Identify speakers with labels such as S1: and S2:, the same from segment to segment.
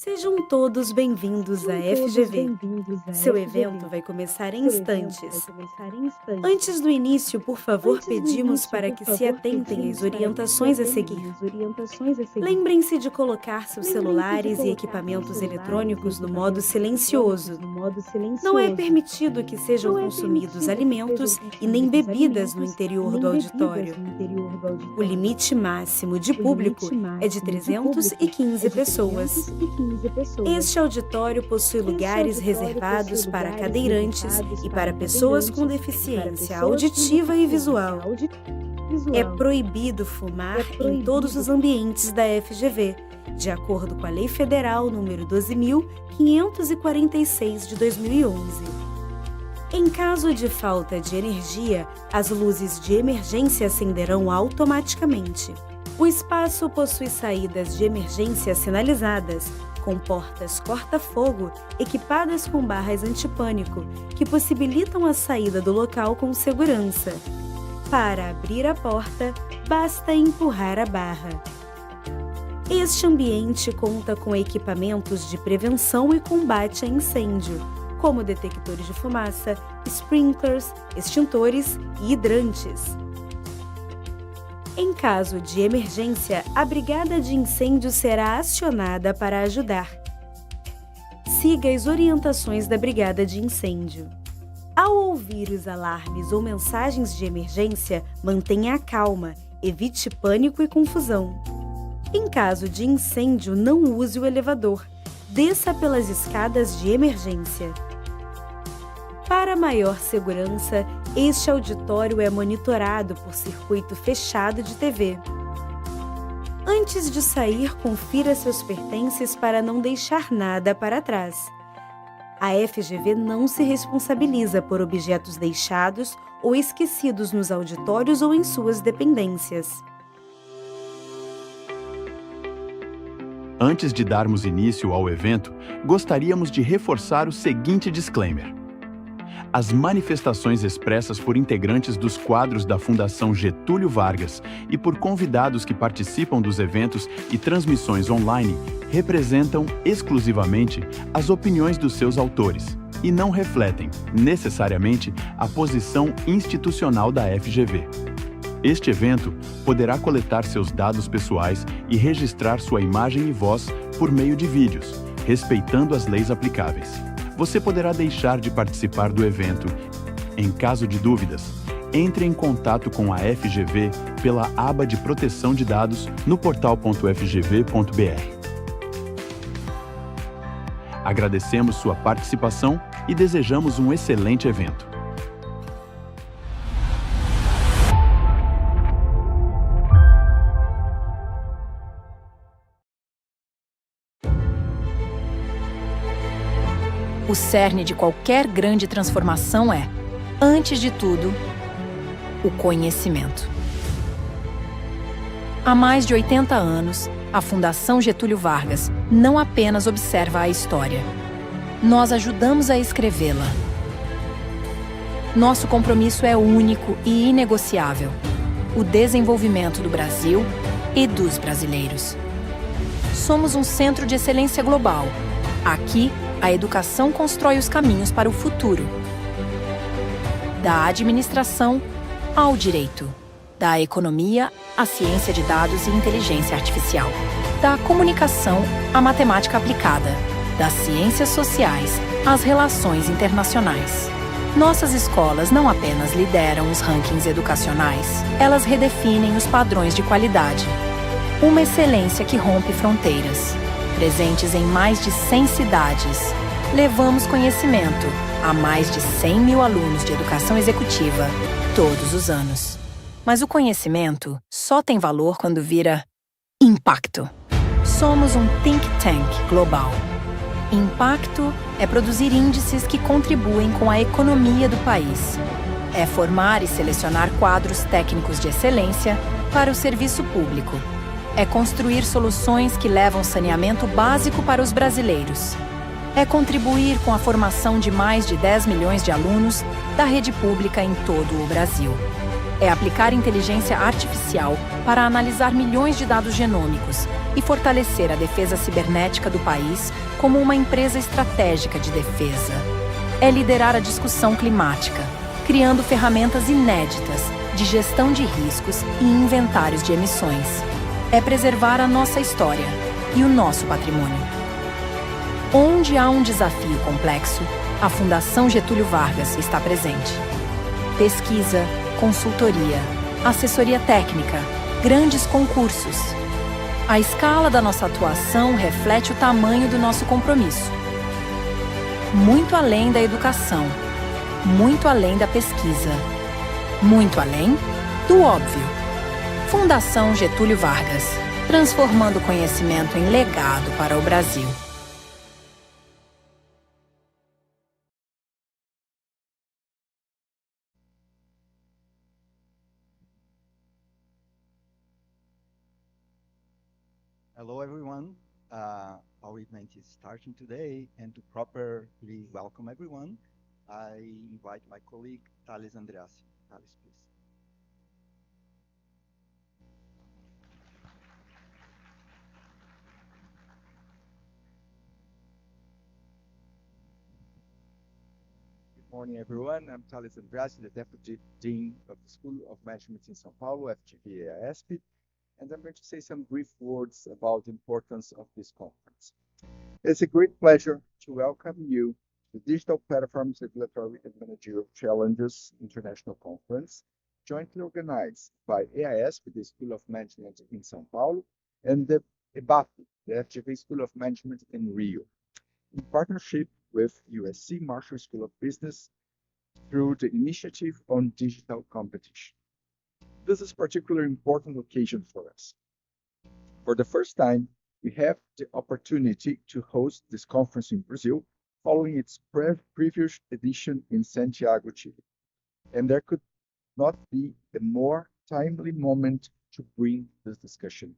S1: Sejam todos bem-vindos à FGV. Seu evento vai começar em instantes. Antes do início, por favor, pedimos para que se atentem às orientações a seguir. Lembrem-se de colocar seus celulares e equipamentos eletrônicos no modo silencioso. Não é permitido que sejam consumidos alimentos e nem bebidas no interior do auditório. O limite máximo de público é de 315 pessoas. Este auditório possui lugares reservados para cadeirantes e para pessoas com deficiência auditiva e visual. É proibido fumar em todos os ambientes da FGV, de acordo com a Lei Federal nº 12.546 de 2011. Em caso de falta de energia, as luzes de emergência acenderão automaticamente. O espaço possui saídas de emergência sinalizadas, com portas corta-fogo equipadas com barras antipânico, que possibilitam a saída do local com segurança. Para abrir a porta, basta empurrar a barra. Este ambiente conta com equipamentos de prevenção e combate a incêndio, como detectores de fumaça, sprinklers, extintores e hidrantes. Em caso de emergência, a brigada de incêndio será acionada para ajudar. Siga as orientações da brigada de incêndio. Ao ouvir os alarmes ou mensagens de emergência, mantenha a calma, evite pânico e confusão. Em caso de incêndio, não use o elevador. Desça pelas escadas de emergência. Para maior segurança, este auditório é monitorado por circuito fechado de TV. Antes de sair, confira seus pertences para não deixar nada para trás. A FGV não se responsabiliza por objetos deixados ou esquecidos nos auditórios ou em suas dependências.
S2: Antes de darmos início ao evento, gostaríamos de reforçar o seguinte disclaimer. As manifestações expressas por integrantes dos quadros da Fundação Getúlio Vargas e por convidados que participam dos eventos e transmissões online representam exclusivamente as opiniões dos seus autores e não refletem, necessariamente, a posição institucional da FGV. Este evento poderá coletar seus dados pessoais e registrar sua imagem e voz por meio de vídeos, respeitando as leis aplicáveis. Você poderá deixar de participar do evento. Em caso de dúvidas, entre em contato com a FGV pela aba de proteção de dados no portal.fgv.br. Agradecemos sua participação e desejamos um excelente evento.
S3: O cerne de qualquer grande transformação é, antes de tudo, o conhecimento. Há mais de 80 anos, a Fundação Getúlio Vargas não apenas observa a história. Nós ajudamos a escrevê-la. Nosso compromisso é único e inegociável: o desenvolvimento do Brasil e dos brasileiros. Somos um centro de excelência global. Aqui, a educação constrói os caminhos para o futuro. Da administração ao direito. Da economia à ciência de dados e inteligência artificial. Da comunicação à matemática aplicada. Das ciências sociais às relações internacionais. Nossas escolas não apenas lideram os rankings educacionais, elas redefinem os padrões de qualidade. Uma excelência que rompe fronteiras. Presentes em mais de 100 cidades, levamos conhecimento a mais de 100 mil alunos de educação executiva todos os anos. Mas o conhecimento só tem valor quando vira impacto. Somos um think tank global. Impacto é produzir índices que contribuem com a economia do país. É formar e selecionar quadros técnicos de excelência para o serviço público. É construir soluções que levam saneamento básico para os brasileiros. É contribuir com a formação de mais de 10 milhões de alunos da rede pública em todo o Brasil. é aplicar inteligência artificial para analisar milhões de dados genômicos e fortalecer a defesa cibernética do país como uma empresa estratégica de defesa. É liderar a discussão climática, criando ferramentas inéditas de gestão de riscos e inventários de emissões. É preservar a nossa história e o nosso patrimônio. Onde há um desafio complexo, a Fundação Getúlio Vargas está presente. Pesquisa, consultoria, assessoria técnica, grandes concursos. A escala da nossa atuação reflete o tamanho do nosso compromisso. Muito além da educação, muito além da pesquisa, muito além do óbvio. Fundação Getúlio Vargas, transformando o conhecimento em legado para o Brasil.
S4: Hello, everyone. Our event is starting today, and to properly welcome everyone, I invite my colleague, Thales Andreassi. Thales, please.
S5: Good morning, everyone. I'm Thales Andreassi, the Deputy Dean of the School of Management in São Paulo, FGV EAESP, and I'm going to say some brief words about the importance of this conference. It's a great pleasure to welcome you to the Digital Platforms Regulatory and Managerial Challenges International Conference, jointly organized by EAESP, the School of Management in São Paulo, and the EBAPE, the FGV School of Management in Rio, in partnership with USC Marshall School of Business through the Initiative on Digital Competition. This is a particularly important occasion for us. For the first time, we have the opportunity to host this conference in Brazil, following its previous edition in Santiago, Chile. And there could not be a more timely moment to bring this discussion.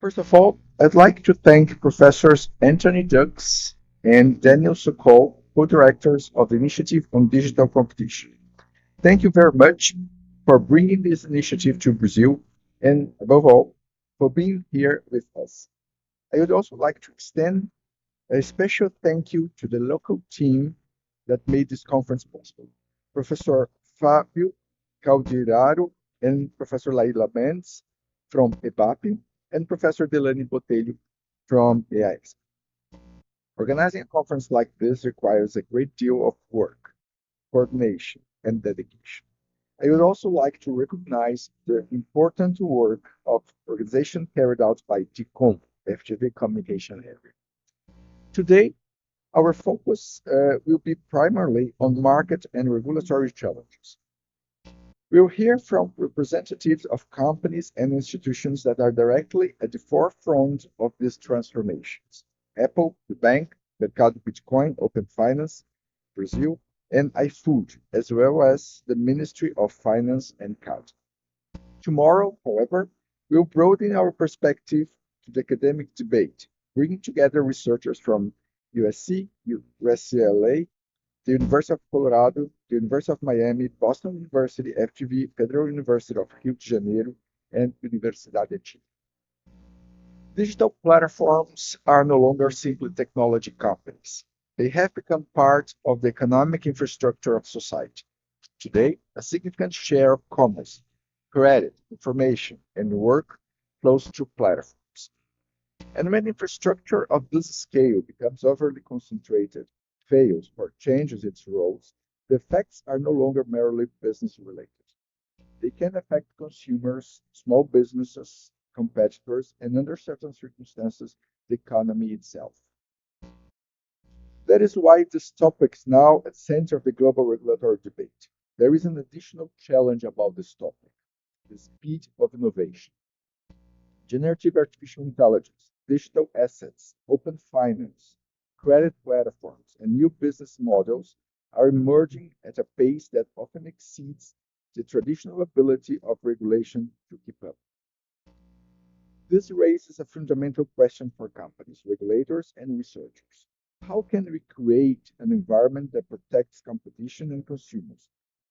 S5: First of all, I'd like to thank Professors Anthony Dux and Daniel Sokol, co-directors of the Initiative on Digital Competition. Thank you very much for bringing this initiative to Brazil, and above all, for being here with us. I would also like to extend a special thank you to the local team that made this conference possible. Professor Fábio Caldiraro and Professor Laila Mendes from EBAPE, and Professor Delane Botelho from EAESP. Organizing a conference like this requires a great deal of work, coordination, and dedication. I would also like to recognize the important work of organization carried out by DCOM, FGV Communication Area. Today, our focus will be primarily on market and regulatory challenges. We'll hear from representatives of companies and institutions that are directly at the forefront of these transformations. Apple, the bank, Mercado Bitcoin, Open Finance, Brazil, and iFood, as well as the Ministry of Finance and CAD. Tomorrow, however, we'll broaden our perspective to the academic debate, bringing together researchers from USC, UCLA, the University of Colorado, the University of Miami, Boston University, FGV, Federal University of Rio de Janeiro, and Universidade de Chile. Digital platforms are no longer simply technology companies. They have become part of the economic infrastructure of society. Today, a significant share of commerce, credit, information, and work flows through platforms. And when infrastructure of this scale becomes overly concentrated, fails, or changes its roles, the effects are no longer merely business-related. They can affect consumers, small businesses, competitors, and under certain circumstances, the economy itself. That is why this topic is now at the center of the global regulatory debate. There is an additional challenge about this topic, the speed of innovation. Generative artificial intelligence, digital assets, open finance, credit platforms, and new business models are emerging at a pace that often exceeds the traditional ability of regulation to keep up. This raises a fundamental question for companies, regulators, and researchers. How can we create an environment that protects competition and consumers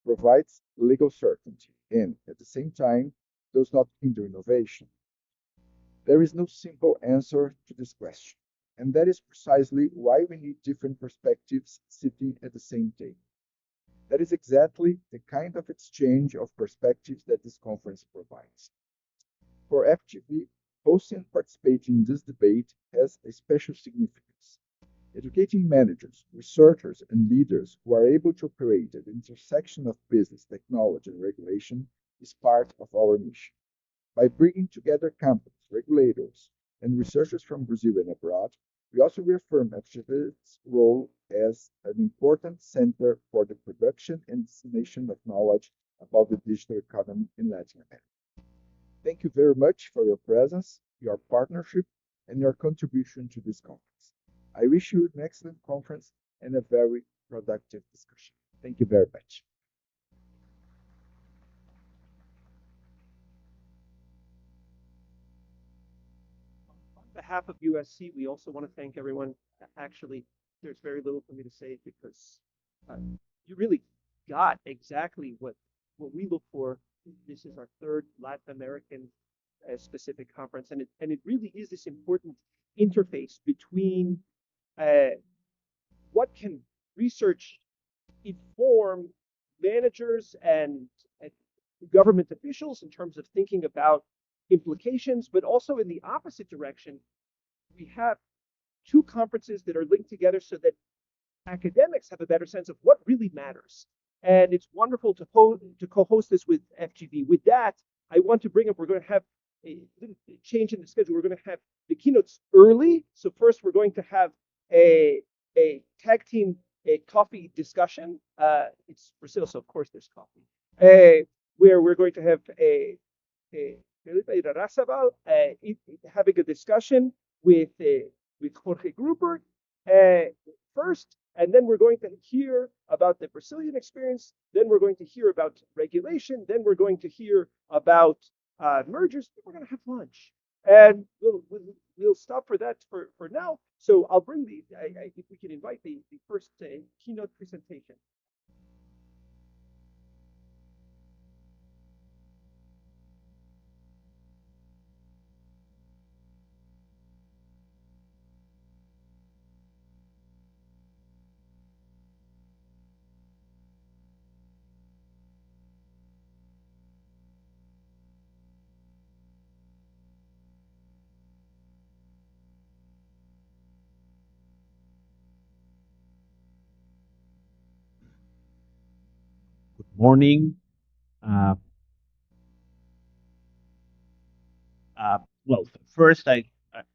S5: provides legal certainty and, at the same time, does not hinder innovation? There is no simple answer to this question, and that is precisely why we need different perspectives sitting at the same table. That is exactly the kind of exchange of perspectives that this conference provides. For FGV, hosting and participating in this debate has a special significance. Educating managers, researchers, and leaders who are able to operate at the intersection of business, technology, and regulation is part of our mission. By bringing together companies, regulators, and researchers from Brazil and abroad, we also reaffirm FGV's role as an important center for the production and dissemination of knowledge about the digital economy in Latin America. Thank you very much for your presence, your partnership, and your contribution to this conference. I wish you an excellent conference and a very productive discussion. Thank you very much.
S6: On behalf of USC, we also want to thank everyone. Actually, there's very little for me to say because you really got exactly what we look for. This is our third Latin American specific conference, and it really is this important interface between what can research inform managers and government officials in terms of thinking about implications, but also in the opposite direction. We have two conferences that are linked together so that academics have a better sense of what really matters. And it's wonderful to co-host this with FGV. With that, I want to bring up, we're going to have a little change in the schedule. We're going to have the keynotes early. So first, we're going to have a tag team coffee discussion. It's Brazil, so of course there's coffee. Where we're going to have having a discussion with Jorge Grunberg first, and then we're going to hear about the Brazilian experience. Then we're going to hear about regulation. Then we're going to hear about mergers. Then we're going to have lunch, and we'll stop for that for now. So I'll bring if we can invite the first keynote presentation.
S7: Morning. Well, first, I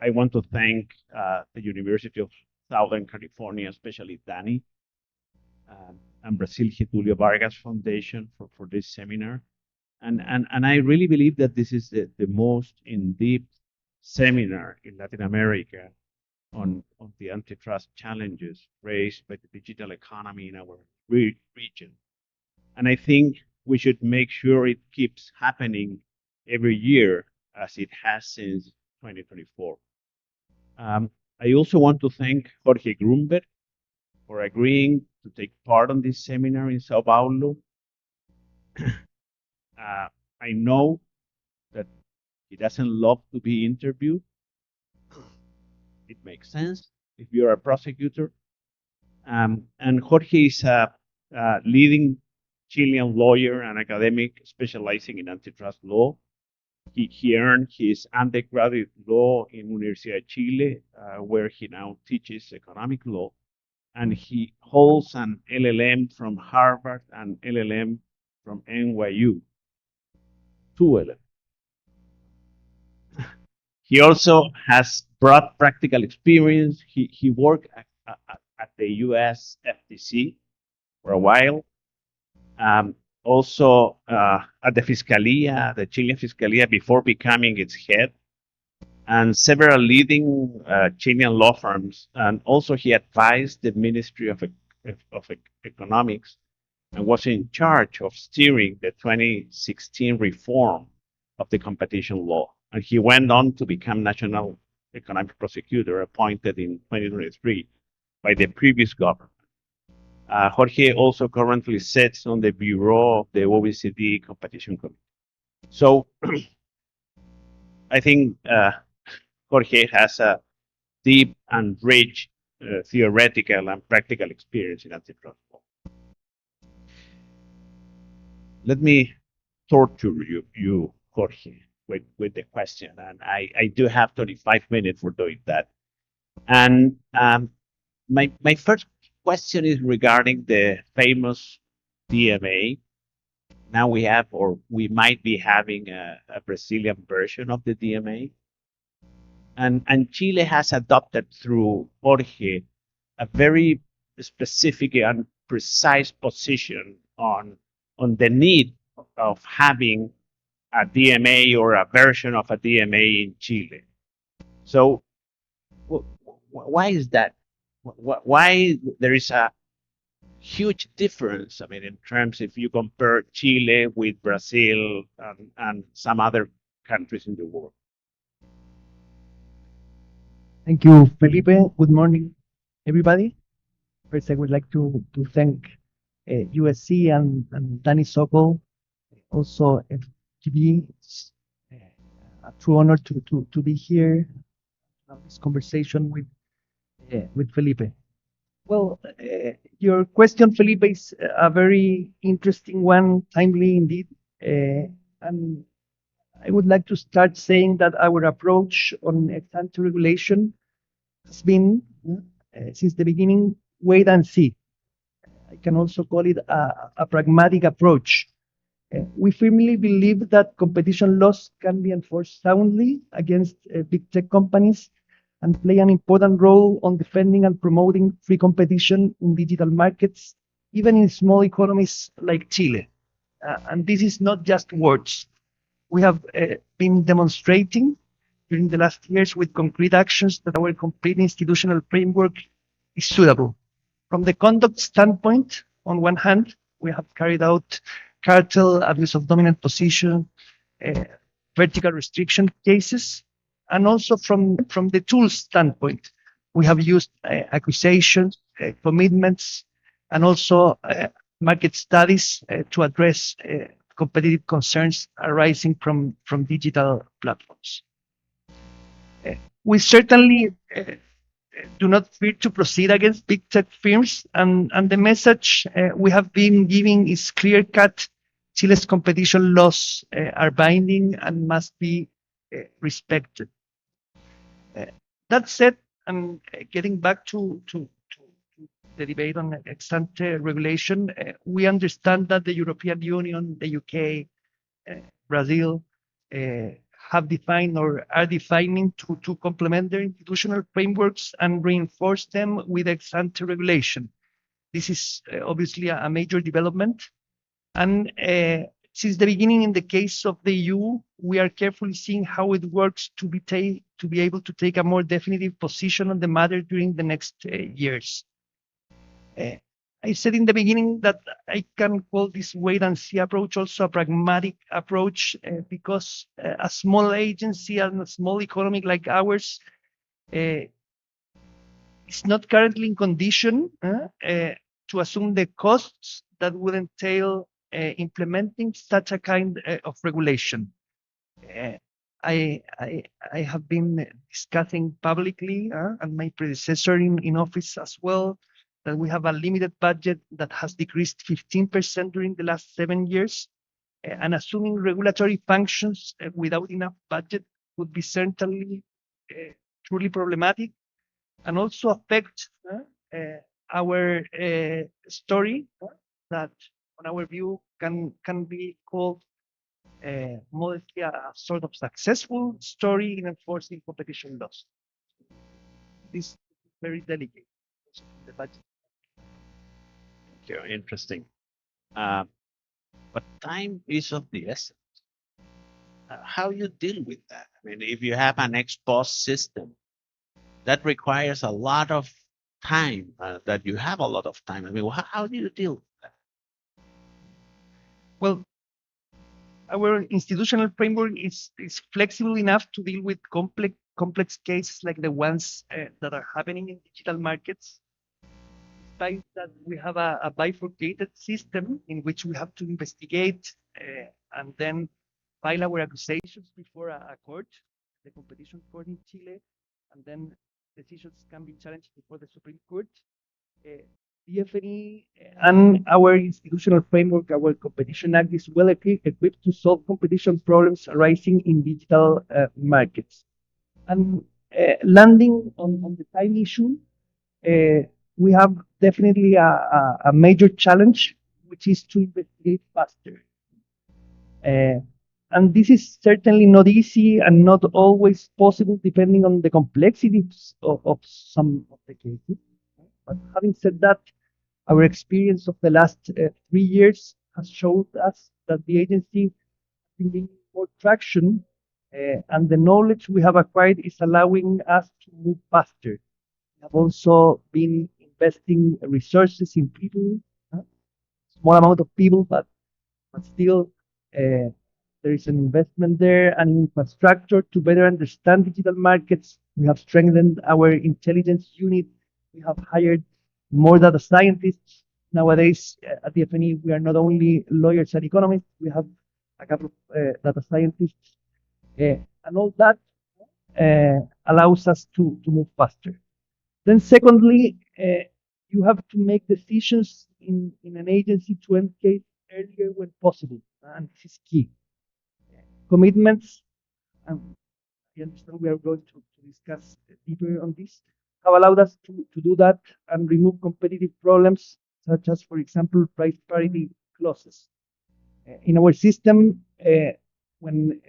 S7: want to thank the University of Southern California, especially Danny, and Brazil Getulio Vargas Foundation for this seminar. And I really believe that this is the most in-depth seminar in Latin America on the antitrust challenges raised by the digital economy in our region. And I think we should make sure it keeps happening every year as it has since 2024. I also want to thank Jorge Grunberg for agreeing to take part on this seminar in Sao Paulo. I know that he doesn't love to be interviewed. It makes sense if you're a prosecutor. And Jorge is a leading Chilean lawyer and academic specializing in antitrust law. He earned his undergraduate law in Universidad de Chile, where he now teaches economic law. And he holds an LLM from Harvard and LLM from NYU. 2 LLM. He also has broad practical experience. He worked at the US FTC for a while. Also at the Fiscalia, the Chilean Fiscalia, before becoming its head, and several leading Chilean law firms. And also he advised the Ministry of Economics and was in charge of steering the 2016 reform of the competition law. And he went on to become National Economic Prosecutor, appointed in 2023 by the previous government. Jorge also currently sits on the bureau of the OECD Competition Committee. So I think Jorge has a deep and rich theoretical and practical experience in antitrust law. Let me torture you Jorge, with the question, and I do have 25 minutes for doing that. And my first question is regarding the famous DMA. Now we have, or we might be having a Brazilian version of the DMA. And Chile has adopted through Jorge a very specific and precise position on the need of having a DMA or a version of a DMA in Chile. So why is that? Why there is a huge difference? I mean, in terms, if you compare Chile with Brazil and some other countries in the world.
S8: Thank you, Felipe. Good morning, everybody. First, I would like to thank USC and Danny Sokol, also FGV. It's a true honor to be here, have this conversation with Felipe. Well, your question, Felipe, is a very interesting one, timely indeed. And I would like to start saying that our approach on ex-ante regulation has been, since the beginning, wait and see. I can also call it a pragmatic approach. We firmly believe that competition laws can be enforced soundly against big tech companies and play an important role on defending and promoting free competition in digital markets, even in small economies like Chile. And this is not just words. We have been demonstrating during the last years with concrete actions that our complete institutional framework is suitable. From the conduct standpoint, on one hand, we have carried out cartel, abuse of dominant position, vertical restriction cases, and also from the tools standpoint, we have used accusations, commitments, and also market studies to address competitive concerns arising from digital platforms. We certainly do not fear to proceed against big tech firms, and the message we have been giving is clear-cut. Chile's competition laws are binding and must be respected. That said, and getting back to the debate on ex-ante regulation, we understand that the European Union, the UK, Brazil have defined or are defining to complement their institutional frameworks and reinforce them with ex-ante regulation. This is obviously a major development. And since the beginning, in the case of the EU, we are carefully seeing how it works to be able to take a more definitive position on the matter during the next years. I said in the beginning that I can call this wait-and-see approach also a pragmatic approach because a small agency and a small economy like ours is not currently in condition to assume the costs that would entail implementing such a kind of regulation. I have been discussing publicly, and my predecessor in office as well, that we have a limited budget that has decreased 15% during the last 7 years. And assuming regulatory functions without enough budget would be certainly truly problematic and also affect our story that, on our view, can be called modestly a sort of successful story in enforcing competition laws. This is very delicate. The budget.
S7: Okay, interesting. But time is of the essence. How you deal with that? I mean, if you have an ex post system, that requires a lot of time. That you have a lot of time. I mean, how do you deal with that?
S8: Well, our institutional framework is flexible enough to deal with complex cases like the ones that are happening in digital markets. emphasize that we have a bifurcated system in which we have to investigate and then file our accusations before a court, the competition court in Chile, and then decisions can be challenged before the Supreme Court. The FNE and our institutional framework, our Competition Act, is well equipped to solve competition problems arising in digital markets. And landing on the time issue, we have definitely a major challenge, which is to investigate faster. And this is certainly not easy and not always possible, depending on the complexities of some of the cases. But having said that, our experience of the last 3 years has showed us that the agency has been gaining more traction, and the knowledge we have acquired is allowing us to move faster. We have also been investing resources in people, small amount of people, but still there is an investment there, and infrastructure to better understand digital markets. We have strengthened our intelligence unit. We have hired more data scientists. Nowadays, at the FNE, we are not only lawyers and economists, we have a couple of data scientists. And all that allows us to move faster. Then secondly, you have to make decisions in an agency to end case earlier when possible, and this is key. Commitments, and I understand we are going to discuss deeper on this, have allowed us to do that and remove competitive problems, such as, for example, price parity clauses. In our system, when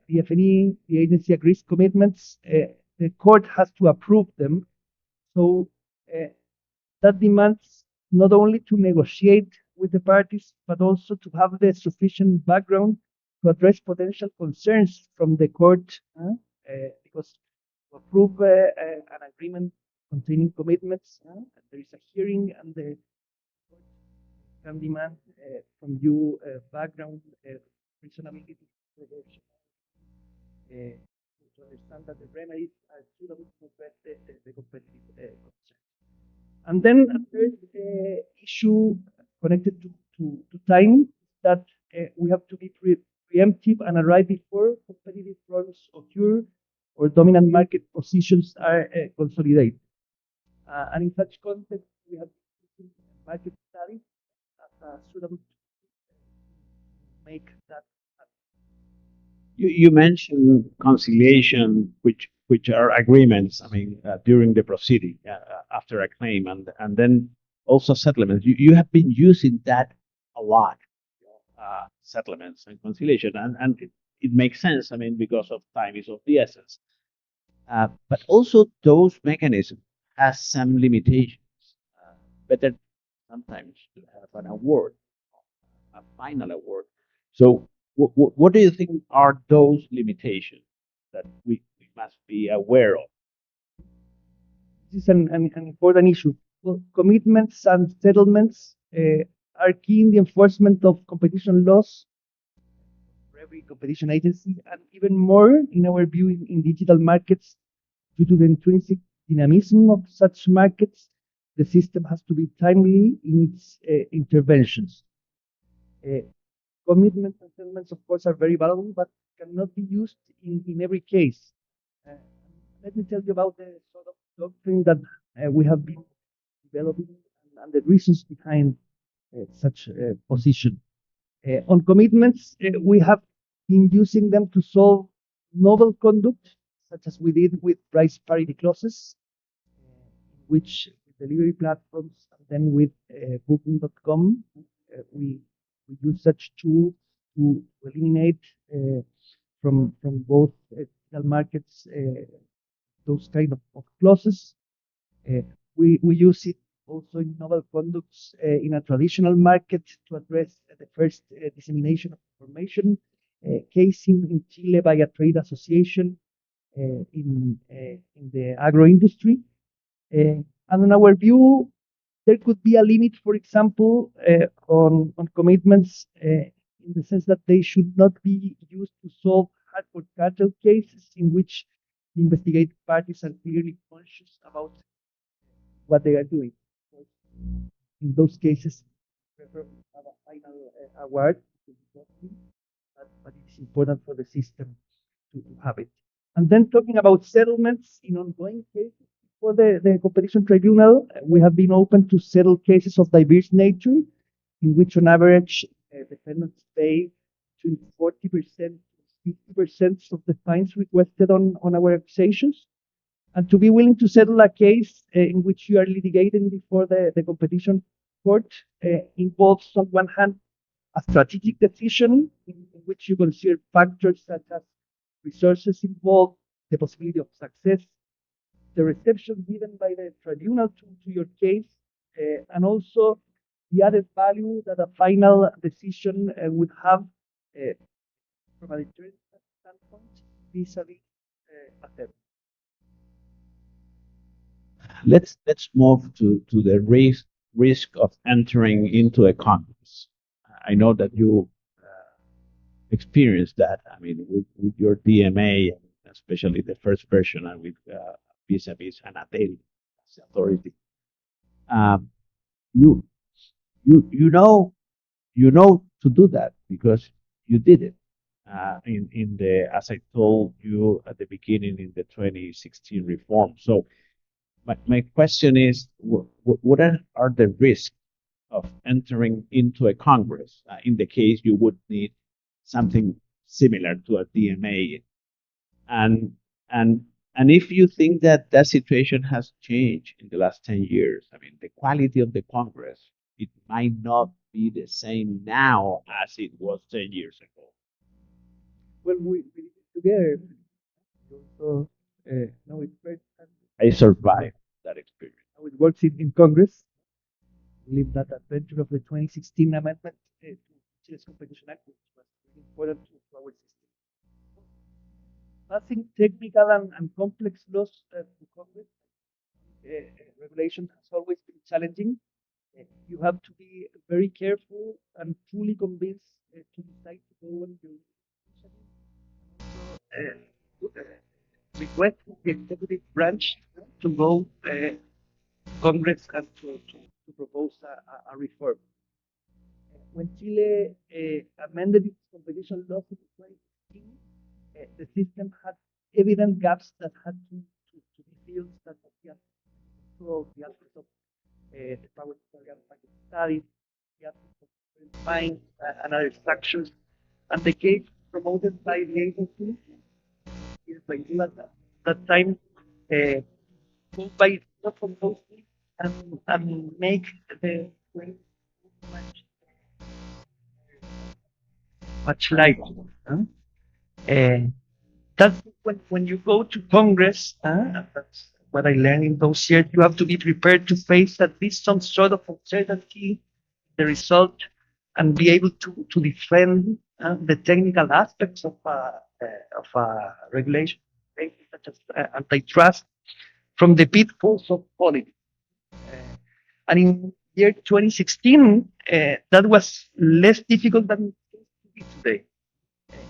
S8: the FNE, the agency, agrees commitments, the court has to approve them. So that demands not only to negotiate with the parties, but also to have the sufficient background to address potential concerns from the court, because to approve an agreement containing commitments, there is a hearing, and the court can demand from you background, reasonability, to understand that the remedies are suitable to address the competitive concerns. And then a third issue connected to time, that we have to be preemptive and arrive before competitive problems occur or dominant market positions are consolidated. And in such context, we have market studies as suitable to make that happen.
S7: You mentioned conciliation, which are agreements, I mean, during the proceeding, after a claim, and then also settlements. You have been using that a lot, settlements and conciliation, and it makes sense, I mean, because of time is of the essence. But also those mechanisms has some limitations. Better sometimes to have an award, a final award. So what do you think are those limitations that we must be aware of?
S8: This is an important issue. Well, commitments and settlements are key in the enforcement of competition laws for every competition agency, and even more, in our view, in digital markets, due to the intrinsic dynamism of such markets. The system has to be timely in its interventions. Commitments and settlements, of course, are very valuable, but cannot be used in every case. Let me tell you about the sort of doctrine that we have been developing and the reasons behind such a position. On commitments, we have been using them to solve novel conduct, such as we did with price parity clauses, which delivery platforms, and then with Booking.com, we use such tools to eliminate from both digital markets those kind of clauses. We use it also in novel conducts in a traditional market to address the first dissemination of information case in Chile by a trade association in the agro industry. And in our view, there could be a limit, for example, on commitments in the sense that they should not be used to solve hardcore cartel cases in which the investigated parties are clearly conscious about what they are doing. in those cases, prefer to have a final award, but it's important for the system to have it. And then talking about settlements in ongoing cases for the competition tribunal, we have been open to settle cases of diverse nature, in which on average defendants pay between 40% to 50% of the fines requested on our accusations. And to be willing to settle a case in which you are litigating before the competition court involves, on one hand, a strategic decision in which you consider factors such as resources involved, the possibility of success, the reception given by the tribunal to your case, and also the added value that a final decision would have from a deterrent standpoint vis-a-vis a third.
S7: Let's move to the risk of entering into a Congress. I know that you experienced that. I mean, with your DMA, especially the first version, and with vis-a-vis Anatel authority. You know to do that because you did it. In the, as I told you at the beginning, in the 2016 reform. So my question is, what are the risks of entering into a Congress in the case you would need something similar to a DMA? And if you think that that situation has changed in the last 10 years, I mean, the quality of the Congress, it might not be the same now as it was 10 years ago.
S8: Well, we did it together. So, no, it's very.
S7: I survived that experience.
S8: How it works in Congress. I believe that adventure of the 2016 amendment to Chile's Competition Act, which was really important to our system. Passing technical and complex laws to Congress, regulation has always been challenging. You have to be very careful and truly convinced to decide to go on your request the executive branch to go Congress and to propose a reform. When Chile amended its competition laws in 2016, the system had evident gaps that had to be filled, that the aspects of the power studies, the aspects of fines and other structures, and the case promoted by the agency is by you at that time go by not completely and make the way much lighter. That's when you go to Congress, that's what I learned in those years, you have to be prepared to face at least some sort of uncertainty, the result, and be able to defend the technical aspects of regulation, such as antitrust, from the pitfalls of politics. And in year 2016, that was less difficult than it is today.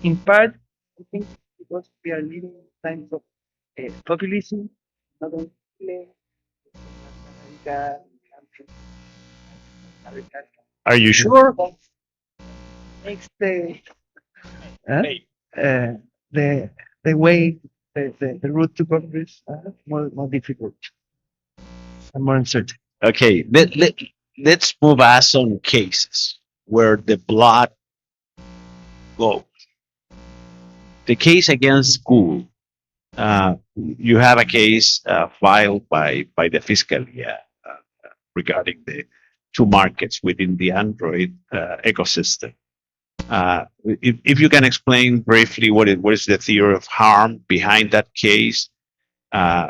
S8: In part, I think because we are living in times of populism, not only Chile, America,
S7: Are you sure?
S8: Makes the way, the route to Congress more difficult and more uncertain.
S7: Okay, let's move us on cases where the blood goes. The case against school, you have a case filed by the Fiscalia regarding the two markets within the Android ecosystem. If you can explain briefly what is the theory of harm behind that case,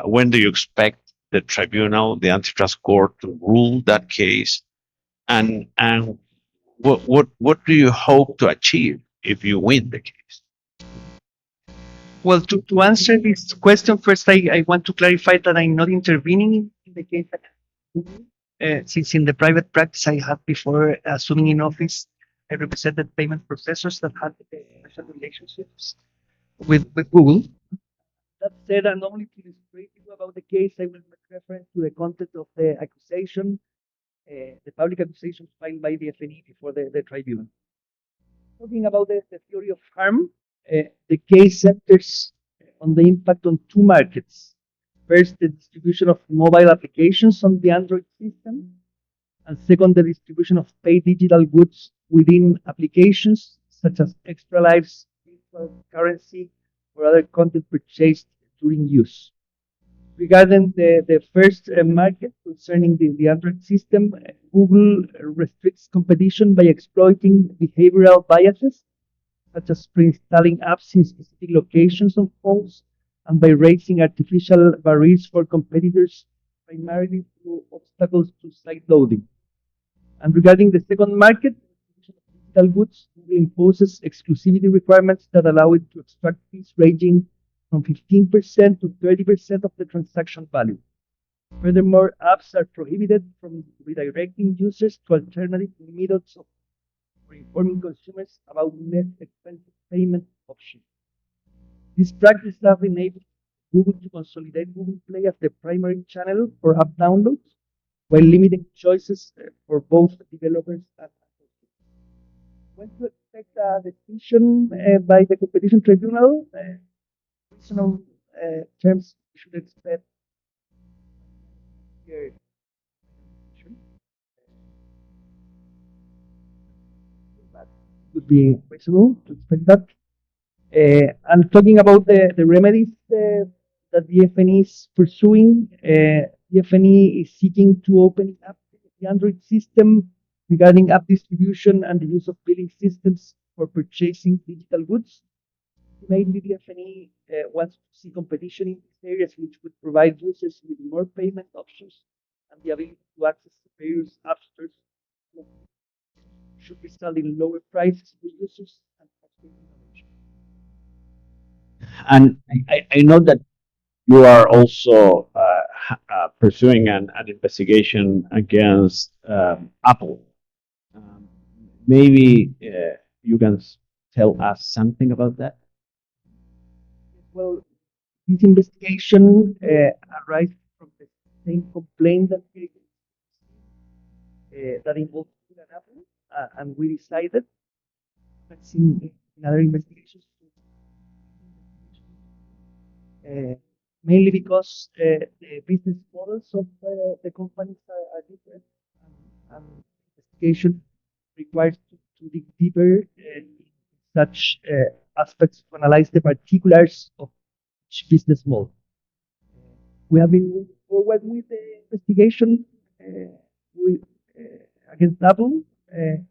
S7: when do you expect the tribunal, the antitrust court, to rule that case, and what do you hope to achieve if you win the case?
S8: Well, to answer this question, first I want to clarify that I'm not intervening in the case. Since in the private practice I had before assuming in office, I represented payment processors that had special relationships with Google. That said, and only to illustrate you about the case, I will make reference to the content of the accusation the public accusations filed by the FNE before the tribunal. Talking about the theory of harm, the case centers on the impact on two markets. First, the distribution of mobile applications on the Android system, and second, the distribution of paid digital goods within applications such as extra lives, virtual currency, or other content purchased during use. Regarding the first market concerning the Android system, Google restricts competition by exploiting behavioral biases, such as pre-installing apps in specific locations on phones, and by raising artificial barriers for competitors, primarily through obstacles to site loading. And regarding the second market, digital goods, Google imposes exclusivity requirements that allow it to extract fees ranging from 15% to 30% of the transaction value. Furthermore, apps are prohibited from redirecting users to alternative methods of informing consumers about less expensive payment options. These practices have enabled Google to consolidate Google Play as the primary channel for app downloads, while limiting choices for both developers and consumers. When to expect a decision by the competition tribunal? Reasonable terms we should expect here. That would be reasonable to expect that. And talking about the remedies that the FNE is pursuing, the FNE is seeking to open up the Android system regarding app distribution and the use of billing systems for purchasing digital goods. Mainly, the FNE wants to see competition in these areas, which would provide users with more payment options and the ability to access various app stores. Should result in lower prices for users and innovation.
S7: And I know that you are also pursuing an investigation against Apple. Maybe you can tell us something about that?
S8: Well, this investigation arises from the same complaint that that involved Apple, and we decided, as in other investigations, mainly because the business models of the companies are different, and investigation requires to dig deeper in such aspects to analyze the particulars of each business model. We have been moving forward with the investigation against Apple, and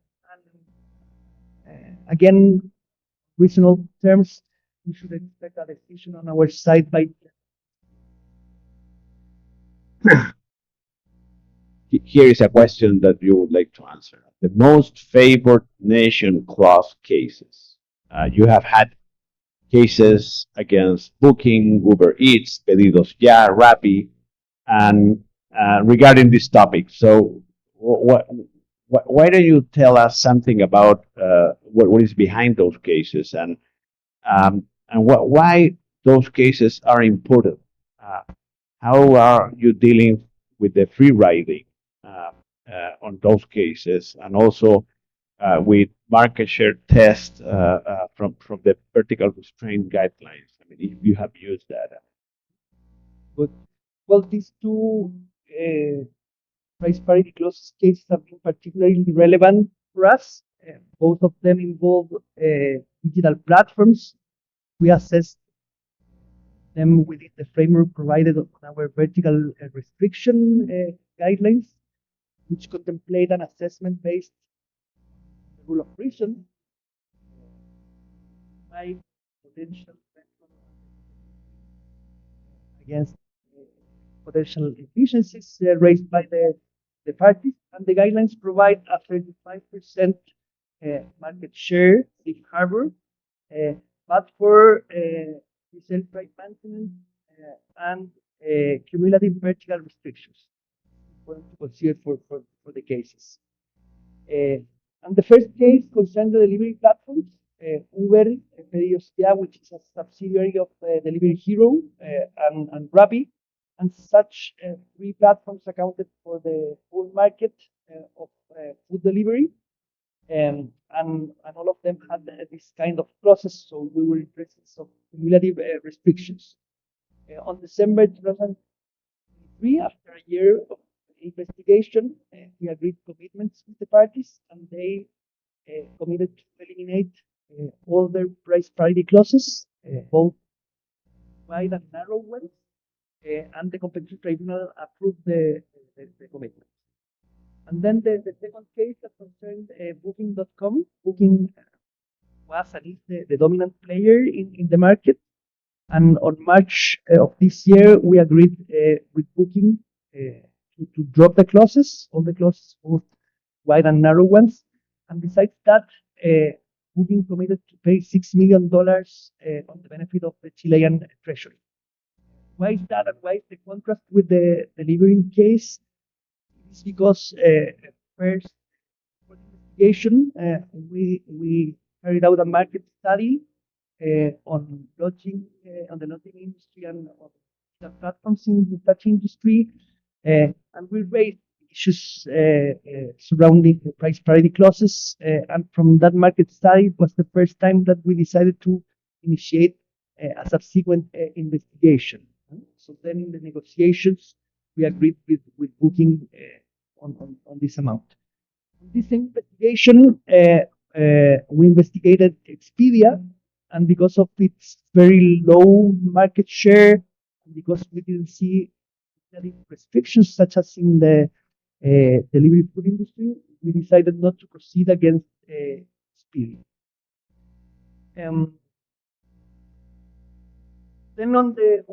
S8: again, reasonable terms, we should expect a decision on our side by.
S7: Here is a question that you would like to answer. The most favored nation clause cases. You have had cases against Booking, Uber Eats, Pedidos Ya, Rappi, and regarding this topic. So, why don't you tell us something about what is behind those cases and why those cases are important? How are you dealing with the free riding on those cases, and also with market share tests from the vertical restraint guidelines? I mean, if you have used that.
S8: Good. Well, these two price parity clauses cases have been particularly relevant for us. Both of them involve digital platforms. We assessed them within the framework provided on our vertical restriction guidelines, which contemplate an assessment based on the rule of reason by potential against potential efficiencies raised by the parties, and the guidelines provide a 35% market share in harbor, but for resale price maintenance and cumulative vertical restrictions to consider for the cases. And the first case concerns the delivery platforms, Uber, Pedidos Ya, which is a subsidiary of Delivery Hero, and Rappi, and such three platforms accounted for the whole market of food delivery. And all of them had this kind of process, so we were in presence of cumulative restrictions. On December 2023, after a year of investigation, we agreed commitments with the parties, and they committed to eliminate all their price parity clauses, both wide and narrow ones, and the competition tribunal approved the commitment. And then the second case that concerned Booking.com. Booking was and is the dominant player in the market. And on March of this year, we agreed with Booking to drop the clauses, all the clauses, both wide and narrow ones. And besides that, Booking committed to pay $6 million on the benefit of the Chilean treasury. Why is that, and why is the contrast with the delivering case? It's because first, for investigation, we carried out a market study on lodging, on the lodging industry and on the platforms in the such industry, and we raised issues surrounding the price parity clauses. And from that market study, it was the first time that we decided to initiate a subsequent investigation. So then in the negotiations, we agreed with Booking on this amount. On this investigation, we investigated Expedia, and because of its very low market share, because we didn't see any restrictions such as in the delivery food industry, we decided not to proceed against Expedia. Then on the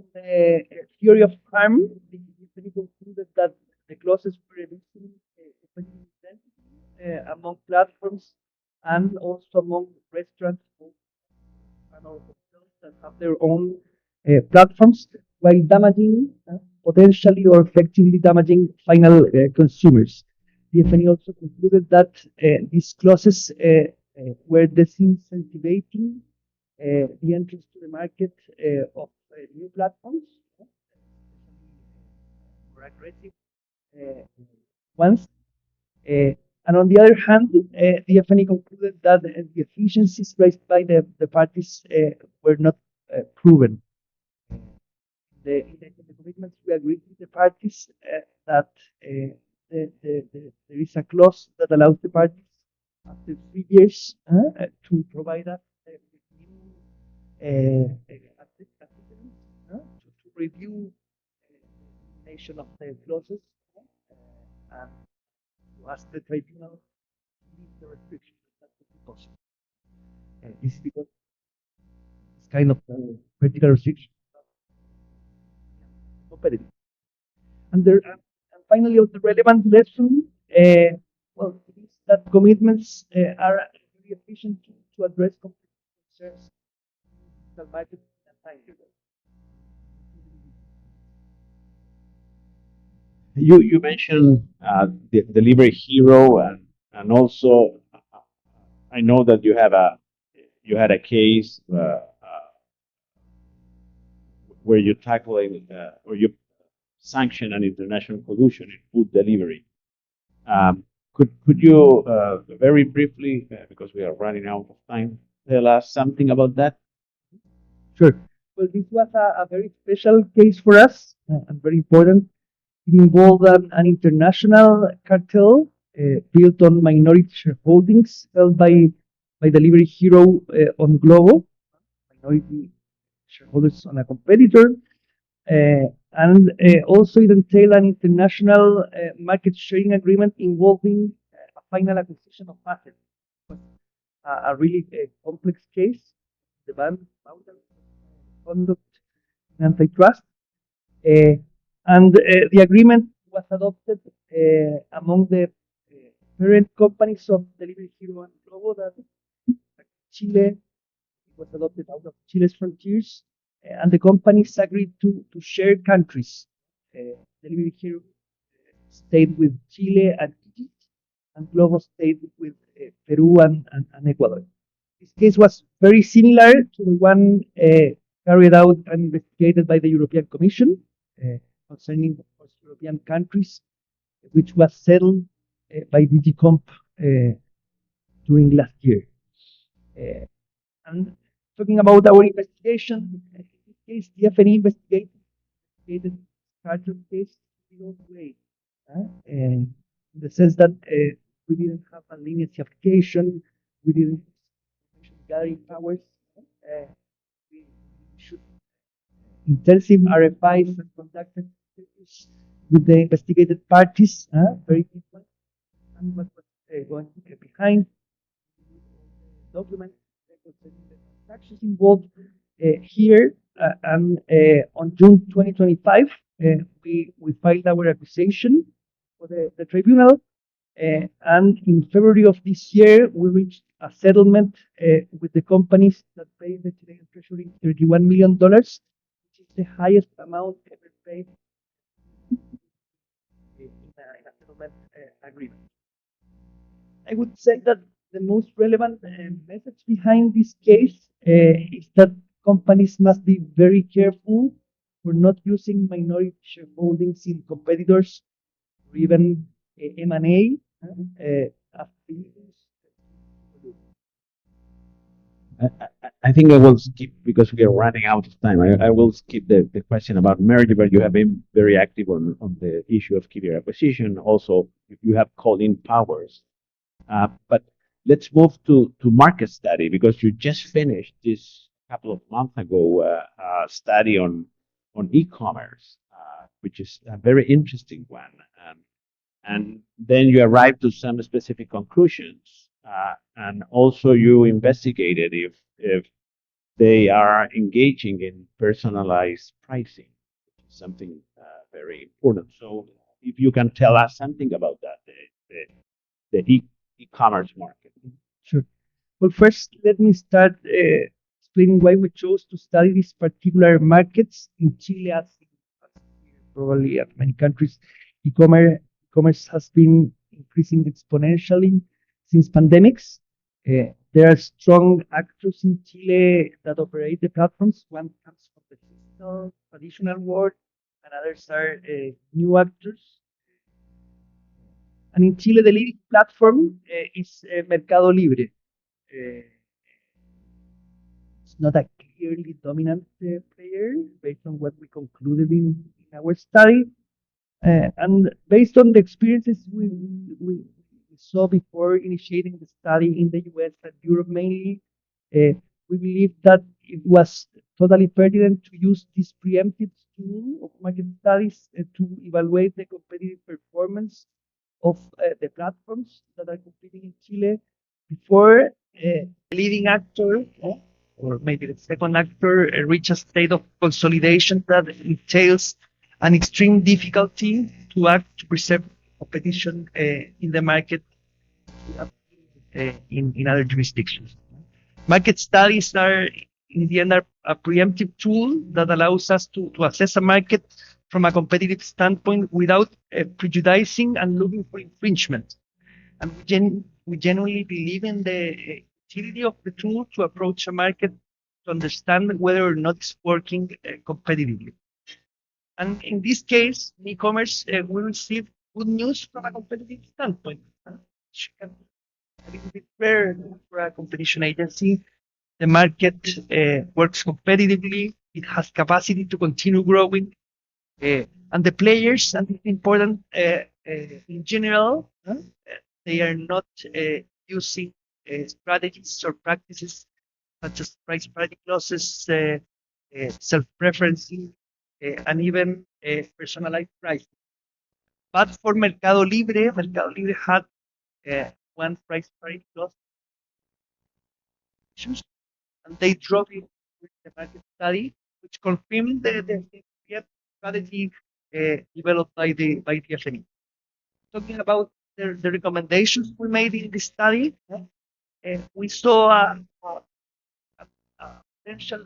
S8: theory of harm, the company concluded that the clauses were reducing competitive intensity among platforms and also among restaurants and all hotels that have their own platforms, while damaging, potentially or effectively damaging final consumers. The FNE also concluded that these clauses were disincentivating the entrance to the market of new platforms, more aggressive ones. And on the other hand, the FNE concluded that the efficiencies raised by the parties were not proven. In the commitments, we agreed with the parties that there is a clause that allows the parties after 3 years to provide us new to review the elimination of the clauses and to ask the tribunal to leave the restrictions that would be possible. This is because it's kind of vertical restriction competitive. And finally, of the relevant lesson, well, it is that commitments are very efficient to address competitive concerns in the market and time.
S7: You mentioned the Delivery Hero, and also I know that you had a case where you tackling or you sanction an international pollution in food delivery. Could you very briefly, because we are running out of time, tell us something about that?
S8: Sure. Well, this was a very special case for us and very important. It involved an international cartel built on minority shareholdings held by Delivery Hero on Globo, minority shareholders on a competitor, and also it entailed an international market sharing agreement involving a final acquisition of assets. It was a really complex case. The ban conduct antitrust, and the agreement was adopted among the parent companies of Delivery Hero and Globo, that Chile. It was adopted out of Chile's frontiers, and the companies agreed to share countries. Delivery Hero stayed with Chile and Egypt, and Globo stayed with Peru and Ecuador. This case was very similar to the one carried out and investigated by the European Commission, concerning, of course, European countries, which was settled by DG Comp during last year. And talking about our investigation, in this case, the FNE investigated charter case without way, in the sense that we didn't have a leniency application, we didn't have gathering powers. We should intensive RFIs and conducted interviews with the investigated parties, very different, and what was going behind documents, the transactions involved here. And on June 2025, we filed our accusation for the tribunal. And in February of this year, we reached a settlement with the companies that paid the Chilean Treasury $31 million, which is the highest amount ever paid in a settlement agreement. I would say that the most relevant message behind this case is that companies must be very careful for not using minority shareholdings in competitors or even M&A.
S7: I think I will skip, because we are running out of time. I will skip the question about merger, but you have been very active on the issue of carrier acquisition. Also, you have called in powers. But let's move to market study, because you just finished this couple of months ago a study on e-commerce, which is a very interesting one. And then you arrived to some specific conclusions, and also you investigated if they are engaging in personalized pricing, which is something very important. So if you can tell us something about that, the e-commerce market.
S8: Sure. Well, first, let me start explaining why we chose to study these particular markets in Chile, as probably at many countries. E-commerce has been increasing exponentially since pandemics. There are strong actors in Chile that operate the platforms. One comes from the physical, traditional world, and others are new actors. And in Chile, the leading platform is Mercado Libre. It's not a clearly dominant player based on what we concluded in our study. And based on the experiences we saw before initiating the study in the US and Europe mainly, we believe that it was totally pertinent to use this preemptive tool of market studies to evaluate the competitive performance of the platforms that are competing in Chile before the leading actor, or maybe the second actor, reach a state of consolidation that entails an extreme difficulty to act to preserve competition in the market in other jurisdictions. Market studies are, in the end, a preemptive tool that allows us to assess a market from a competitive standpoint without prejudicing and looking for infringement. And we genuinely believe in the utility of the tool to approach a market to understand whether or not it's working competitively. And in this case, in e-commerce, we receive good news from a competitive standpoint. Which can be a little bit rare for a competition agency. The market works competitively. It has capacity to continue growing. And the players, and it's important in general, they are not using strategies or practices such as price parity clauses, self-preferencing, and even personalized pricing. But for Mercado Libre had one price parity clause, and they dropped it with the market study, which confirmed the strategy developed by the FNE. Talking about the recommendations we made in this study, we saw a potential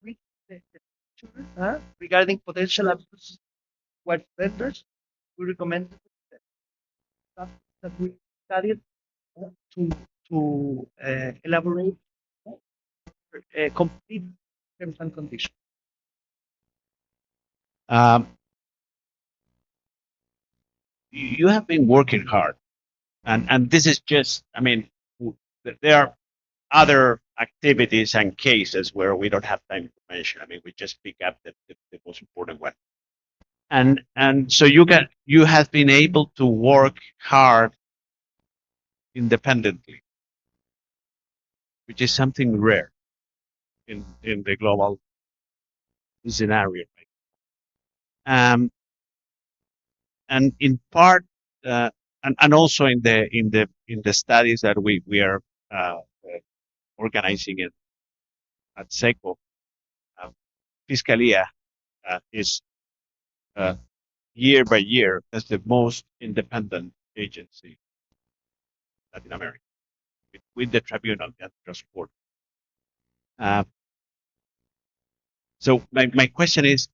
S8: risk regarding potential abuse towards vendors. We recommend that we studied to elaborate complete terms and conditions.
S7: you have been working hard, and this is just, I mean, there are other activities and cases where we don't have time to mention. I mean, we just pick up the most important one. And so you have been able to work hard independently, which is something rare in the global scenario. And in part, and also in the studies that we are organizing at SECO, Fiscalia is year by year as the most independent agency in Latin America, with the tribunal and transport. So my question is,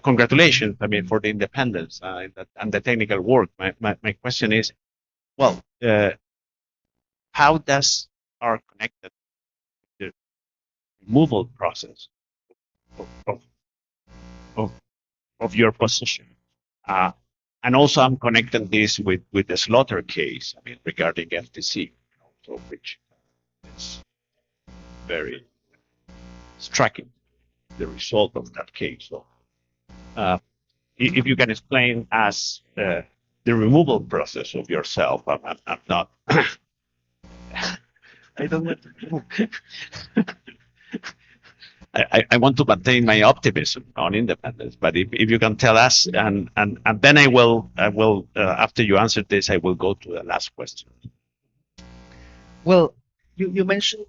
S7: congratulations, I mean, for the independence and the technical work. My question is, well, how does are connected the removal process of your position? And also, I'm connecting this with the slaughter case, I mean, regarding FTC, so which is very striking, the result of that case. So, if you can explain us the removal process of yourself, I'm not. I don't want to. I want to maintain my optimism on independence, but if you can tell us, and then I will after you answer this, I will go to the last question.
S8: Well, you mentioned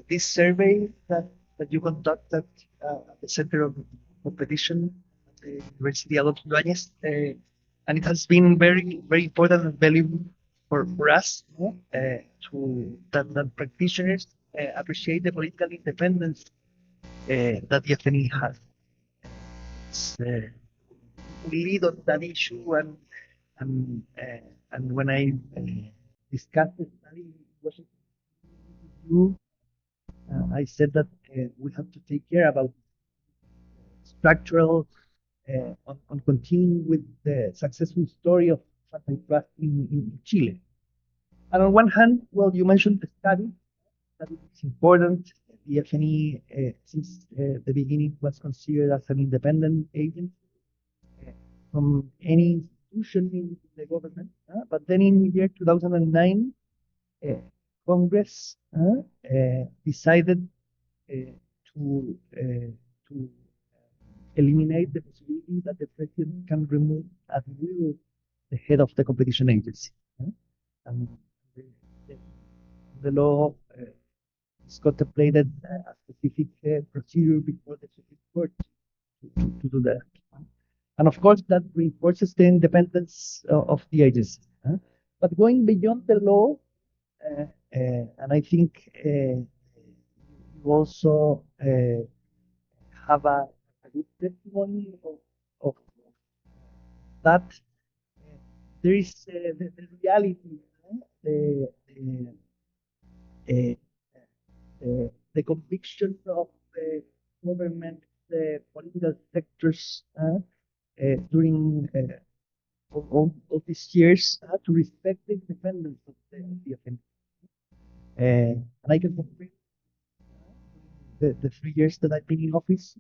S8: this survey that you conducted at the Center of Competition at the University Adolfo Ibáñez, and it has been very important and valuable for us to that practitioners appreciate the political independence that the FNE has. We lead on that issue, and when I discussed the study with you, I said that we have to take care about structural on continuing with the successful story of antitrust in Chile. And on one hand, well, you mentioned the study that is important. The FNE, since the beginning, was considered as an independent agency from any institution in the government. But then in the year 2009, Congress decided to eliminate the possibility that the president can remove at will the head of the competition agency. And the law is contemplated a specific procedure before the Supreme Court to do that. And of course, that reinforces the independence of the agency. But going beyond the law, and I think you also have a good testimony of that. There is the reality, the conviction of the government, the political sectors during all these years to respect the independence of the FNE. And I can confirm the 3 years that I've been in office,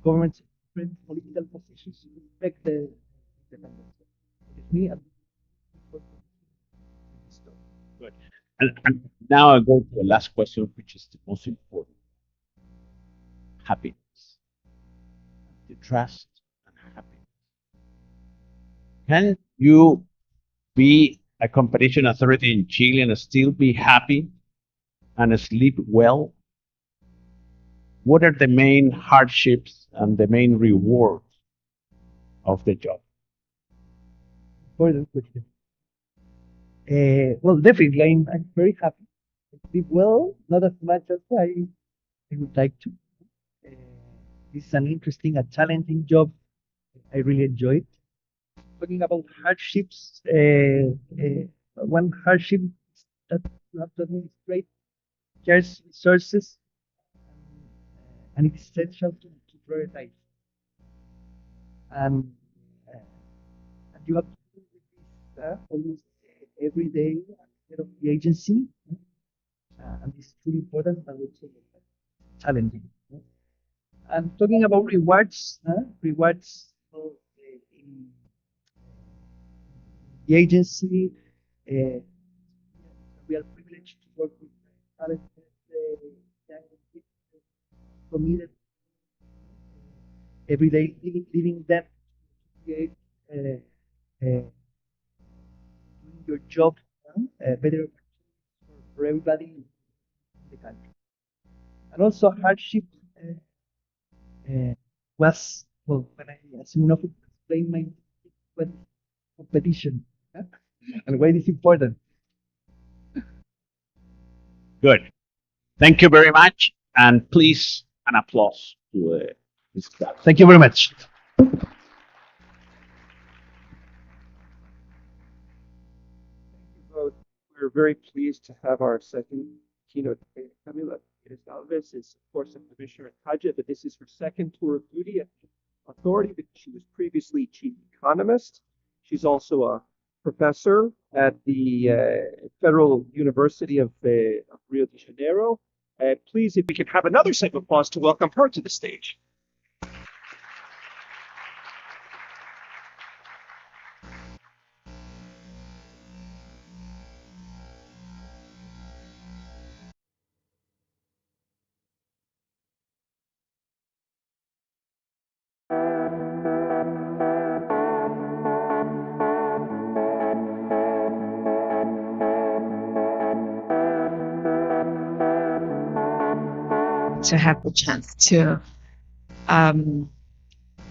S8: government's different political positions respect the independence. It's me and
S7: Good. And now I'll go to the last question, which is the most important. Happiness. The trust and happiness. Can you be a competition authority in Chile and still be happy and sleep well? What are the main hardships and the main rewards of the job?
S8: important question. Well, definitely, I'm very happy. I sleep well, not as much as I would like to. This is an interesting, a challenging job. I really enjoy it. Talking about hardships, one hardship is that you have to administrate scarce resources, and it's essential to prioritize. And You have to do this almost every day of the agency, and it's truly important, but also challenging. And talking about rewards, rewards in the agency, a real privilege to work with talented young people committed every day, leaving them to create doing your job better for everybody in the country. And also hardship was, well, when I, as you know, explain my competition and why it is important.
S7: Good. Thank you very much. And please, an applause to this class.
S8: Thank you very much.
S6: We're very pleased to have our second keynote. Camila Alves is, of course, a commissioner at CAJA, but this is her second tour of duty at authority because she was previously chief economist. She's also a professor at the Federal University of Rio de Janeiro. Please, if we can have another set of applause to welcome her to the stage.
S9: To have the chance to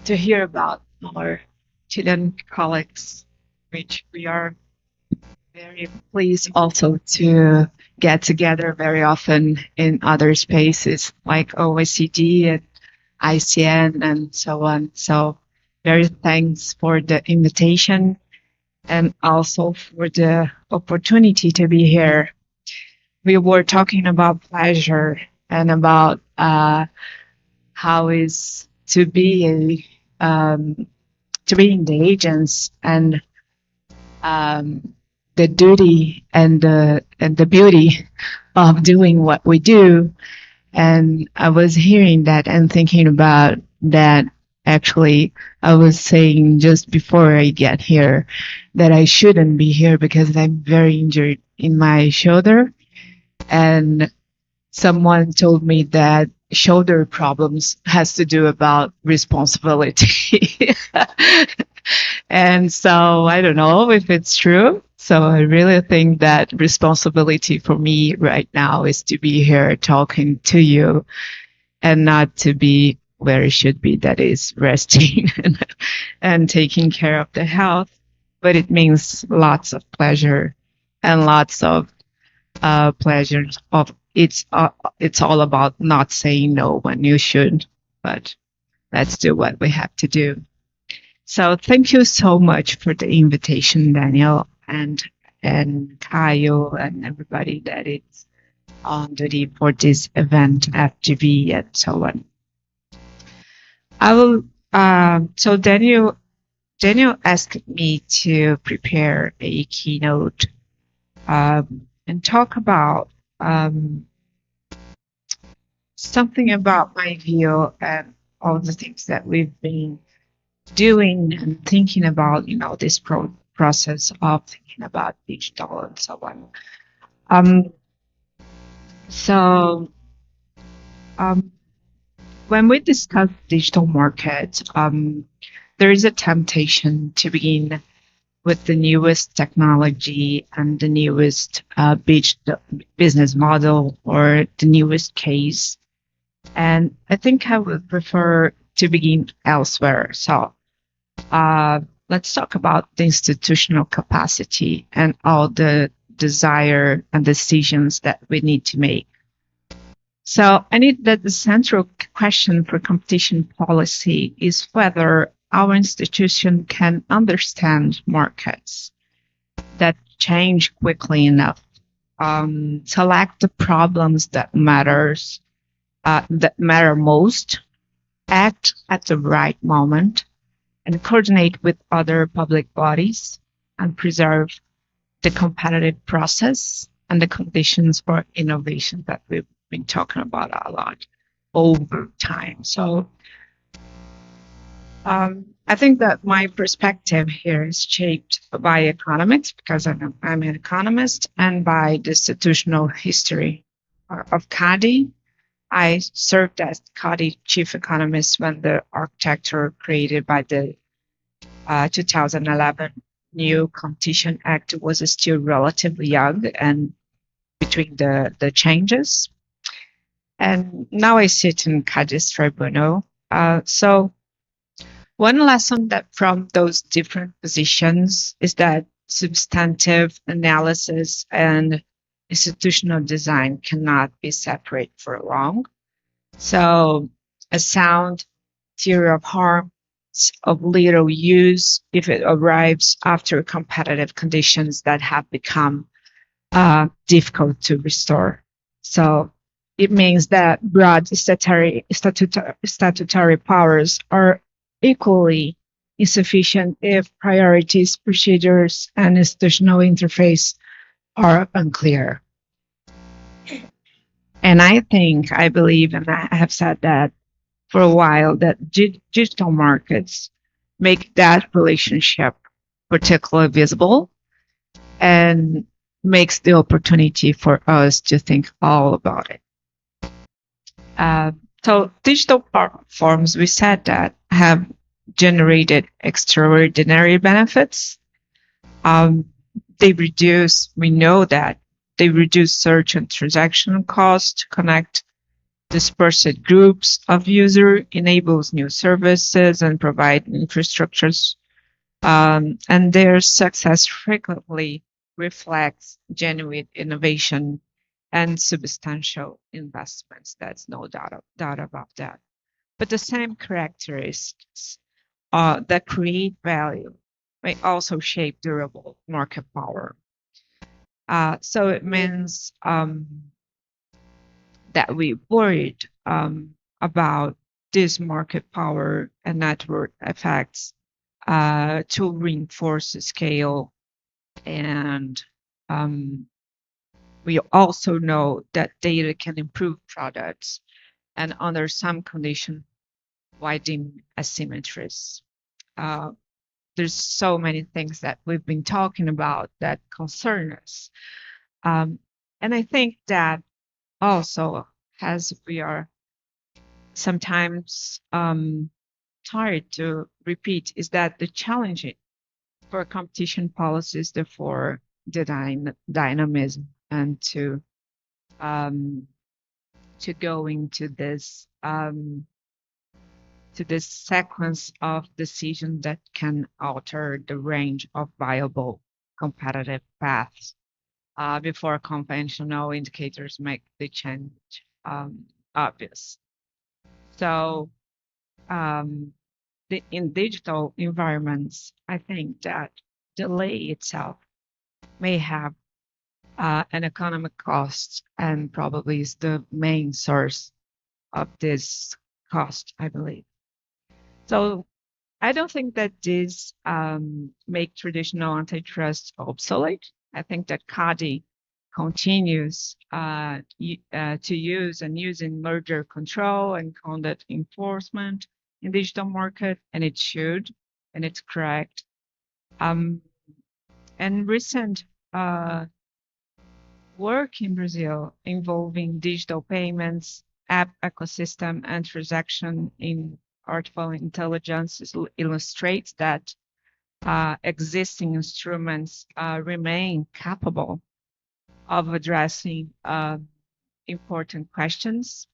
S9: hear about our Chilean colleagues, which we are very pleased also to get together very often in other spaces like OECD and ICN and so on. So very thanks for the invitation and also for the opportunity to be here. We were talking about pleasure and about how is to be in the agents and the duty and the beauty of doing what we do. And I was hearing that and thinking about that. Actually, I was saying just before I get here that I shouldn't be here because I'm very injured in my shoulder. And someone told me that shoulder problems has to do about responsibility. And so I don't know if it's true. So I really think that responsibility for me right now is to be here talking to you and not to be where it should be, that is resting and taking care of the health. But it means lots of pleasure and lots of pleasures of it's all about not saying no when you should, but let's do what we have to do. So thank you so much for the invitation, Daniel and Caio and everybody that is on duty for this event, FGV and so on. I will. So Daniel asked me to prepare a keynote and talk about something about my view and all the things that we've been doing and thinking about, this process of thinking about digital and so on. When we discuss digital markets, there is a temptation to begin with the newest technology and the newest business model or the newest case. And I think I would prefer to begin elsewhere. So let's talk about the institutional capacity and all the desire and decisions that we need to make. So I think that the central question for competition policy is whether our institution can understand markets that change quickly enough, select the problems that matter most, act at the right moment, and coordinate with other public bodies and preserve the competitive process and the conditions for innovation that we've been talking about a lot over time. So I think that my perspective here is shaped by economics, because I'm an economist, and by the institutional history of CADI. I served as CADI chief economist when the architecture created by the 2011 new Competition Act was still relatively young and between the changes. And now I sit in CADI's tribunal. So one lesson that from those different positions is that substantive analysis and institutional design cannot be separate for long. So a sound theory of harm of little use if it arrives after competitive conditions that have become difficult to restore. So it means that broad statutory powers are equally insufficient if priorities, procedures, and institutional interface are unclear. And I believe, and I have said that for a while, that digital markets make that relationship particularly visible and makes the opportunity for us to think all about it. So digital platforms, we said that, have generated extraordinary benefits. We know that they reduce search and transaction costs to connect dispersed groups of users, enables new services, and provide infrastructures. And their success frequently reflects genuine innovation and substantial investments. That's no doubt about that. But the same characteristics that create value may also shape durable market power. So it means that we worried about this market power and network effects to reinforce the scale. And we also know that data can improve products and under some conditions widen asymmetries. There's so many things that we've been talking about that concern us. And I think that also, as we are sometimes tired to repeat, is that the challenge for competition policies, therefore, the dynamism and to go into this sequence of decisions that can alter the range of viable competitive paths before conventional indicators make the change obvious. So in digital environments, I think that delay itself may have an economic cost, and probably is the main source of this cost, I believe. So I don't think that this make traditional antitrust obsolete. I think that CADI continues to use and using merger control and conduct enforcement in digital market, and it should, and it's correct. And recent work in Brazil involving digital payments, app ecosystem, and transaction in artificial intelligence illustrates that existing instruments remain capable of addressing important questions.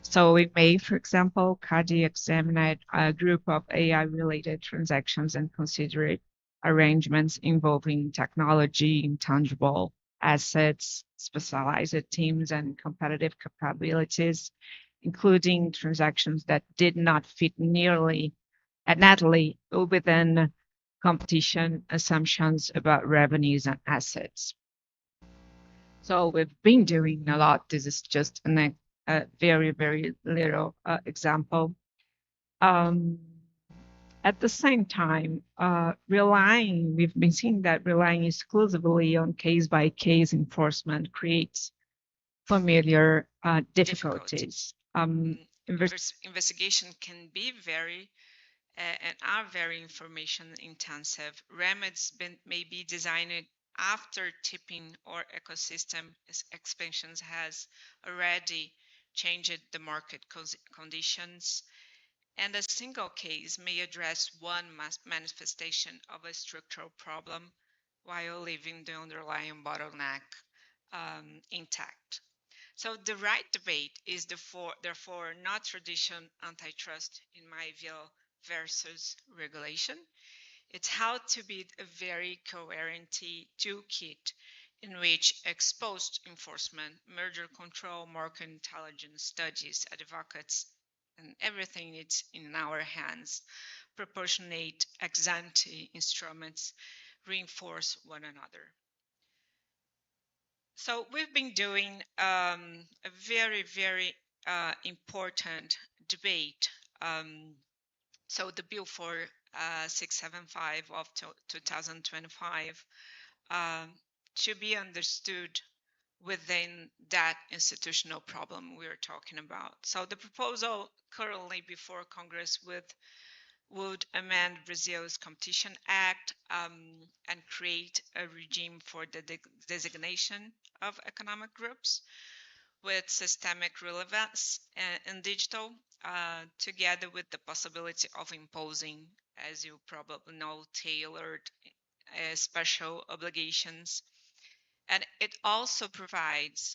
S9: So in May, for example, CADI examined a group of AI-related transactions and considered arrangements involving technology, intangible assets, specialized teams, and competitive capabilities, including transactions that did not fit neatly within competition assumptions about revenues and assets. So we've been doing a lot. This is just a very, very little example.
S10: At the same time, we've been seeing that relying exclusively on case-by-case enforcement creates familiar difficulties.
S11: Investigation can be very and are very information intensive. Remedies may be designed after tipping or ecosystem expansions has already changed the market conditions, and a single case may address one manifestation of a structural problem while leaving the underlying bottleneck intact. So the right debate is therefore not traditional antitrust, in my view, versus regulation. It's how to build a very coherent toolkit in which exposed enforcement, merger control, market intelligence studies, advocates, and everything is in our hands, proportionate ex ante instruments reinforce one another. So we've been doing a very, very important debate. So the bill for 675 of 2025 to be understood within that institutional problem we're talking about. So the proposal currently before Congress would amend Brazil's Competition Act and create a regime for the designation of economic groups with systemic relevance in digital, together with the possibility of imposing, as you probably know, tailored special obligations. And it also provides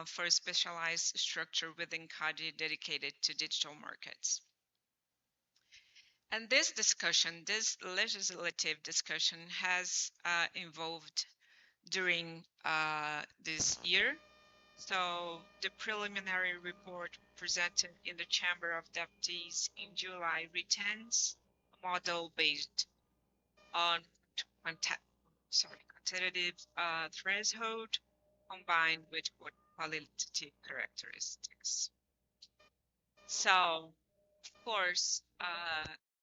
S11: for a specialized structure within CADE dedicated to digital markets. And this legislative discussion has evolved during this year. So the preliminary report presented in the Chamber of Deputies in July retains a model based on quantitative threshold combined with qualitative characteristics. So, of course,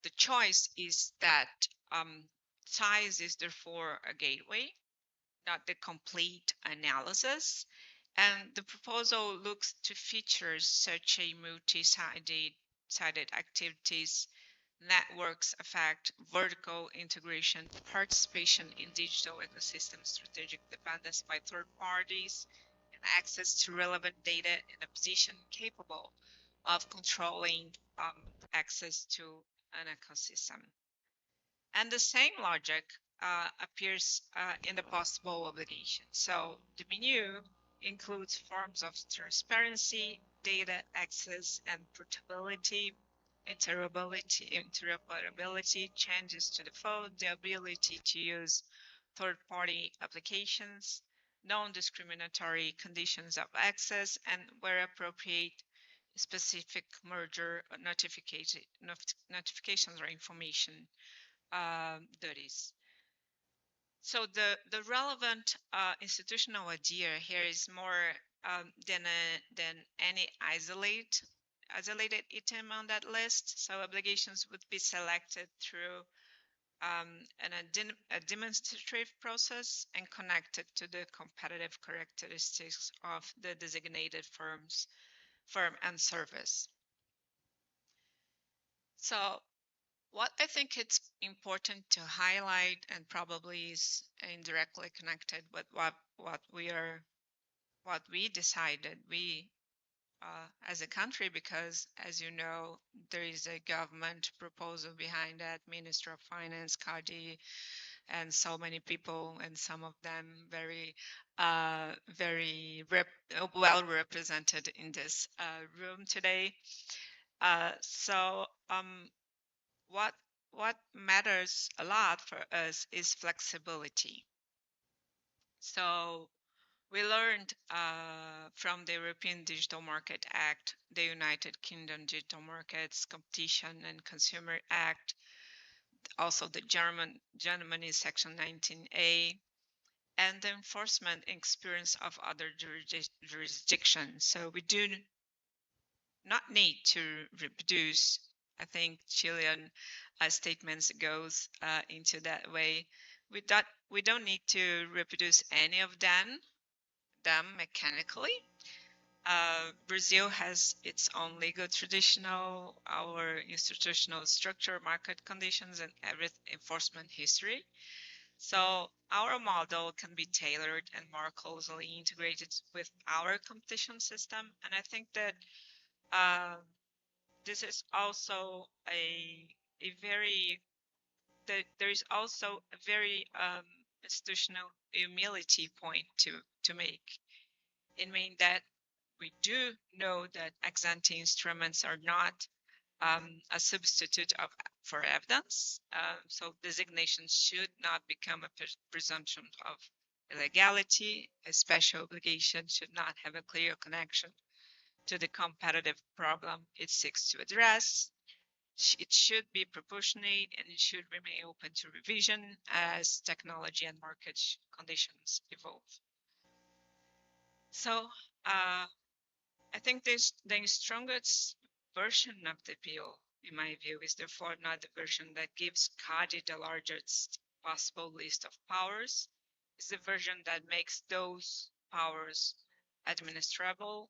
S11: the choice is that size is therefore a gateway, not the complete analysis. And the proposal looks to features such a multi-sided activities, networks effect, vertical integration, participation in digital ecosystem strategic dependence by third parties, and access to relevant data in a position capable of controlling access to an ecosystem. And the same logic appears in the possible obligations. So the menu includes forms of transparency, data access and portability, interoperability, changes to the phone, the ability to use third-party applications, non-discriminatory conditions of access, and where appropriate, specific merger notifications or information duties. So the relevant institutional idea here is more than any isolated item on that list. So obligations would be selected through a demonstrative process and connected to the competitive characteristics of the designated firm and service. So what I think it's important to highlight, and probably is indirectly connected with what we decided, as a country, because as you know, there is a government proposal behind that, Minister of Finance, CADE, and so many people, and some of them very well represented in this room today. What matters a lot for us is flexibility. So we learned from the European Digital Market Act, the United Kingdom Digital Markets Competition and Consumer Act, also the Germany Section 19A, and the enforcement experience of other jurisdictions. So we do not need to reproduce, I think, Chilean statements goes into that way. We don't need to reproduce any of them mechanically. Brazil has its own legal traditional, our institutional structure, market conditions, and every enforcement history. So our model can be tailored and more closely integrated with our competition system. And I think that this is also a very, there is also a very institutional humility point to make. It means that we do know that ex-ante instruments are not a substitute for evidence. So designations should not become a presumption of illegality. A special obligation should not have a clear connection to the competitive problem it seeks to address. It should be proportionate and it should remain open to revision as technology and market conditions evolve. So I think the strongest version of the bill, in my view, is therefore not the version that gives CADE the largest possible list of powers. It's the version that makes those powers administrable,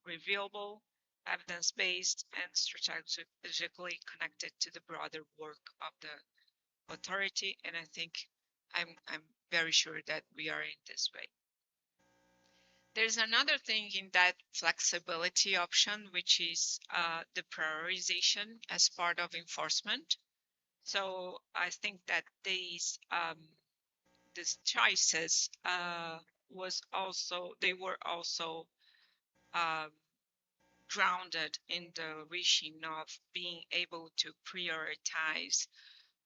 S11: reviewable, evidence-based, and strategically connected to the broader work of the authority. And I think I'm very sure that we are in this way. There's another thing in that flexibility option, which is the prioritization as part of enforcement. So I think that these choices were also grounded in the wishing of being able to prioritize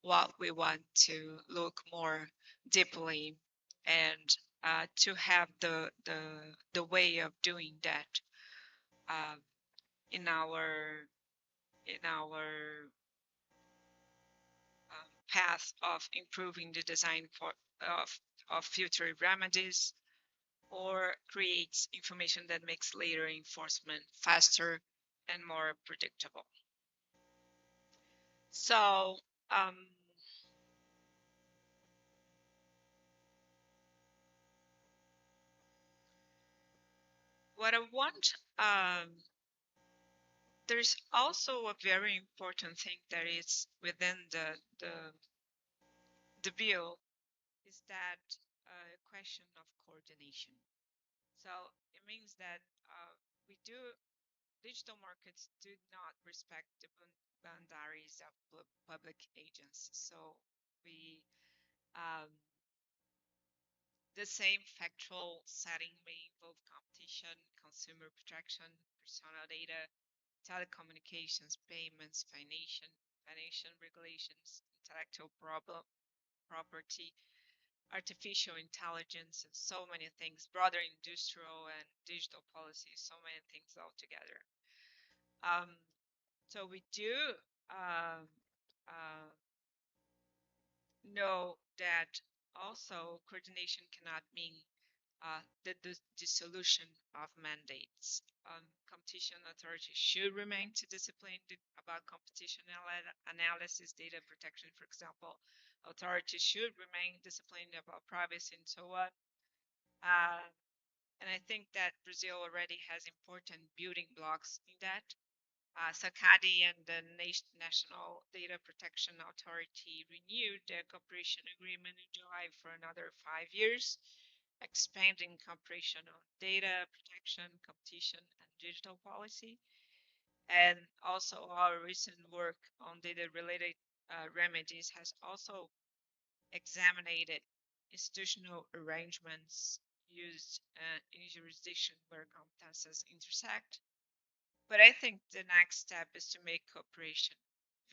S11: what we want to look more deeply and to have the way of doing that in our path of improving the design of future remedies, or creates information that makes later enforcement faster and more predictable. So what I want, there's also a very important thing that is within the bill, is that question of coordination. So it means that digital markets do not respect the boundaries of public agencies. So the same factual setting may involve competition, consumer protection, personal data, telecommunications, payments, financial regulations, intellectual property, artificial intelligence, and so many things, broader industrial and digital policies, so many things all together. So we do know that also coordination cannot mean the dissolution of mandates. Competition authorities should remain to discipline about competition analysis, data protection, for example. Authorities should remain disciplined about privacy and so on. And I think that Brazil already has important building blocks in that. CADE and the National Data Protection Authority renewed their cooperation agreement in July for another 5 years, expanding cooperation on data protection, competition, and digital policy. And also our recent work on data-related remedies has also examined institutional arrangements used in jurisdiction where competences intersect. But I think the next step is to make cooperation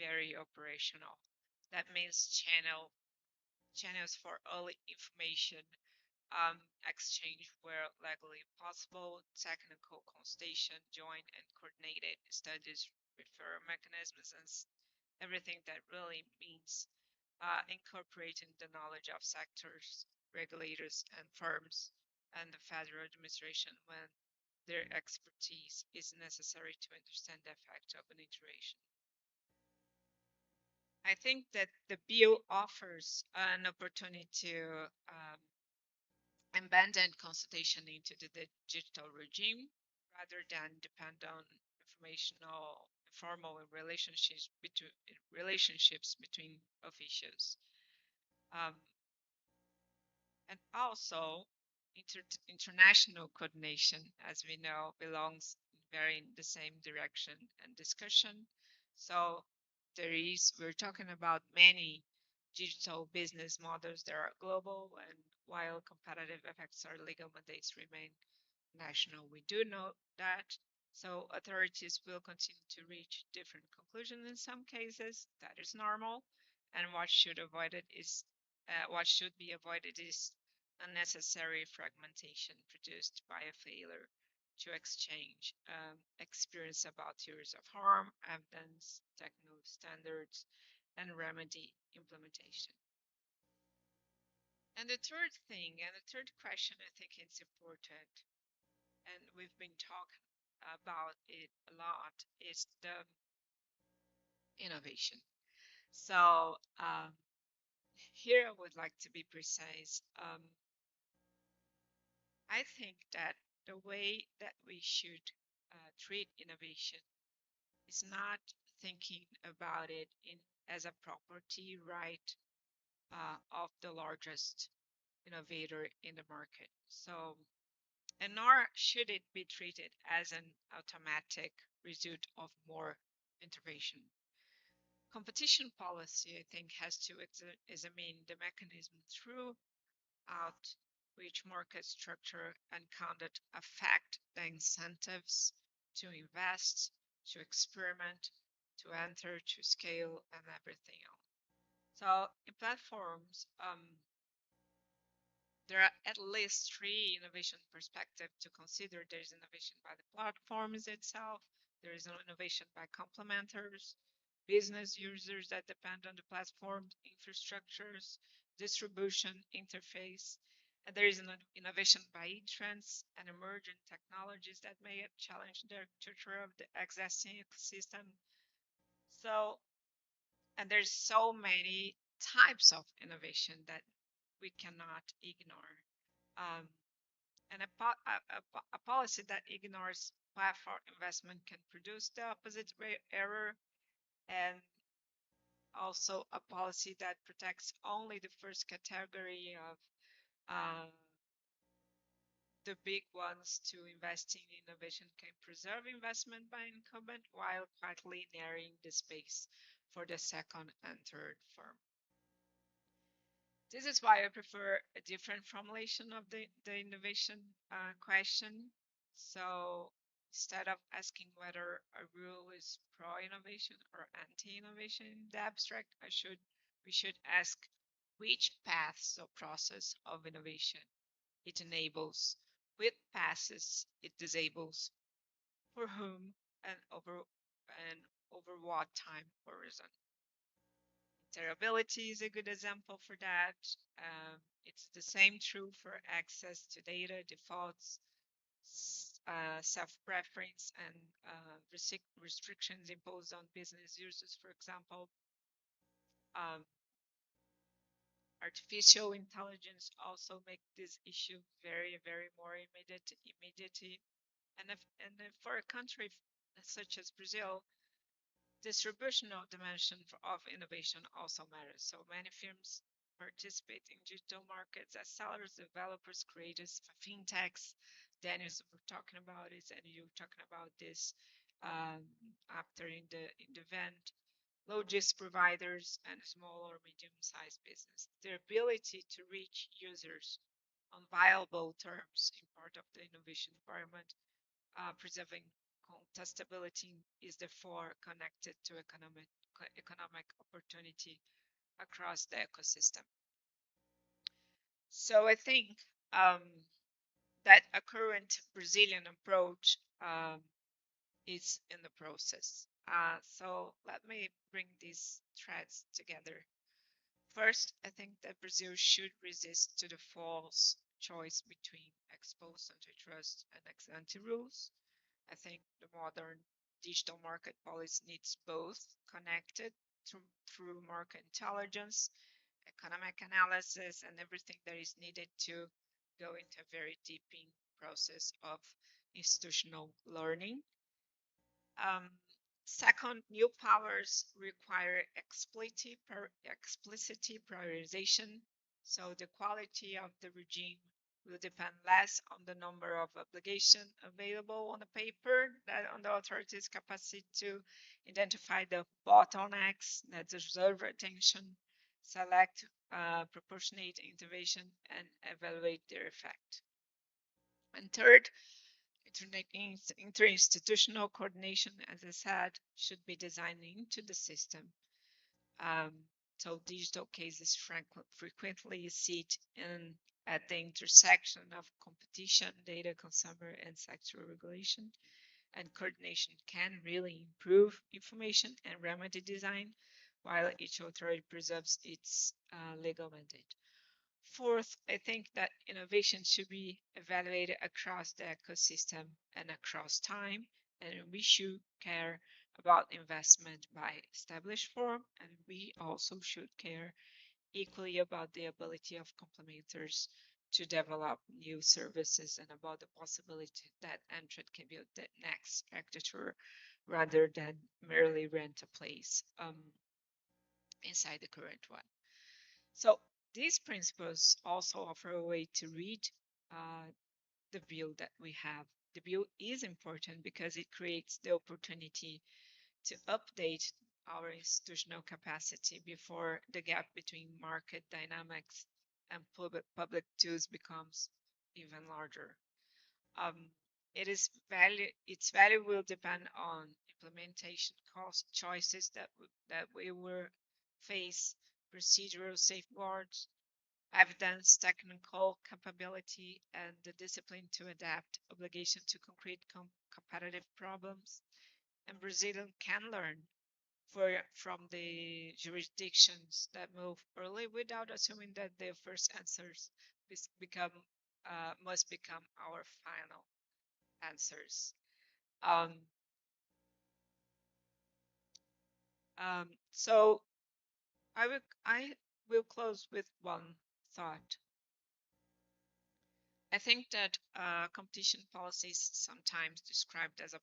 S11: very operational. That means channels for early information exchange where legally possible, technical consultation, joint and coordinated studies, referral mechanisms, and everything that really means incorporating the knowledge of sectors, regulators, and firms, and the federal administration when their expertise is necessary to understand the effect of an iteration. I think that the bill offers an opportunity to embed consultation into the digital regime rather than depend on informal relationships between officials. And also, international coordination, as we know, belongs very in the same direction and discussion. So we're talking about many digital business models that are global, and while competitive effects or legal mandates remain national, we do know that. So authorities will continue to reach different conclusions in some cases. That is normal. And what should be avoided is unnecessary fragmentation produced by a failure to exchange experience about theories of harm, evidence, technical standards, and remedy implementation. And the third question I think it's important, and we've been talking about it a lot, is the innovation. So here I would like to be precise. I think that the way that we should treat innovation is not thinking about it as a property right of the largest innovator in the market. So, and nor should it be treated as an automatic result of more intervention. Competition policy, I think, has to examine the mechanism throughout which market structure and conduct affect the incentives to invest, to experiment, to enter, to scale, and everything else. So in platforms, there are at least three innovation perspectives to consider. There's innovation by the platforms itself, there is an innovation by complementers, business users that depend on the platform infrastructures, distribution interface, and there is an innovation by entrants and emerging technologies that may challenge the architecture of the existing ecosystem. So, and there's so many types of innovation that we cannot ignore. And a policy that ignores platform investment can produce the opposite error, and also a policy that protects only the first category of the big ones to investing in innovation can preserve investment by incumbent while quietly narrowing the space for the second and third firm. This is why I prefer a different formulation of the innovation question. So instead of asking whether a rule is pro-innovation or anti-innovation in the abstract, we should ask which paths or process of innovation it enables, which passes it disables, for whom, and over what time horizon. Interoperability is a good example for that. It's the same true for access to data, defaults, self-preference, and restrictions imposed on business users, for example. Artificial intelligence also make this issue very, very more immediate. And for a country such as Brazil, distributional dimension of innovation also matters. So many firms participate in digital markets as sellers, developers, creators, fintechs. Daniels were talking about it, and you were talking about this after in the event. Logistics providers and small or medium-sized business. Their ability to reach users on viable terms in part of the innovation environment, preserving contestability is therefore connected to economic opportunity across the ecosystem. So I think that a current Brazilian approach is in the process. So let me bring these threads together. First, I think that Brazil should resist to the false choice between ex-post antitrust and ex-ante rules. I think the modern digital market policy needs both connected through market intelligence, economic analysis, and everything that is needed to go into a very deep process of institutional learning. Second, new powers require explicit prioritization, so the quality of the regime will depend less on the number of obligations available on the paper than on the authority's capacity to identify the bottlenecks that deserve attention, select proportionate intervention, and evaluate their effect. And third, interinstitutional coordination, as I said, should be designed into the system. So digital cases frequently sit at the intersection of competition, data, consumer, and sector regulation. And coordination can really improve information and remedy design, while each authority preserves its legal mandate. Fourth, I think that innovation should be evaluated across the ecosystem and across time, and we should care about investment by established firm, and we also should care equally about the ability of complementers to develop new services and about the possibility that entrant can build the next architecture rather than merely rent a place inside the current one. So these principles also offer a way to read the view that we have. The view is important because it creates the opportunity to update our institutional capacity before the gap between market dynamics and public tools becomes even larger. Its value will depend on implementation cost choices that we will face, procedural safeguards, evidence, technical capability, and the discipline to adapt, obligation to concrete competitive problems. And Brazil can learn from the jurisdictions that move early without assuming that their first answers must become our final answers. So I will close with one thought. I think that competition policy is sometimes described as a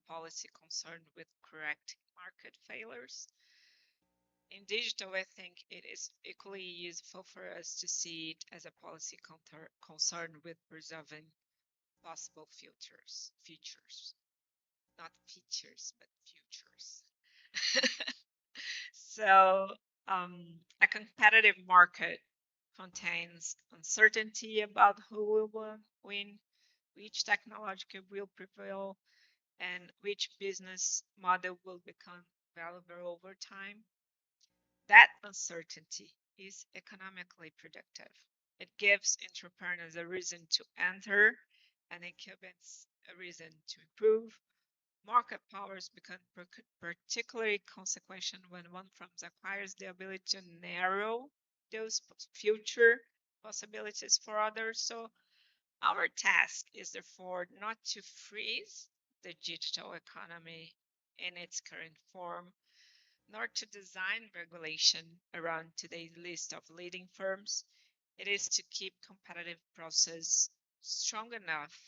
S11: policy concerned with correcting market failures. In digital, I think it is equally useful for us to see it as a policy concerned with preserving possible futures, not features, but futures. So a competitive market contains uncertainty about who will win, which technology will prevail, and which business model will become valuable over time. That uncertainty is economically productive. It gives entrepreneurs a reason to enter and incumbents a reason to improve. Market powers become particularly consequential when one firm acquires the ability to narrow those future possibilities for others. So our task is therefore not to freeze the digital economy in its current form, nor to design regulation around today's list of leading firms. It is to keep competitive process strong enough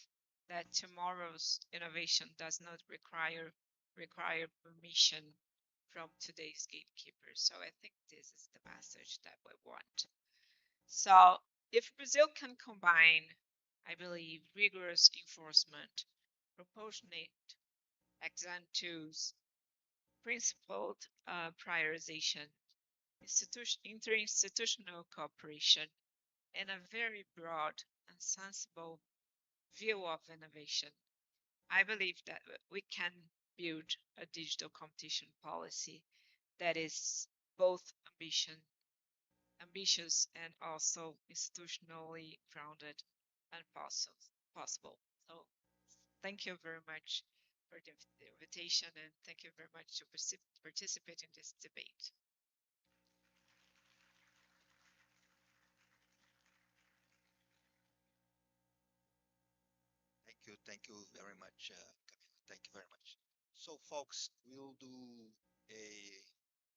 S11: that tomorrow's innovation does not require permission from today's gatekeepers. So I think this is the message that we want. So if Brazil can combine, I believe, rigorous enforcement, proportionate exam tools, principled prioritization, interinstitutional cooperation, and a very broad and sensible view of innovation, I believe that we can build a digital competition policy that is both ambitious and also institutionally grounded and possible. So thank you very much for the invitation, and thank you very much to participate in this debate.
S4: Thank you very much, Camila. Thank you very much. So, folks, we'll do a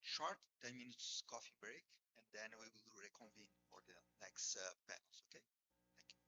S4: short 10 minutes coffee break, and then we will reconvene for the next panels, okay? Thank you.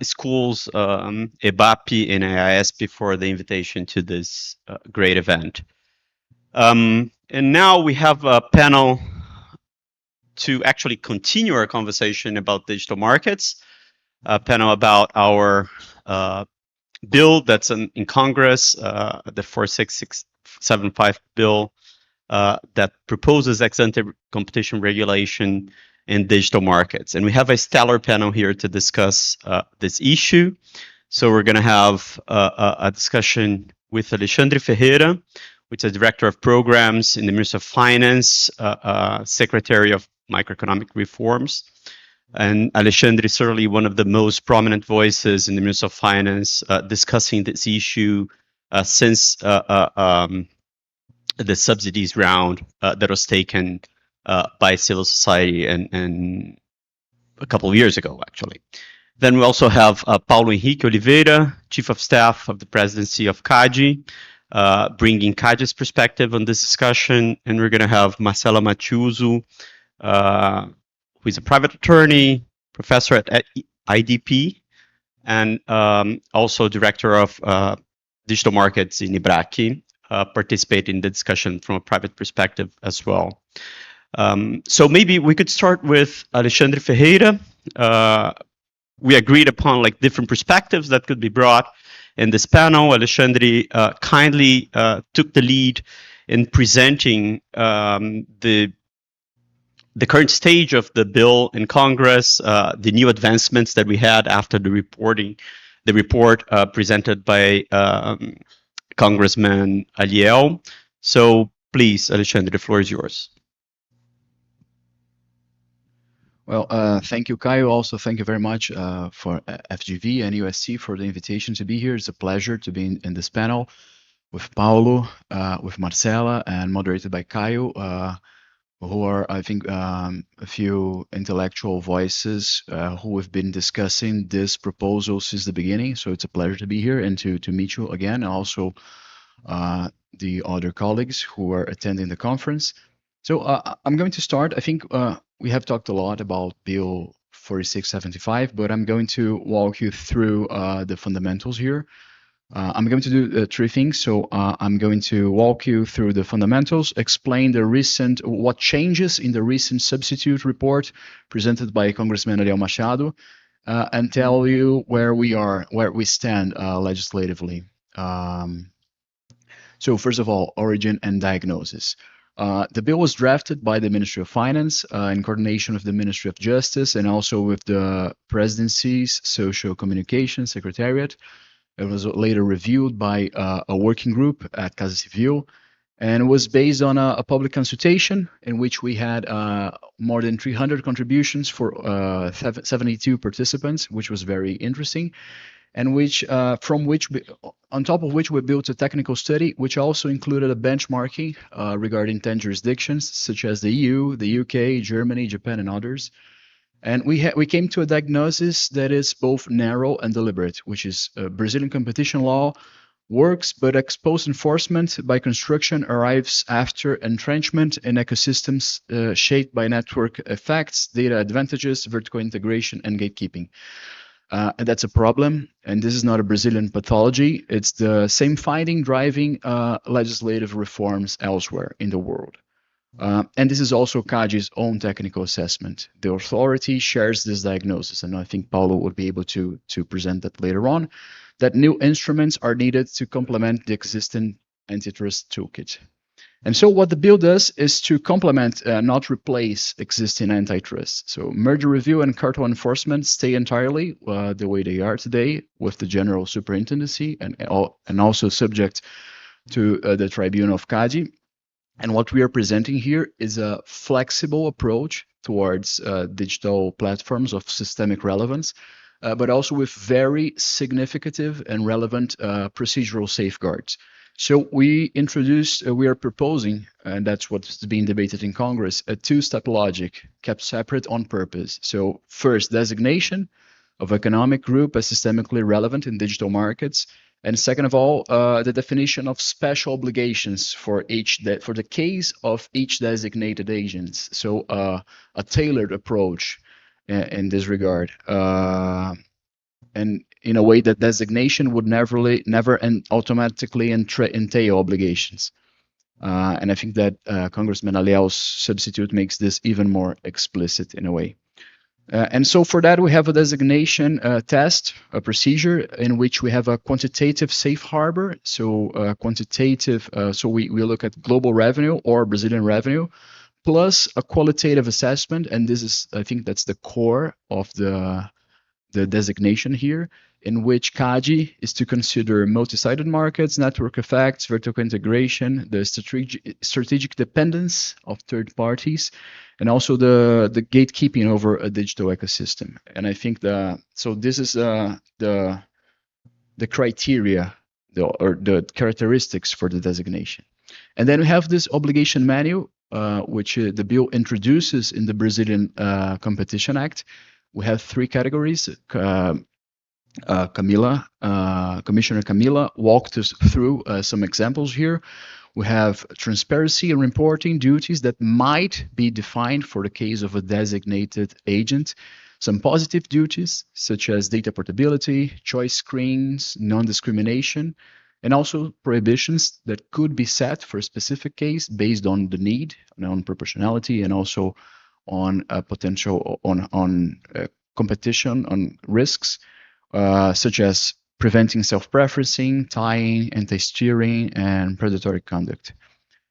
S12: schools, EBAPE and EAESP, for the invitation to this great event. And now we have a panel to actually continue our conversation about digital markets, a panel about our bill that's in Congress, the 46675 bill that proposes ex-ante competition regulation in digital markets. And we have a stellar panel here to discuss this issue. So we're going to have a discussion with Alexandre Ferreira, which is Director of Programs in the Ministry of Finance, Secretary of Microeconomic Reforms. And Alexandre is certainly one of the most prominent voices in the Ministry of Finance discussing this issue since the subsidies round that was taken by civil society and a couple of years ago, actually. Then we also have Paulo Henrique Oliveira, Chief of Staff of the Presidency of CADE, bringing CADE's perspective on this discussion. And we're going to have Marcela Matiuso, who is a private attorney, professor at IDP, and also Director of Digital Markets in IBRAC, participate in the discussion from a private perspective as well. So maybe we could start with Alexandre Ferreira. We agreed upon like different perspectives that could be brought in this panel. Alexandre kindly took the lead in presenting the current stage of the bill in Congress, the new advancements that we had after the report presented by Congressman Aliel. So please, Alexandre, the floor is yours.
S2: Well, thank you, Caio. Also, thank you very much for FGV and USC for the invitation to be here. It's a pleasure to be in this panel with Paulo, with Marcela, and moderated by Caio, who are, I think, a few intellectual voices who have been discussing this proposal since the beginning. So it's a pleasure to be here and to meet you again, and also the other colleagues who are attending the conference. So I'm going to start. I think we have talked a lot about Bill 4675, but I'm going to walk you through the fundamentals here. I'm going to do three things. So I'm going to walk you through the fundamentals, explain what changes in the recent substitute report presented by Congressman Ariel Machado, and tell you where we stand legislatively. So first of all, origin and diagnosis. The bill was drafted by the Ministry of Finance in coordination with the Ministry of Justice and also with the Presidency's Social Communication Secretariat. It was later reviewed by a working group at Casa Civil, and was based on a public consultation in which we had more than 300 contributions for 72 participants, which was very interesting. And on top of which we built a technical study, which also included a benchmarking regarding 10 jurisdictions, such as the EU, the UK, Germany, Japan, and others. And we came to a diagnosis that is both narrow and deliberate, which is Brazilian competition law works, but ex-post enforcement by construction arrives after entrenchment in ecosystems shaped by network effects, data advantages, vertical integration, and gatekeeping. And that's a problem, and this is not a Brazilian pathology. It's the same finding driving legislative reforms elsewhere in the world. And this is also CADE's own technical assessment. The authority shares this diagnosis, and I think Paulo would be able to present that later on, that new instruments are needed to complement the existing antitrust toolkit. And so what the bill does is to complement, not replace existing antitrust. So merger review and cartel enforcement stay entirely the way they are today with the general superintendency and also subject to the tribunal of CADE. And what we are presenting here is a flexible approach towards digital platforms of systemic relevance, but also with very significant and relevant procedural safeguards. So we are proposing, and that's what's being debated in Congress, a two-step logic kept separate on purpose. So first, designation of economic group as systemically relevant in digital markets. And second of all, the definition of special obligations for the case of each designated agent. So a tailored approach in this regard. and in a way that designation would never and automatically entail obligations. And I think that Congressman Aleal's substitute makes this even more explicit in a way. And so for that, we have a designation test, a procedure in which we have a quantitative safe harbor. So quantitative, so we look at global revenue or Brazilian revenue, plus a qualitative assessment. And this is, I think that's the core of the designation here, in which CADE is to consider multi-sided markets, network effects, vertical integration, the strategic dependence of third parties, and also the gatekeeping over a digital ecosystem. And I think so this is the criteria or the characteristics for the designation. And then we have this obligation manual, which the bill introduces in the Brazilian Competition Act. We have 3 categories. Commissioner Camila walked us through some examples here. We have transparency and reporting duties that might be defined for the case of a designated agent. Some positive duties, such as data portability, choice screens, non-discrimination, and also prohibitions that could be set for a specific case based on the need, on proportionality, and also on potential on competition, on risks, such as preventing self-preferencing, tying, anti-steering, and predatory conduct.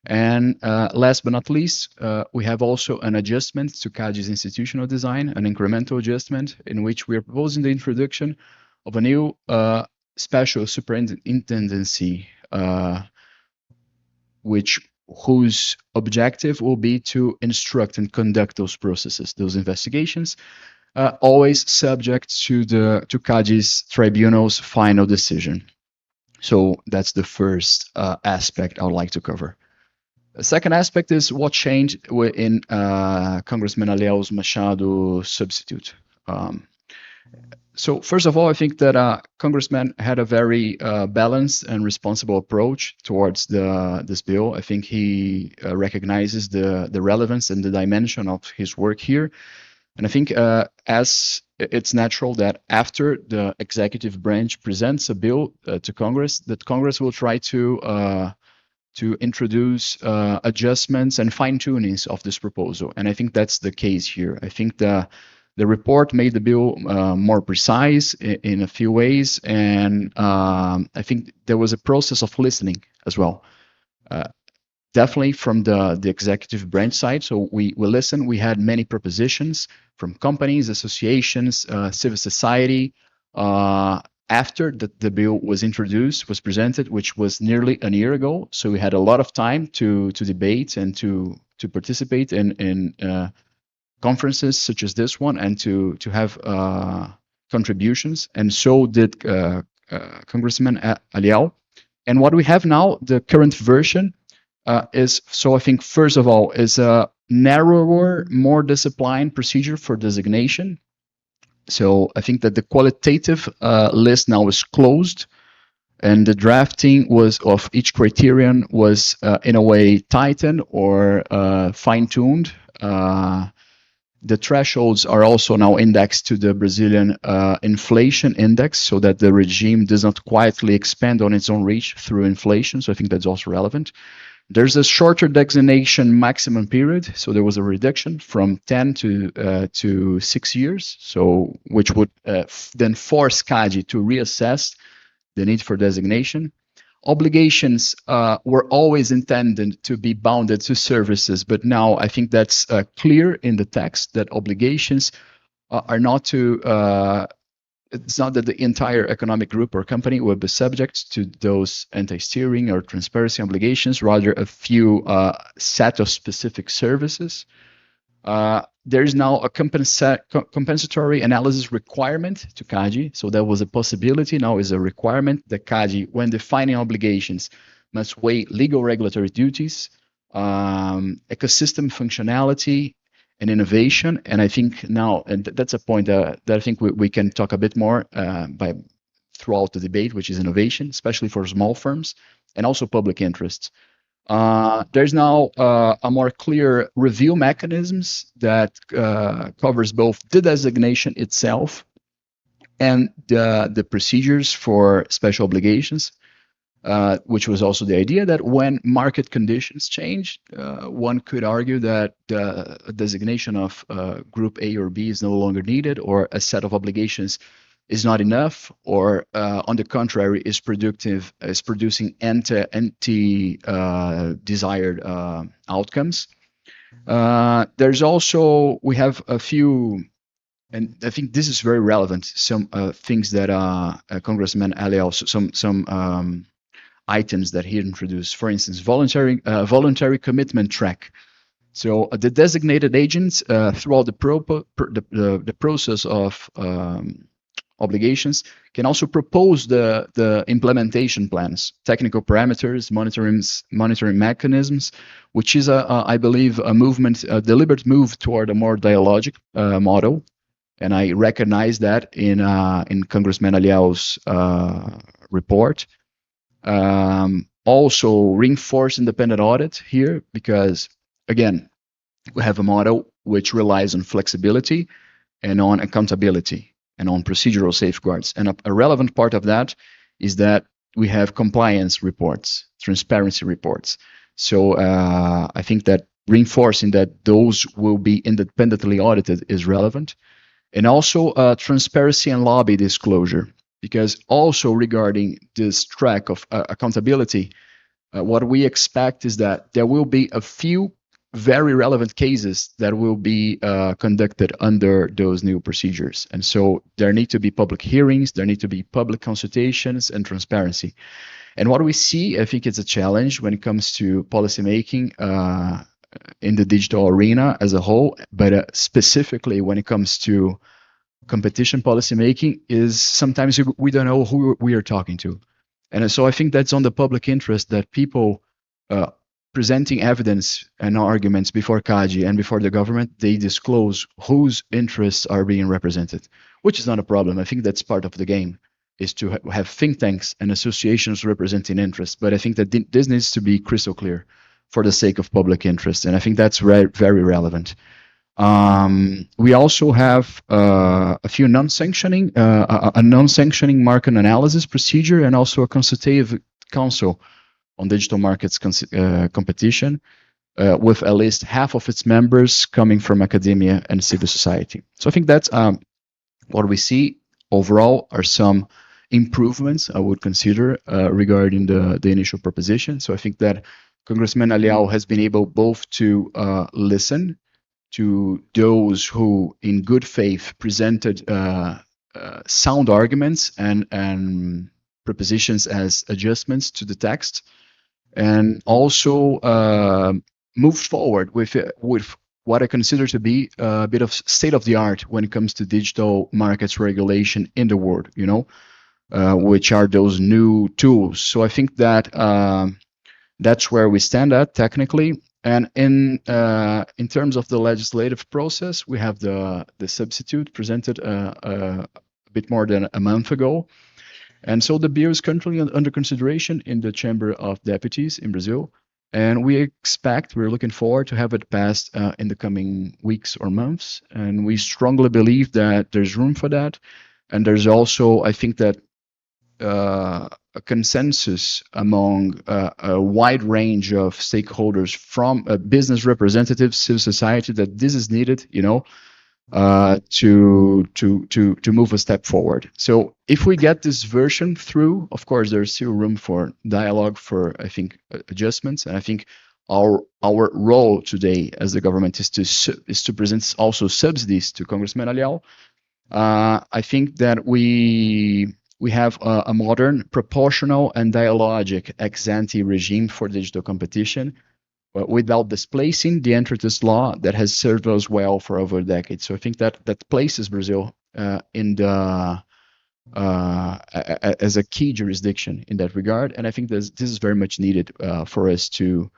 S2: And last but not least, we have also an adjustment to CADE's institutional design, an incremental adjustment, in which we are proposing the introduction of a new special superintendency, whose objective will be to instruct and conduct those processes, those investigations, always subject to CADE's tribunal's final decision. So that's the first aspect I would like to cover. The second aspect is what changed in Congressman Aleal's Machado substitute. So first of all, I think that Congressman had a very balanced and responsible approach towards this bill. I think he recognizes the relevance and the dimension of his work here. And I think as it's natural that after the executive branch presents a bill to Congress, that Congress will try to introduce adjustments and fine-tunings of this proposal. And I think that's the case here. I think the report made the bill more precise in a few ways, and I think there was a process of listening as well. Definitely from the executive branch side. So we listened. We had many propositions from companies, associations, civil society, after the bill was introduced, was presented, which was nearly a year ago. So we had a lot of time to debate and to participate in conferences such as this one, and to have contributions. And so did Congressman Aleal. And what we have now, the current version, is, so I think first of all, is a narrower, more disciplined procedure for designation. So I think that the qualitative list now is closed, and the drafting of each criterion was in a way tightened or fine-tuned. The thresholds are also now indexed to the Brazilian inflation index, so that the regime does not quietly expand on its own reach through inflation. So I think that's also relevant. There's a shorter designation maximum period, so there was a reduction from 10 to 6 years, so which would then force CADE to reassess the need for designation. Obligations were always intended to be bounded to services, but now I think that's clear in the text that obligations are not to. It's not that the entire economic group or company will be subject to those anti-steering or transparency obligations, rather a few set of specific services. There is now a compensatory analysis requirement to CADE. So that was a possibility, now is a requirement that CADE, when defining obligations, must weigh legal regulatory duties, ecosystem functionality, and innovation. And I think now, and that's a point that I think we can talk a bit more throughout the debate, which is innovation, especially for small firms, and also public interests. There's now a more clear review mechanisms that covers both the designation itself
S13: and the procedures for special obligations, which was also the idea that when market conditions change, one could argue that the designation of Group A or B is no longer needed, or a set of obligations is not enough, or on the contrary, is producing anti-desired outcomes. There's also, we have a few, and I think this is very relevant, some things that Congressman Aliao, some items that he introduced. For instance, voluntary commitment track. So the designated agents throughout the process of obligations can also propose the implementation plans, technical parameters, monitoring mechanisms, which is I believe a deliberate move toward a more dialogic model. And I recognize that in Congressman Aliao's report. Also reinforce independent audit here, because again, we have a model which relies on flexibility and on accountability and on procedural safeguards. And a relevant part of that is that we have compliance reports, transparency reports. So I think that reinforcing that those will be independently audited is relevant. And also transparency and lobby disclosure, because also regarding this track of accountability, what we expect is that there will be a few very relevant cases that will be conducted under those new procedures. And so there need to be public hearings, there need to be public consultations and transparency. And what we see, I think it's a challenge when it comes to policymaking in the digital arena as a whole, but specifically when it comes to competition policymaking, is sometimes we don't know who we are talking to. And so I think that's on the public interest that people presenting evidence and arguments before CADE and before the government, they disclose whose interests are being represented, which is not a problem. I think that's part of the game, is to have think tanks and associations representing interests. But I think that this needs to be crystal clear for the sake of public interest. And I think that's very relevant. We also have a few non-sanctioning, a non-sanctioning market analysis procedure, and also a consultative council on digital markets competition, with at least half of its members coming from academia and civil society. So I think that's what we see overall are some improvements I would consider regarding the initial proposition. So I think that Congressman Aliao has been able both to listen to those who, in good faith, presented sound arguments and propositions as adjustments to the text, and also moved forward with what I consider to be a bit of state of the art when it comes to digital markets regulation in the world, you know, which are those new tools. So I think that that's where we stand at technically. And in terms of the legislative process, we have the substitute presented a bit more than a month ago. And so the bill is currently under consideration in the Chamber of Deputies in Brazil. And we're looking forward to have it passed in the coming weeks or months. And we strongly believe that there's room for that. And there's also, I think that a consensus among a wide range of stakeholders, from business representatives, civil society, that this is needed, you know, to move a step forward. So if we get this version through, of course, there's still room for dialogue, for, I think, adjustments. And I think our role today as the government is to present also subsidies to Congressman Aliao. I think that we have a modern, proportional, and dialogic ex-ante regime for digital competition, but without displacing the antitrust law that has served us well for over a decade. So I think that places Brazil in the as a key jurisdiction in that regard, and I think this is very much needed for us to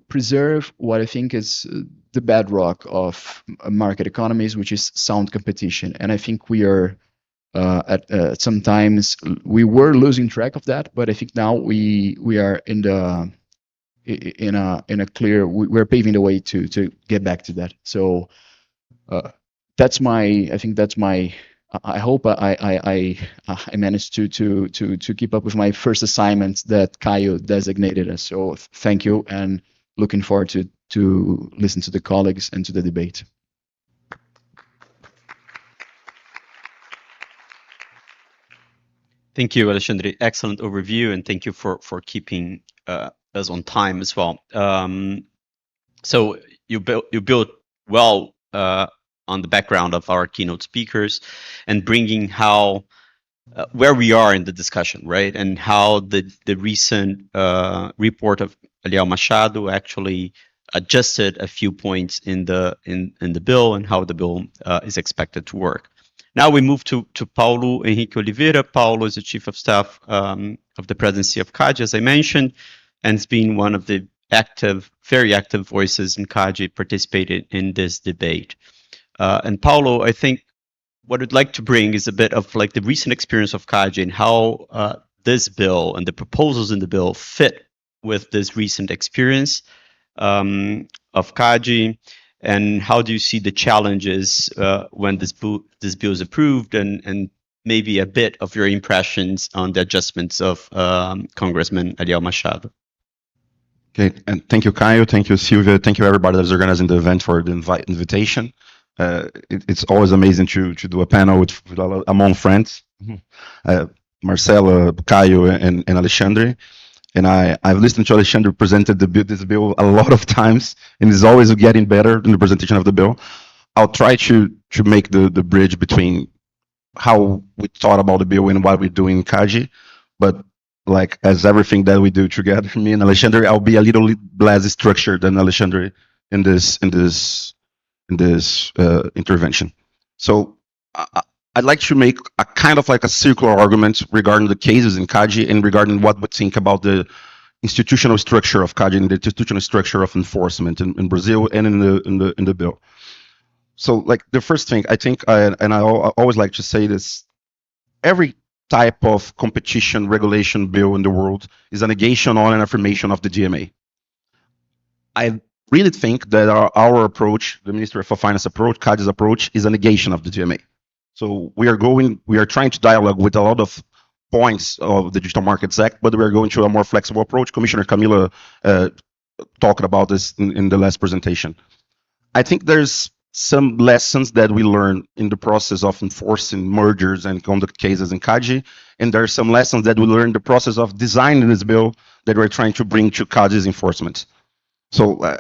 S13: preserve what I think is the bedrock of market economies, which is sound competition. And I think we are sometimes we were losing track of that, but I think now we are in a clear, we're paving the way to get back to that. So that's my, I think that's my, I hope I managed to keep up with my first assignment that Caio designated us. So thank you, and looking forward to listen to the colleagues and to the debate.
S12: Thank you, Alexandre. Excellent overview, and thank you for keeping us on time as well. So you built well on the background of our keynote speakers, and bringing how where we are in the discussion, right, and how the recent report of Eliel Machado actually adjusted a few points in the bill, and how the bill is expected to work. Now we move to Paulo Henrique Oliveira. Paulo is the Chief of Staff of the Presidency of CADE, as I mentioned, and has been one of the very active voices in CADE, participated in this debate. And Paulo, I think what I'd like to bring is a bit of like the recent experience of CADE and how this bill and the proposals in the bill fit with this recent experience of CADE. And how do you see the challenges when this bill is approved, and maybe a bit of your impressions on the adjustments of Congressman Eliel Machado?
S14: Okay, and thank you, Caio. Thank you, Silvia. Thank you, everybody that's organizing the event, for the invitation. It's always amazing to do a panel among friends. Marcelo, Caio, and Alexandre. And I've listened to Alexandre presented this bill a lot of times, and it's always getting better in the presentation of the bill. I'll try to make the bridge between how we thought about the bill and what we do in CADE, but like as everything that we do together, me and Alexandre, I'll be a little less structured than Alexandre in this intervention. So I'd like to make a kind of like a circular argument regarding the cases in CADE and regarding what we think about the institutional structure of CADE and the institutional structure of enforcement in Brazil and in the bill. So like the first thing, I think, and I always like to say this, every type of competition regulation bill in the world is a negation or an affirmation of the DMA. I really think that our approach, the Ministry of Finance approach, CADE's approach, is a negation of the DMA. So we are trying to dialogue with a lot of points of the Digital Markets Act, but we are going to a more flexible approach. Commissioner Camila talked about this in the last presentation. I think there's some lessons that we learned in the process of enforcing mergers and conduct cases in CADE, and there are some lessons that we learned in the process of designing this bill that we're trying to bring to CADE's enforcement. So,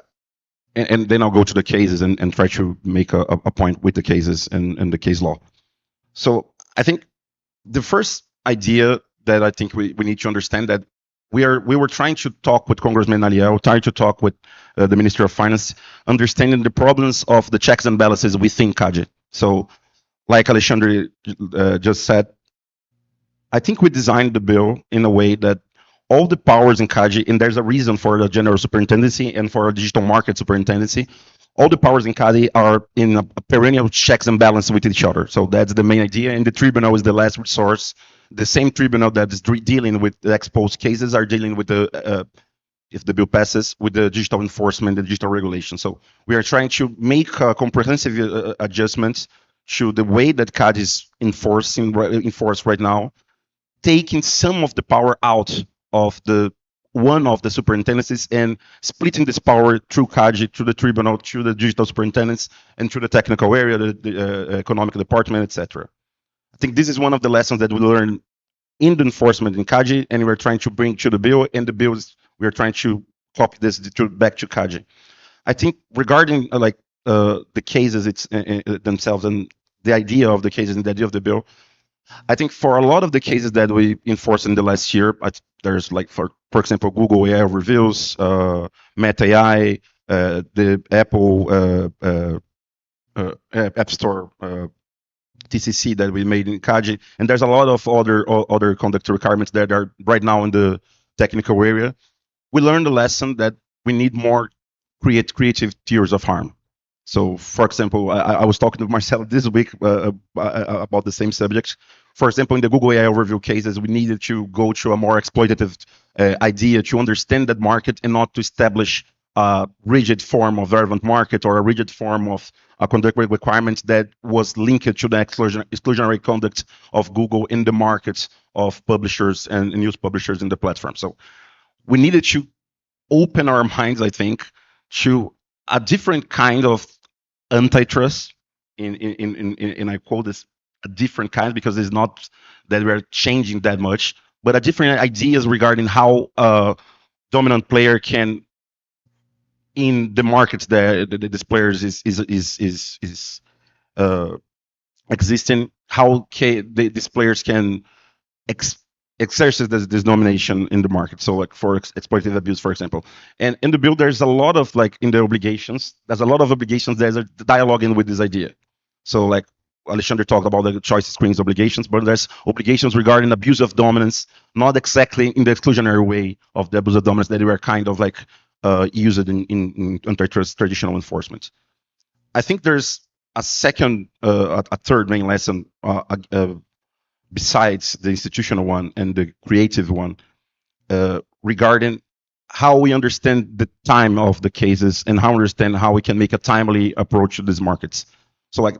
S14: and then I'll go to the cases and try to make a point with the cases and the case law. So I think the first idea that I think we need to understand that we were trying to talk with Congressman Eliel, trying to talk with the Ministry of Finance, understanding the problems of the checks and balances within CADE. So like Alexandre just said, I think we designed the bill in a way that all the powers in CADE, and there's a reason for the General Superintendency and for a Digital Market Superintendency, all the powers in CADE are in a perennial checks and balances with each other. So that's the main idea, and the tribunal is the last resource. The same tribunal that is dealing with the exposed cases are dealing with the, if the bill passes, with the digital enforcement, the digital regulation. So we are trying to make comprehensive adjustments to the way that CADE is enforced right now, taking some of the power out of one of the superintendencies and splitting this power through CADE, through the tribunal, through the digital superintendents, and through the technical area, the economic department, etc. I think this is one of the lessons that we learned in the enforcement in CADE, and we're trying to bring to the bill, and the bills we're trying to copy this back to CADE. I think regarding the cases themselves and the idea of the cases and the idea of the bill, I think for a lot of the cases that we enforced in the last year, there's like, for example, Google AI reviews, Meta AI, the Apple App Store TCC that we made in CADE, and there's a lot of other conduct requirements that are right now in the technical area. We learned the lesson that we need more creative tiers of harm. So, for example, I was talking to Marcelo this week about the same subject. For example, in the Google AI overview cases, we needed to go to a more exploitative idea to understand that market and not to establish a rigid form of relevant market or a rigid form of a conduct requirement that was linked to the exclusionary conduct of Google in the markets of publishers and news publishers in the platform. So we needed to open our minds, I think, to a different kind of antitrust. In I quote this, a different kind, because it's not that we're changing that much, but a different ideas regarding how a dominant player can, in the markets that this players is existing, how these players can exercise this domination in the market. So like for exploitative abuse, for example. And in the bill, there's a lot of like in the obligations, there's a lot of obligations that are dialoguing with this idea. So like Alexander talked about the choice screens obligations, but there's obligations regarding abuse of dominance, not exactly in the exclusionary way of the abuse of dominance that were kind of like used in antitrust traditional enforcement. I think there's a second, a third main lesson besides the institutional one and the creative one, regarding how we understand the time of the cases and how we understand how we can make a timely approach to these markets. So like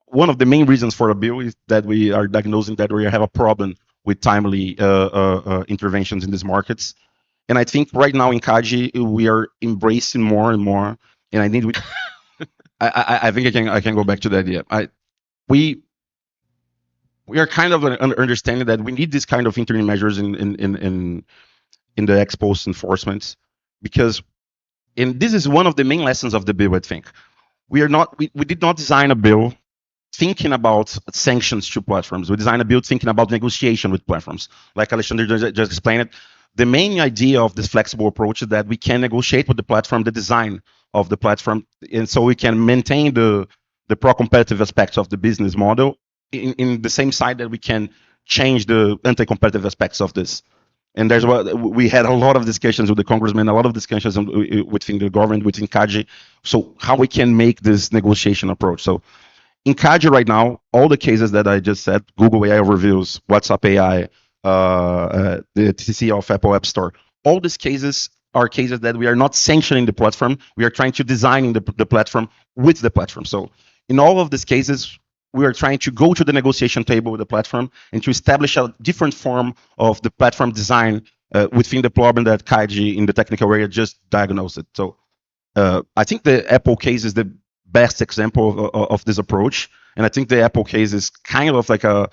S14: one of the main reasons for a bill is that we are diagnosing that we have a problem with timely interventions in these markets. And I think right now in CAGI, we are embracing more and more. And I need, I think I can go back to the idea. We are kind of understanding that we need this kind of interim measures in the ex post enforcement, because, and this is one of the main lessons of the bill, I think. We did not design a bill thinking about sanctions to platforms. We designed a bill thinking about negotiation with platforms. Like Alexander just explained it, the main idea of this flexible approach is that we can negotiate with the platform the design of the platform, and so we can maintain the pro-competitive aspects of the business model in the same side that we can change the anti-competitive aspects of this. And there's what we had a lot of discussions with the congressman, a lot of discussions within the government, within CAGI. So how we can make this negotiation approach. So in CAGI right now, all the cases that I just said, Google AI overviews, WhatsApp AI, the TCC of Apple App Store, all these cases are cases that we are not sanctioning the platform. We are trying to design the platform with the platform. So in all of these cases, we are trying to go to the negotiation table with the platform and to establish a different form of the platform design within the problem that CAGI in the technical area just diagnosed it. So I think the Apple case is the best example of this approach. And I think the Apple case is kind of like a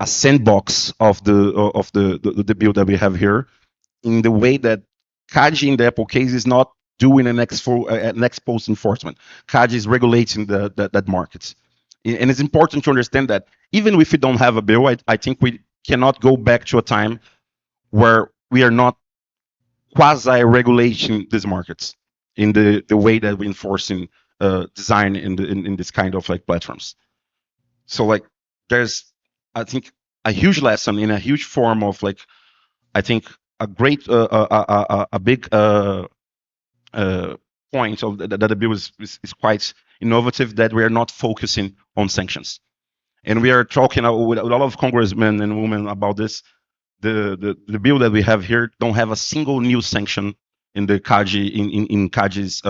S14: sandbox of the bill that we have here, in the way that CAGI in the Apple case is not doing an ex post enforcement. CAGI is regulating that market. And it's important to understand that even if we don't have a bill, I think we cannot go back to a time where we are not quasi-regulating these markets in the way that we enforcing design in this kind of like platforms. So like there's, I think, a huge lesson in a huge form of like, I think a great, a big point of that the bill is quite innovative, that we are not focusing on sanctions. And we are talking with a lot of congressmen and women about this. The bill that we have here don't have a single new sanction in the CAGI, in CAGI's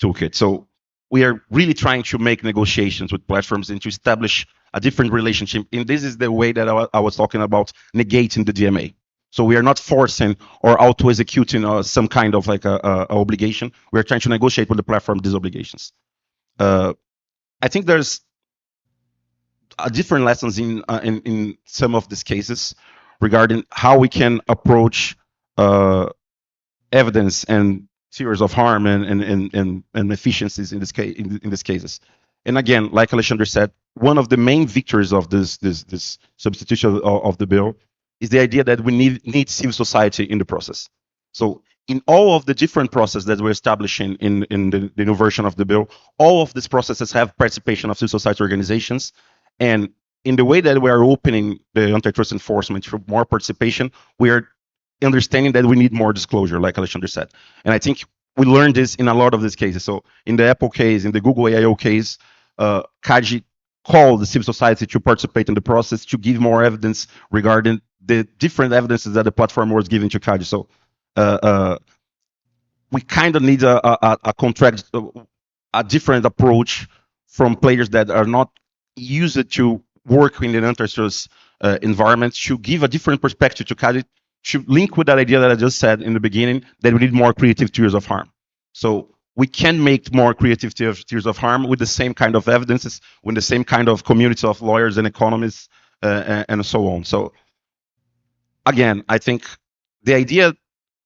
S14: toolkit. So we are really trying to make negotiations with platforms and to establish a different relationship. And this is the way that I was talking about negating the DMA. So we are not forcing or auto-executing some kind of like a obligation. We are trying to negotiate with the platform these obligations. I think there's different lessons in some of these cases regarding how we can approach evidence and theories of harm and efficiencies in these cases. And again, like Alexander said, one of the main victories of this substitution of the bill is the idea that we need civil society in the process. So in all of the different processes that we're establishing in the new version of the bill, all of these processes have participation of civil society organizations. And in the way that we are opening the antitrust enforcement for more participation, we are understanding that we need more disclosure, like Alexander said. And I think we learned this in a lot of these cases. So in the Apple case, in the Google AIO case, CAGI called the civil society to participate in the process to give more evidence regarding the different evidences that the platform was giving to CAGI. So we kind of need a contract, a different approach from players that are not used to work in an antitrust environment, to give a different perspective to CADE, to link with that idea that I just said in the beginning, that we need more creative theories of harm. So we can make more creative theories of harm with the same kind of evidences, with the same kind of community of lawyers and economists, and so on. So again, I think the idea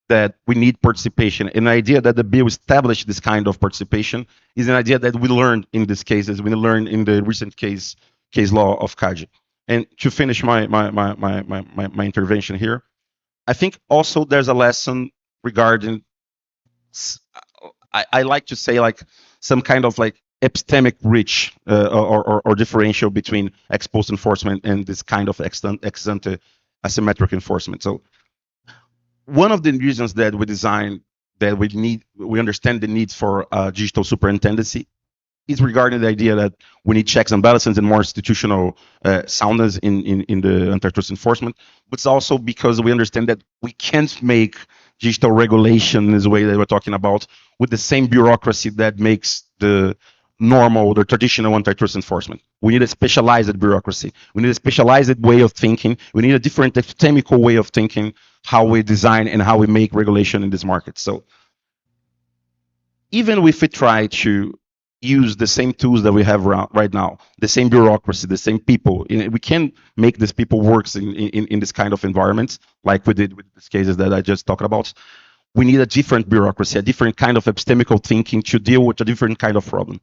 S14: that we need participation, an idea that the bill established this kind of participation, is an idea that we learned in these cases, we learned in the recent case law of CADE. And to finish my intervention here, I think also there's a lesson regarding, I like to say, like some kind of like epistemic reach or differential between ex post enforcement and this kind of ex ante asymmetric enforcement. So one of the reasons that we designed that we understand the need for digital superintendency is regarding the idea that we need checks and balances and more institutional soundness in the antitrust enforcement, but it's also because we understand that we can't make digital regulation in this way that we're talking about with the same bureaucracy that makes the normal, the traditional antitrust enforcement. We need a specialized bureaucracy. We need a specialized way of thinking. We need a different epistemical way of thinking how we design and how we make regulation in this market. So even if we try to use the same tools that we have right now, the same bureaucracy, the same people, we can make these people work in this kind of environment, like we did with these cases that I just talked about. We need a different bureaucracy, a different kind of epistemical thinking to deal with a different kind of problem.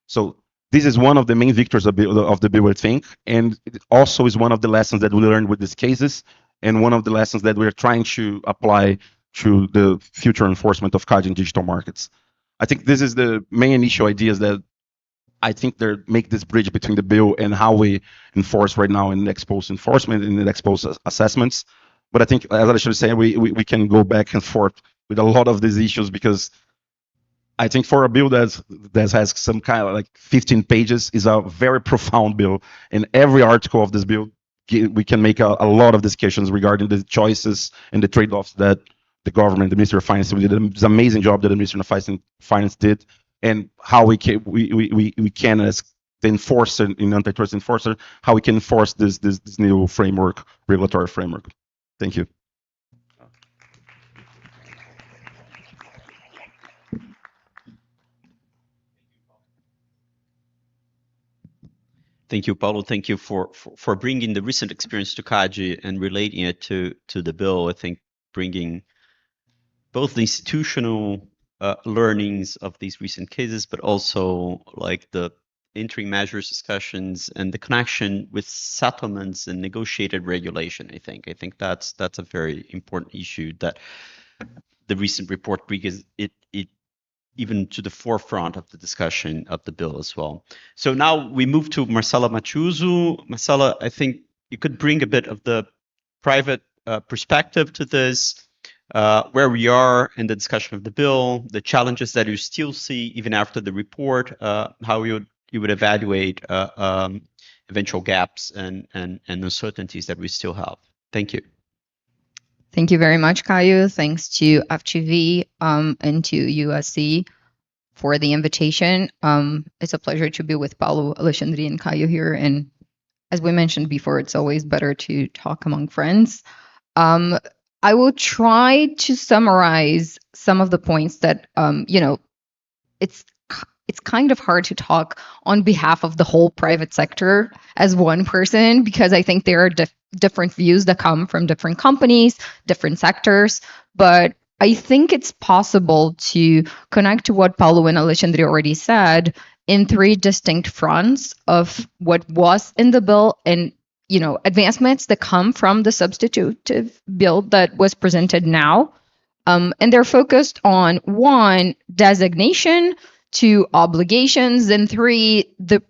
S14: So this is one of the main victories of the bill, I think, and it also is one of the lessons that we learned with these cases, and one of the lessons that we're trying to apply to the future enforcement of CADE in digital markets. I think this is the main initial ideas that I think they make this bridge between the bill and how we enforce right now in ex post enforcement and in ex post assessments. But I think, as I should say, we can go back and forth with a lot of these issues, because I think for a bill that has some kind of like 15 pages is a very profound bill. In every article of this bill, we can make a lot of discussions regarding the choices and the trade-offs that the government, the Ministry of Finance, did an amazing job that the Ministry of Finance did, and how we can as the enforcer in antitrust enforcer, how we can enforce this new framework, regulatory framework. Thank you.
S12: Thank you, Paulo. Thank you for bringing the recent experience to CADE and relating it to the bill. I think bringing both the institutional learnings of these recent cases, but also like the interim measures discussions and the connection with settlements and negotiated regulation. I think that's a very important issue that the recent report brings it even to the forefront of the discussion of the bill as well. So now we move to Marcela Machuzo. Marcela, I think you could bring a bit of the private perspective to this, where we are in the discussion of the bill, the challenges that you still see even after the report, how you would evaluate eventual gaps and uncertainties that we still have. Thank you.
S15: Thank you very much, Caio. Thanks to FGV and to USC for the invitation. It's a pleasure to be with Paulo, Alexandre, and Caio here. And as we mentioned before, it's always better to talk among friends. I will try to summarize some of the points that, it's kind of hard to talk on behalf of the whole private sector as one person, because I think there are different views that come from different companies, different sectors. But I think it's possible to connect to what Paulo and Alexandre already said in three distinct fronts of what was in the bill and advancements that come from the substitutive bill that was presented now. And they're focused on 1, designation, 2, obligations, and 3, the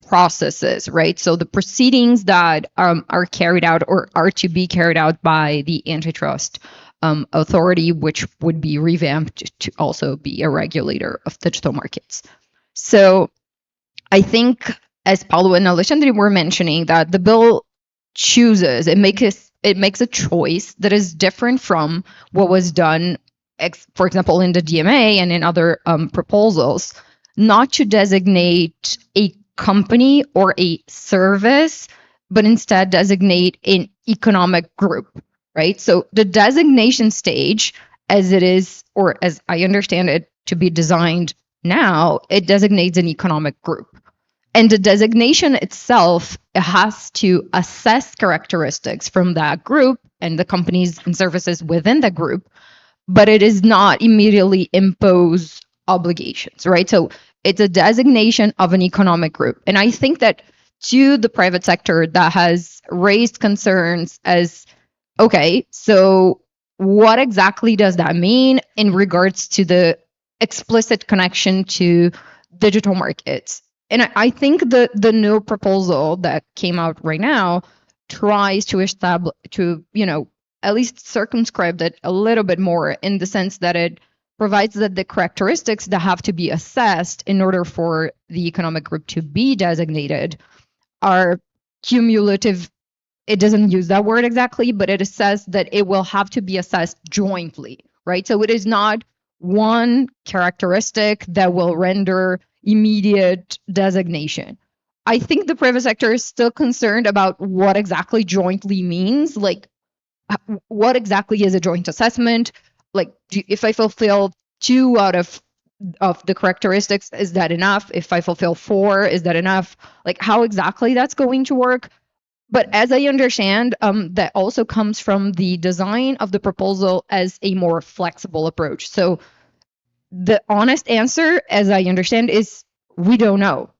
S15: processes, right? So the proceedings that are carried out or are to be carried out by the antitrust authority, which would be revamped to also be a regulator of digital markets. So I think, as Paulo and Alexandre were mentioning, that the bill chooses, it makes a choice that is different from what was done for example, in the DMA and in other proposals, not to designate a company or a service, but instead designate an economic group, right? So the designation stage, as it is, or as I understand it to be designed now, it designates an economic group. And the designation itself has to assess characteristics from that group and the companies and services within the group, but it is not immediately impose obligations, right? So it's a designation of an economic group. And I think that to the private sector, that has raised concerns as, okay, so what exactly does that mean in regards to the explicit connection to digital markets? And I think the new proposal that came out right now tries to establish, to, at least circumscribe it a little bit more, in the sense that it provides that the characteristics that have to be assessed in order for the economic group to be designated are cumulative. It doesn't use that word exactly, but it says that it will have to be assessed jointly, right? So it is not one characteristic that will render immediate designation. I think the private sector is still concerned about what exactly jointly means. Like, what exactly is a joint assessment? Like, if I fulfill 2 out of the characteristics, is that enough? If I fulfill 4, is that enough? Like, how exactly that's going to work? But as I understand, that also comes from the design of the proposal as a more flexible approach. So the honest answer, as I understand, is we don't know.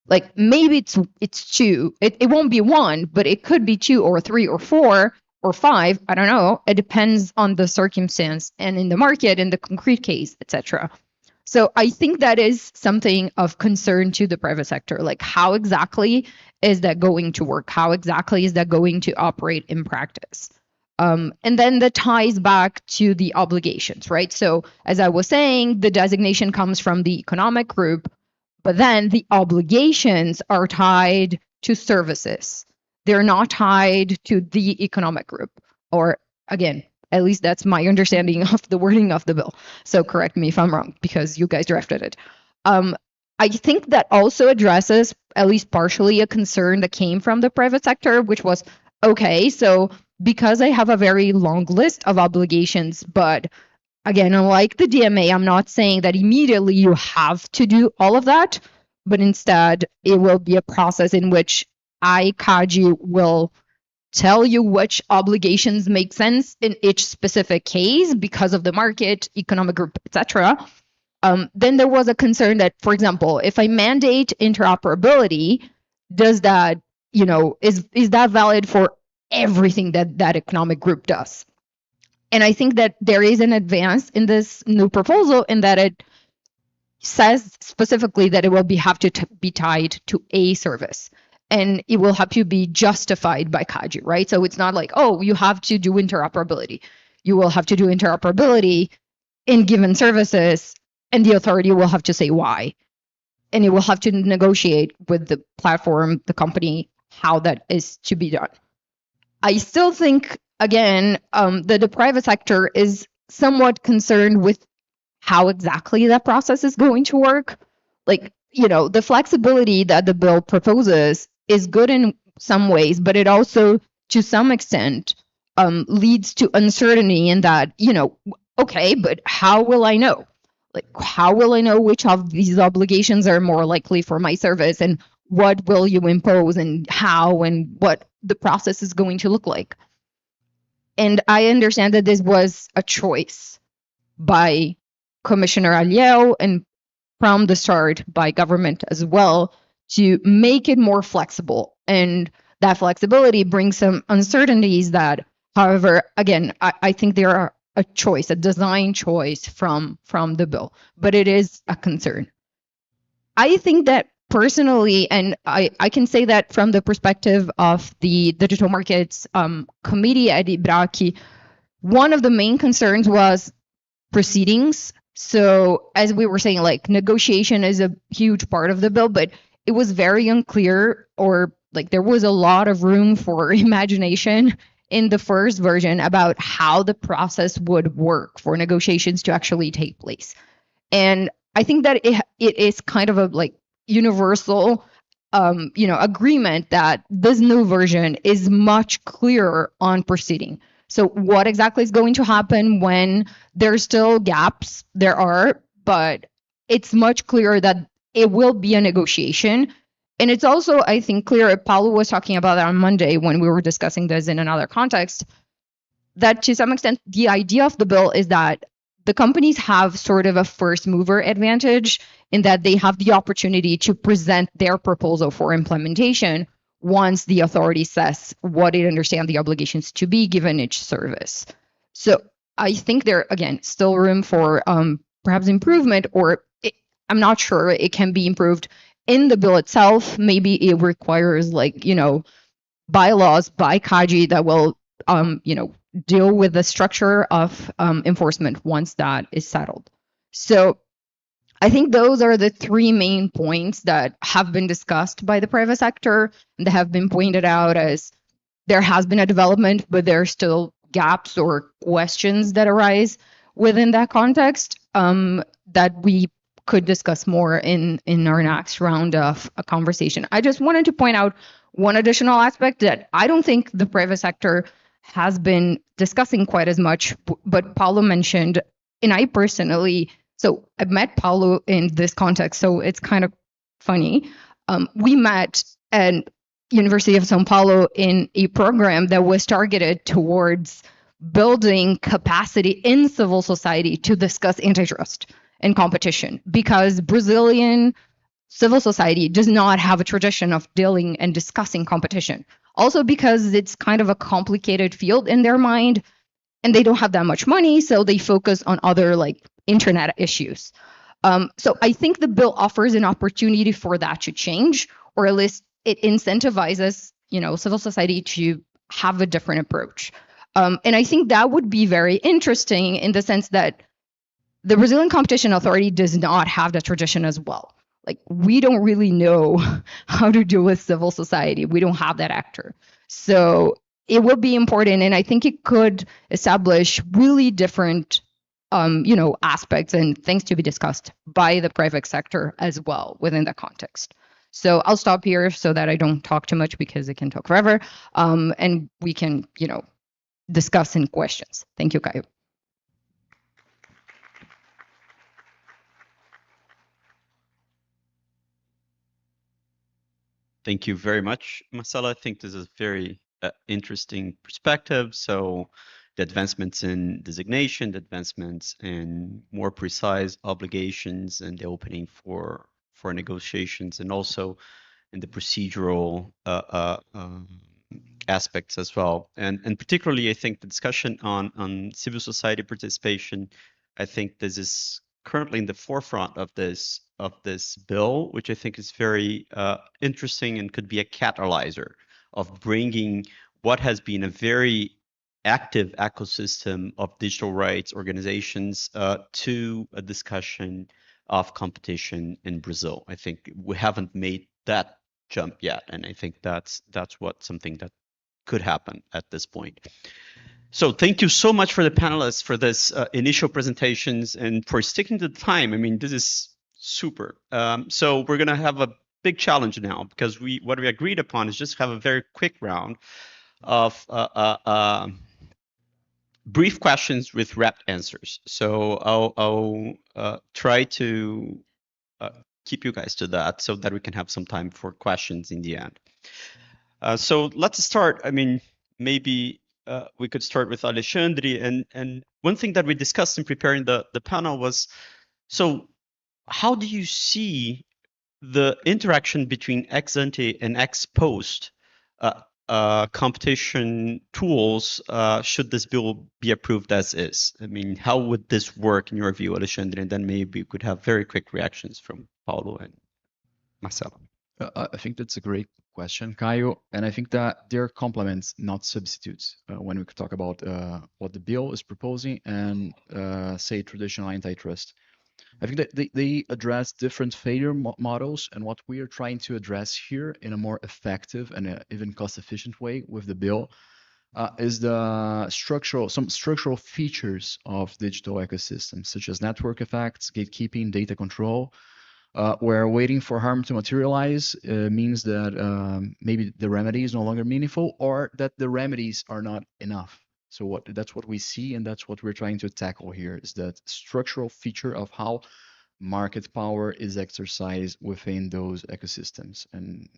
S15: Like, maybe it's 2. It won't be 1, but it could be 2 or 3 or 4 or 5. I don't know. It depends on the circumstance and in the market, in the concrete case, etc. So I think that is something of concern to the private sector. Like, how exactly is that going to work? How exactly is that going to operate in practice? And then that ties back to the obligations, right? So as I was saying, the designation comes from the economic group, but then the obligations are tied to services. They're not tied to the economic group, or again, at least that's my understanding of the wording of the bill. So correct me if I'm wrong, because you guys drafted it. I think that also addresses, at least partially, a concern that came from the private sector, which was, okay, so because I have a very long list of obligations, but again, unlike the DMA, I'm not saying that immediately you have to do all of that, but instead it will be a process in which CAGI will tell you which obligations make sense in each specific case because of the market, economic group, etc. Then there was a concern that, for example, if I mandate interoperability, does that, is that valid for everything that economic group does? And I think that there is an advance in this new proposal in that it says specifically that it will have to be tied to a service, and it will have to be justified by CAGI, right? So it's not like, oh, you have to do interoperability. You will have to do interoperability in given services, and the authority will have to say why. And it will have to negotiate with the platform, the company, how that is to be done. I still think, again, that the private sector is somewhat concerned with how exactly that process is going to work. Like, the flexibility that the bill proposes is good in some ways, but it also, to some extent, leads to uncertainty in that, okay, but how will I know? Like, how will I know which of these obligations are more likely for my service, and what will you impose, and how, and what the process is going to look like? And I understand that this was a choice by Commissioner Aliel and from the start by government as well, to make it more flexible. And that flexibility brings some uncertainties that, however, again, I think there are a choice, a design choice from the bill, but it is a concern. I think that personally, and I can say that from the perspective of the Digital Markets Committee at EBAPE, one of the main concerns was proceedings. So as we were saying, like, negotiation is a huge part of the bill, but it was very unclear, or like there was a lot of room for imagination in the first version about how the process would work for negotiations to actually take place. And I think that it is kind of a like universal agreement that this new version is much clearer on proceeding. So what exactly is going to happen when there's still gaps? There are, but it's much clearer that it will be a negotiation. And it's also, I think, clear, Paulo was talking about that on Monday when we were discussing this in another context, that to some extent, the idea of the bill is that the companies have sort of a first mover advantage in that they have the opportunity to present their proposal for implementation once the authority says what it understands the obligations to be given each service. So I think there, again, still room for perhaps improvement, or I'm not sure it can be improved in the bill itself. Maybe it requires bylaws by CAGI that will deal with the structure of enforcement once that is settled. So I think those are the three main points that have been discussed by the private sector and that have been pointed out as there has been a development, but there are still gaps or questions that arise within that context that we could discuss more in our next round of a conversation. I just wanted to point out one additional aspect that I don't think the private sector has been discussing quite as much, but Paulo mentioned, and I personally, so I met Paulo in this context, so it's kind of funny. We met at University of São Paulo in a program that was targeted towards building capacity in civil society to discuss antitrust and competition, because Brazilian civil society does not have a tradition of dealing and discussing competition. Also because it's kind of a complicated field in their mind, and they don't have that much money, so they focus on other internet issues. So I think the bill offers an opportunity for that to change, or at least it incentivizes, civil society to have a different approach. And I think that would be very interesting in the sense that the Brazilian Competition Authority does not have that tradition as well. We don't really know how to deal with civil society. We don't have that actor. So it will be important, and I think it could establish really different, aspects and things to be discussed by the private sector as well within that context. So I'll stop here so that I don't talk too much because it can talk forever, and we can, discuss in questions. Thank you, Caio.
S12: Thank you very much, Marcela. I think this is a very interesting perspective. So the advancements in designation, the advancements in more precise obligations, and the opening for negotiations, and also in the procedural aspects as well. And particularly, I think the discussion on civil society participation, I think this is currently in the forefront of this bill, which I think is very interesting and could be a catalyzer of bringing what has been a very active ecosystem of digital rights organizations to a discussion of competition in Brazil. I think we haven't made that jump yet, and I think that's something that could happen at this point. So thank you so much for the panelists for this initial presentations and for sticking to the time. I mean, this is super. So we're going to have a big challenge now, because what we agreed upon is just have a very quick round of brief questions with wrapped answers. So I'll try to keep you guys to that so that we can have some time for questions in the end. So let's start. I mean, maybe we could start with Alexandre. And one thing that we discussed in preparing the panel was, so how do you see the interaction between ex ante and ex post competition tools should this bill be approved as is? I mean, how would this work in your view, Alexandre? And then maybe we could have very quick reactions from Paulo and Marcelo.
S13: I think that's a great question, Caio, and I think that they're complements, not substitutes, when we talk about what the bill is proposing and say traditional antitrust. I think that they address different failure models, and what we are trying to address here in a more effective and even cost-efficient way with the bill is some structural features of digital ecosystems, such as network effects, gatekeeping, data control, where waiting for harm to materialize means that maybe the remedy is no longer meaningful, or that the remedies are not enough. So that's what we see, and that's what we're trying to tackle here, is that structural feature of how market power is exercised within those ecosystems, and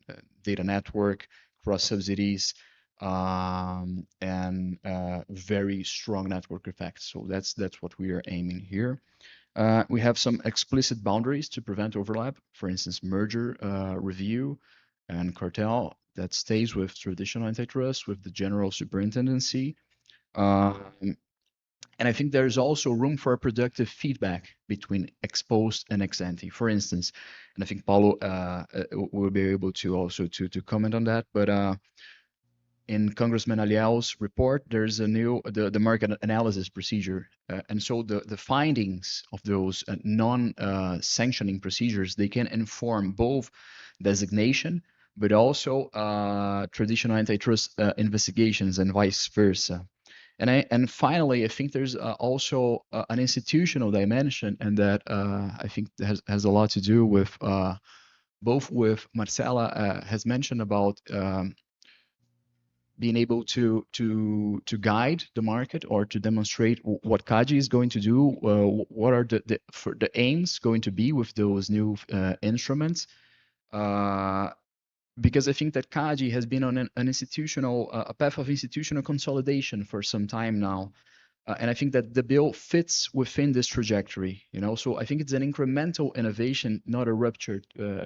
S13: data network, cross subsidies, and very strong network effects. So that's what we are aiming here. We have some explicit boundaries to prevent overlap. For instance, merger review and cartel that stays with traditional antitrust, with the general superintendency. And I think there's also room for productive feedback between ex post and ex ante, for instance. And I think Paulo will be able to also to comment on that. But in Congressman Alial's report, there's a new the market analysis procedure, and so the findings of those non-sanctioning procedures, they can inform both designation, but also traditional antitrust investigations and vice versa. And finally, I think there's also an institutional dimension, and that I think has a lot to do with both with Marcela has mentioned about being able to guide the market, or to demonstrate what CADE is going to do, what are the aims going to be with those new instruments. Because I think that CADE has been on a path of institutional consolidation for some time now. And I think that the bill fits within this trajectory, So I think it's an incremental innovation, not a rupture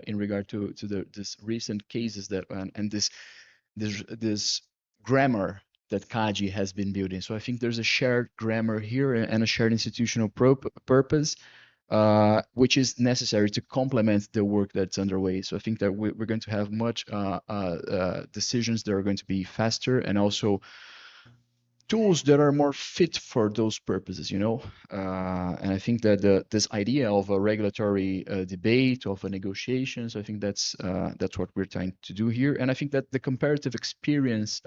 S13: in regard to this recent cases and this grammar that CADE has been building. So I think there's a shared grammar here and a shared institutional purpose, which is necessary to complement the work that's underway. So I think that we're going to have much decisions that are going to be faster, and also tools that are more fit for those purposes, And I think that this idea of a regulatory debate, of a negotiations, I think that's what we're trying to do here. And I think that the comparative experience,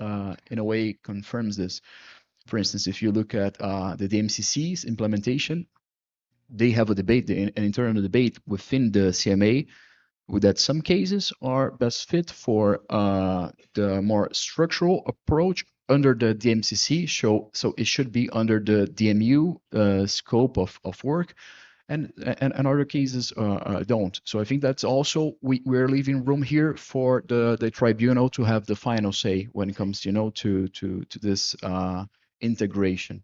S13: in a way, confirms this. For instance, if you look at the DMCC's implementation, they have an internal debate within the CMA, that some cases are best fit for the more structural approach under the DMCC, so it should be under the DMU scope of work, and other cases don't. So I think that's also, we're leaving room here for the tribunal to have the final say when it comes, to this integration.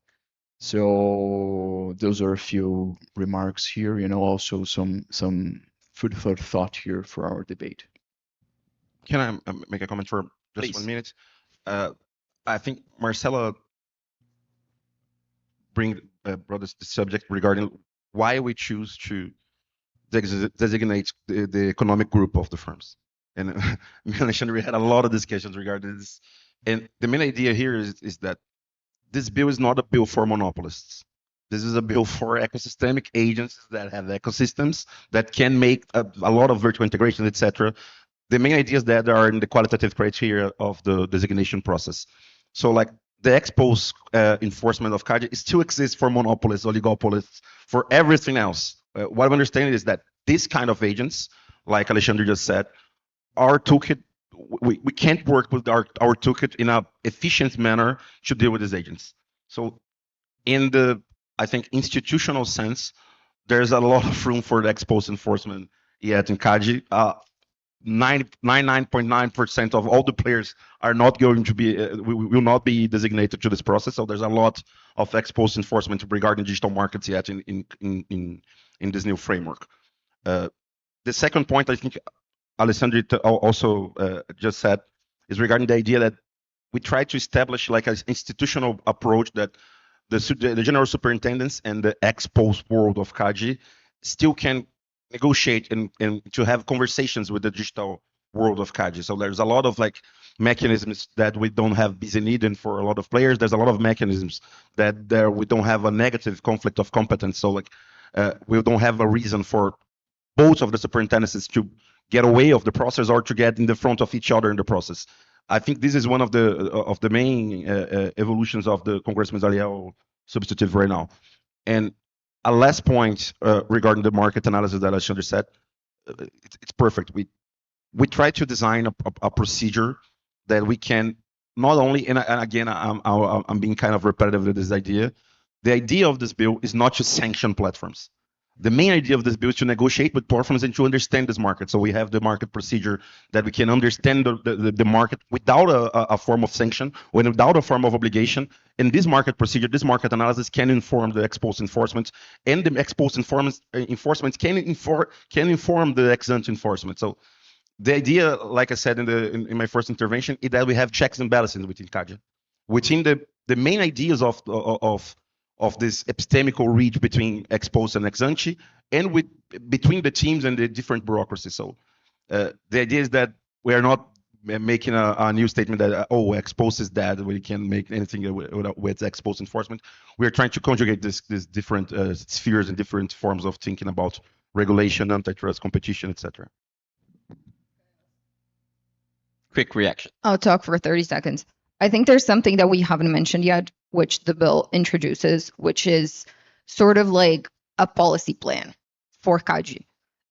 S13: So those are a few remarks here, also some food for thought here for our debate.
S14: Can I make a comment for just 1 minute? I think Marcela brought us the subject regarding why we choose to designate the economic group of the firms. And me and Alexandre, we had a lot of discussions regarding this. And the main idea here is that this bill is not a bill for monopolists. This is a bill for ecosystemic agencies that have ecosystems that can make a lot of vertical integration, etc. The main ideas that are in the qualitative criteria of the designation process. So like the ex post enforcement of CADE still exists for monopolists, oligopolists, for everything else. What I'm understanding is that these kind of agents, like Alexandre just said, our toolkit, we can't work with our toolkit in an efficient manner to deal with these agents. So in the, I think, institutional sense, there's a lot of room for the ex post enforcement yet in CADE. 99.9% of all the players are not going to be, will not be designated to this process. So there's a lot of ex post enforcement regarding digital markets yet in this new framework. The second point, I think Alessandro also just said, is regarding the idea that we try to establish like an institutional approach that the general superintendents and the ex post world of CADE still can negotiate and to have conversations with the digital world of CADE. So there's a lot of like mechanisms that we don't have busy need, and for a lot of players, there's a lot of mechanisms that we don't have a negative conflict of competence. So like we don't have a reason for both of the superintendents to get away of the process or to get in the front of each other in the process. I think this is one of the main evolutions of the Congressman Zaliel substitutive right now. And a last point regarding the market analysis that Alexander said, it's perfect. We try to design a procedure that we can not only, and again, I'm being kind of repetitive with this idea. The idea of this bill is not to sanction platforms. The main idea of this bill is to negotiate with platforms and to understand this market. So we have the market procedure that we can understand the market without a form of sanction, or without a form of obligation. And this market procedure, this market analysis can inform the ex post enforcement, and the ex post enforcement can inform the ex ante enforcement. So the idea, like I said in my first intervention, is that we have checks and balances within CADIA. Within the main ideas of this epistemical reach between ex post and ex ante, and between the teams and the different bureaucracies. So the idea is that we are not making a new statement that ex post is dead, we can't make anything with ex post enforcement. We are trying to conjugate these different spheres and different forms of thinking about regulation, antitrust, competition, etc.
S12: Quick reaction.
S15: I'll talk for 30 seconds. I think there's something that we haven't mentioned yet, which the bill introduces, which is sort of like a policy plan for CADI.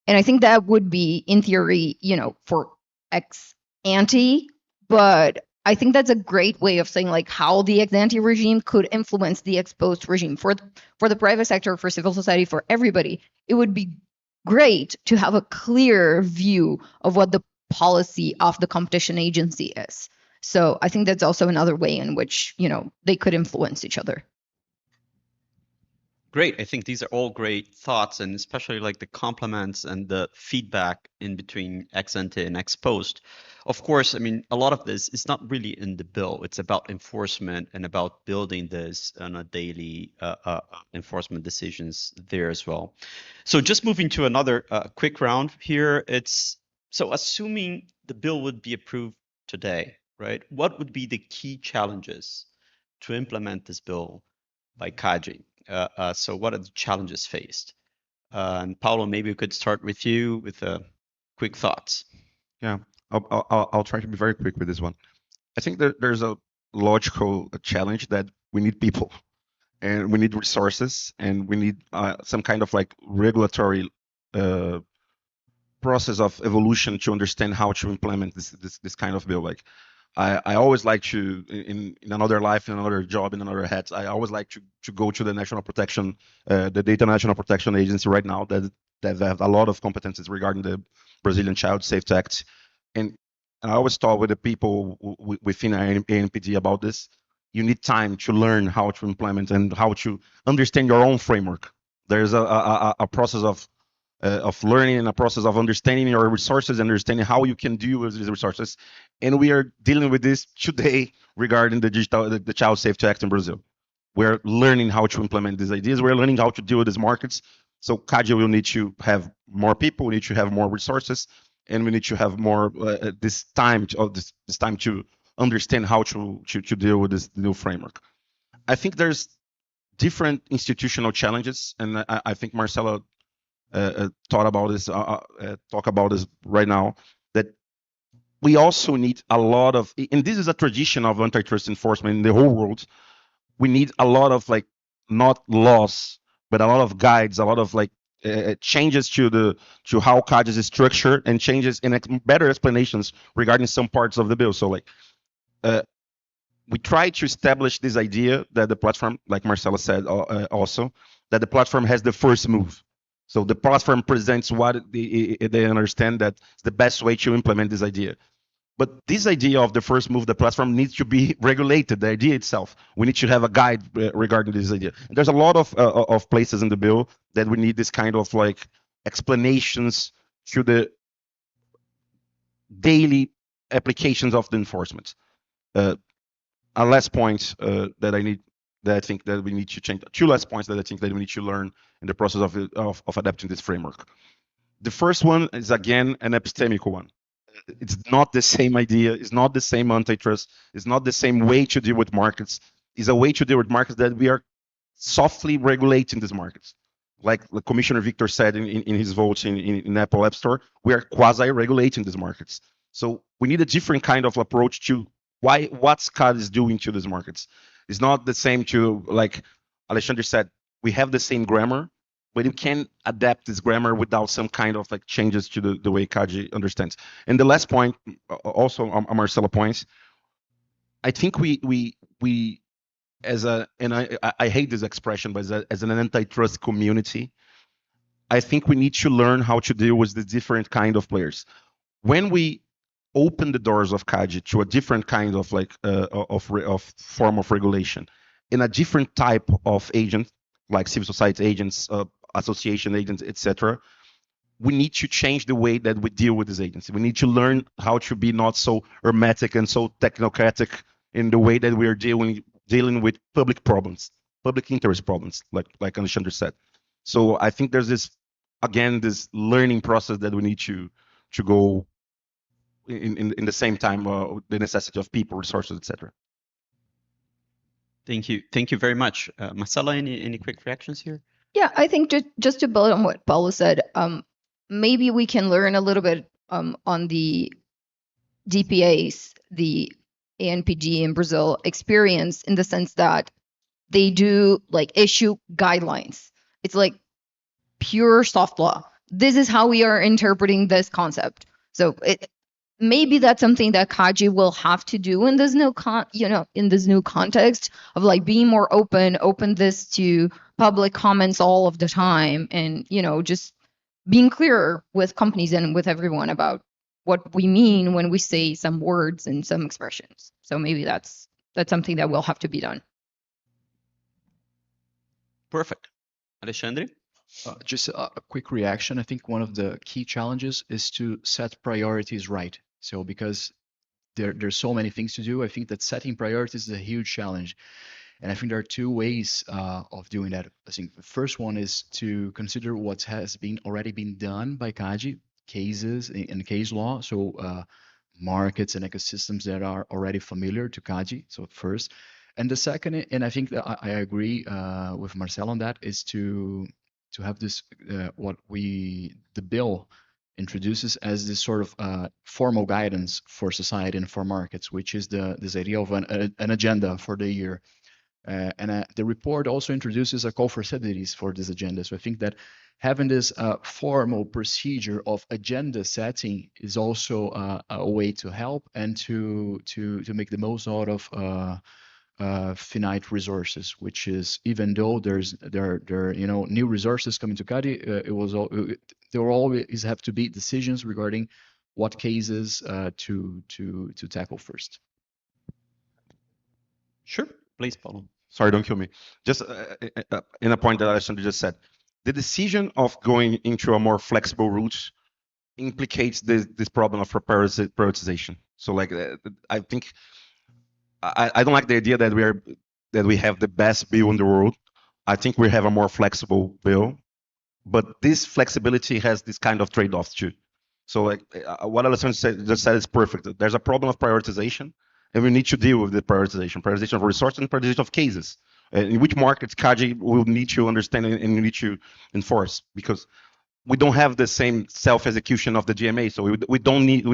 S15: And I think that would be, in theory, for ex ante, but I think that's a great way of saying like how the ex ante regime could influence the ex post regime for the private sector, for civil society, for everybody. It would be great to have a clear view of what the policy of the competition agency is. So I think that's also another way in which, they could influence each other.
S12: Great. I think these are all great thoughts, and especially like the compliments and the feedback in between ex ante and ex post. Of course, I mean, a lot of this is not really in the bill. It's about enforcement and about building this on a daily enforcement decisions there as well. So just moving to another quick round here. So assuming the bill would be approved today, right? What would be the key challenges to implement this bill by CADI? So what are the challenges faced? And Paulo, maybe we could start with you with quick thoughts.
S14: Yeah, I'll try to be very quick with this one. I think that there's a logical challenge that we need people, and we need resources, and we need some kind of like regulatory process of evolution to understand how to implement this kind of bill. Like I always like to, in another life, in another job, in another hat, I always like to go to the National Protection, the Data National Protection Agency right now that have a lot of competencies regarding the Brazilian Child Safety Act. And I always talk with the people within ANPD about this. You need time to learn how to implement and how to understand your own framework. There's a process of learning and a process of understanding your resources, understanding how you can deal with these resources. And we are dealing with this today regarding the Child Safety Act in Brazil. We're learning how to implement these ideas. We're learning how to deal with these markets. So CADI will need to have more people, we need to have more resources, and we need to have more this time to understand how to deal with this new framework. I think there's different institutional challenges, and I think Marcela talk about this right now, that we also need a lot of, and this is a tradition of antitrust enforcement in the whole world. We need a lot of like, not laws, but a lot of guides, a lot of like changes to how CADI is structured, and changes in better explanations regarding some parts of the bill. So like we try to establish this idea that the platform, like Marcela said also, that the platform has the first move. So the platform presents what they understand that is the best way to implement this idea. But this idea of the first move, the platform needs to be regulated, the idea itself. We need to have a guide regarding this idea. And there's a lot of places in the bill that we need this kind of like explanations to the daily applications of the enforcement. A last point that I think that we need to change. Two last points that I think that we need to learn in the process of adapting this framework. The first one is, again, an epistemical one. It's not the same idea. It's not the same antitrust. It's not the same way to deal with markets. It's a way to deal with markets that we are softly regulating these markets. Like Commissioner Victor said in his votes in Apple App Store, we are quasi-regulating these markets. So we need a different kind of approach to what CAD is doing to these markets. It's not the same to, like Alexandre said, we have the same grammar, but you can adapt this grammar without some kind of like changes to the way Kaji understands. And the last point, also on Marcelo points, I think we as a, and I hate this expression, but as an antitrust community, I think we need to learn how to deal with the different kind of players. When we open the doors of Kaji to a different kind of like of form of regulation, in a different type of agent, like civil society agents, association agents, etc., we need to change the way that we deal with this agency. We need to learn how to be not so hermetic and so technocratic in the way that we are dealing with public problems, public interest problems, like Alexandre said. So I think there's this, again, this learning process that we need to go in the same time, the necessity of people, resources, etc.
S12: Thank you very much. Marcela, any quick reactions here?
S15: Yeah, I think just to build on what Paulo said, maybe we can learn a little bit on the DPAs, the ANPD in Brazil experience, in the sense that they do like issue guidelines. It's like pure soft law. This is how we are interpreting this concept. So maybe that's something that Kaji will have to do in this new in this new context of like being more open this to public comments all of the time, and just being clearer with companies and with everyone about what we mean when we say some words and some expressions. So maybe that's something that will have to be done.
S12: Perfect. Alexandre?
S13: Just a quick reaction. I think one of the key challenges is to set priorities right. So because there's so many things to do, I think that setting priorities is a huge challenge. And I think there are two ways of doing that. I think the first one is to consider what has already been done by Kaji, cases in case law. So markets and ecosystems that are already familiar to Kaji. So first, and the second, and I think that I agree with Marcel on that, is to have this the bill introduces as this sort of formal guidance for society and for markets, which is this idea of an agenda for the year. And the report also introduces a call for subsidies for this agenda. So I think that having this formal procedure of agenda setting is also a way to help and to make the most out of finite resources, which is, even though there are new resources coming to CADI, there will always have to be decisions regarding what cases to tackle first.
S12: Sure, please, Paulo.
S14: Sorry, don't kill me. Just in a point that Alexandre just said, the decision of going into a more flexible route implicates this problem of prioritization. So, like, I think I don't like the idea that we have the best bill in the world. I think we have a more flexible bill, but this flexibility has this kind of trade-offs too. So, like what Alexandre just said is perfect. There's a problem of prioritization, and we need to deal with the prioritization of resources and prioritization of cases. In which markets Kaji will need to understand and need to enforce, because we don't have the same self-execution of the GMA. So we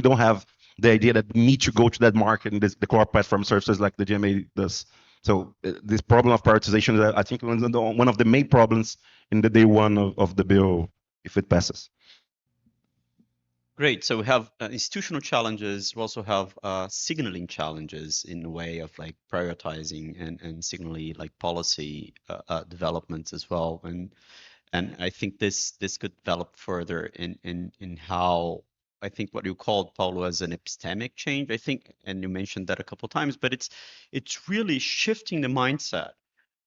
S14: don't have the idea that we need to go to that market and the core platform services like the GMA does. So this problem of prioritization is, I think, one of the main problems in the day one of the bill, if it passes.
S12: Great. So we have institutional challenges. We also have signaling challenges in a way of like prioritizing and signaling like policy developments as well. And I think this could develop further in how I think what you called, Paulo, as an epistemic change. I think, and you mentioned that a couple of times, but it's really shifting the mindset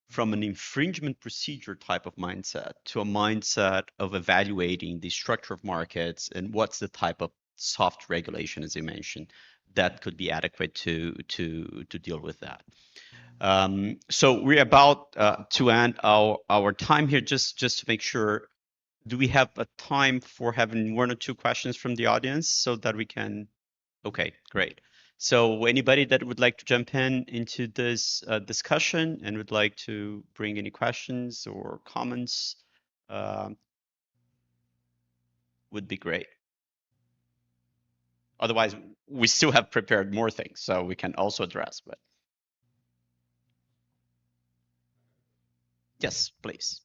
S12: from an infringement procedure type of mindset to a mindset of evaluating the structure of markets and what's the type of soft regulation, as you mentioned, that could be adequate to deal with that. So we're about to end our time here. Just to make sure, do we have a time for having one or two questions from the audience so that we can? Okay, great. So anybody that would like to jump into this discussion and would like to bring any questions or comments would be great. Otherwise, we still have prepared more things, so we can also address. But yes, please.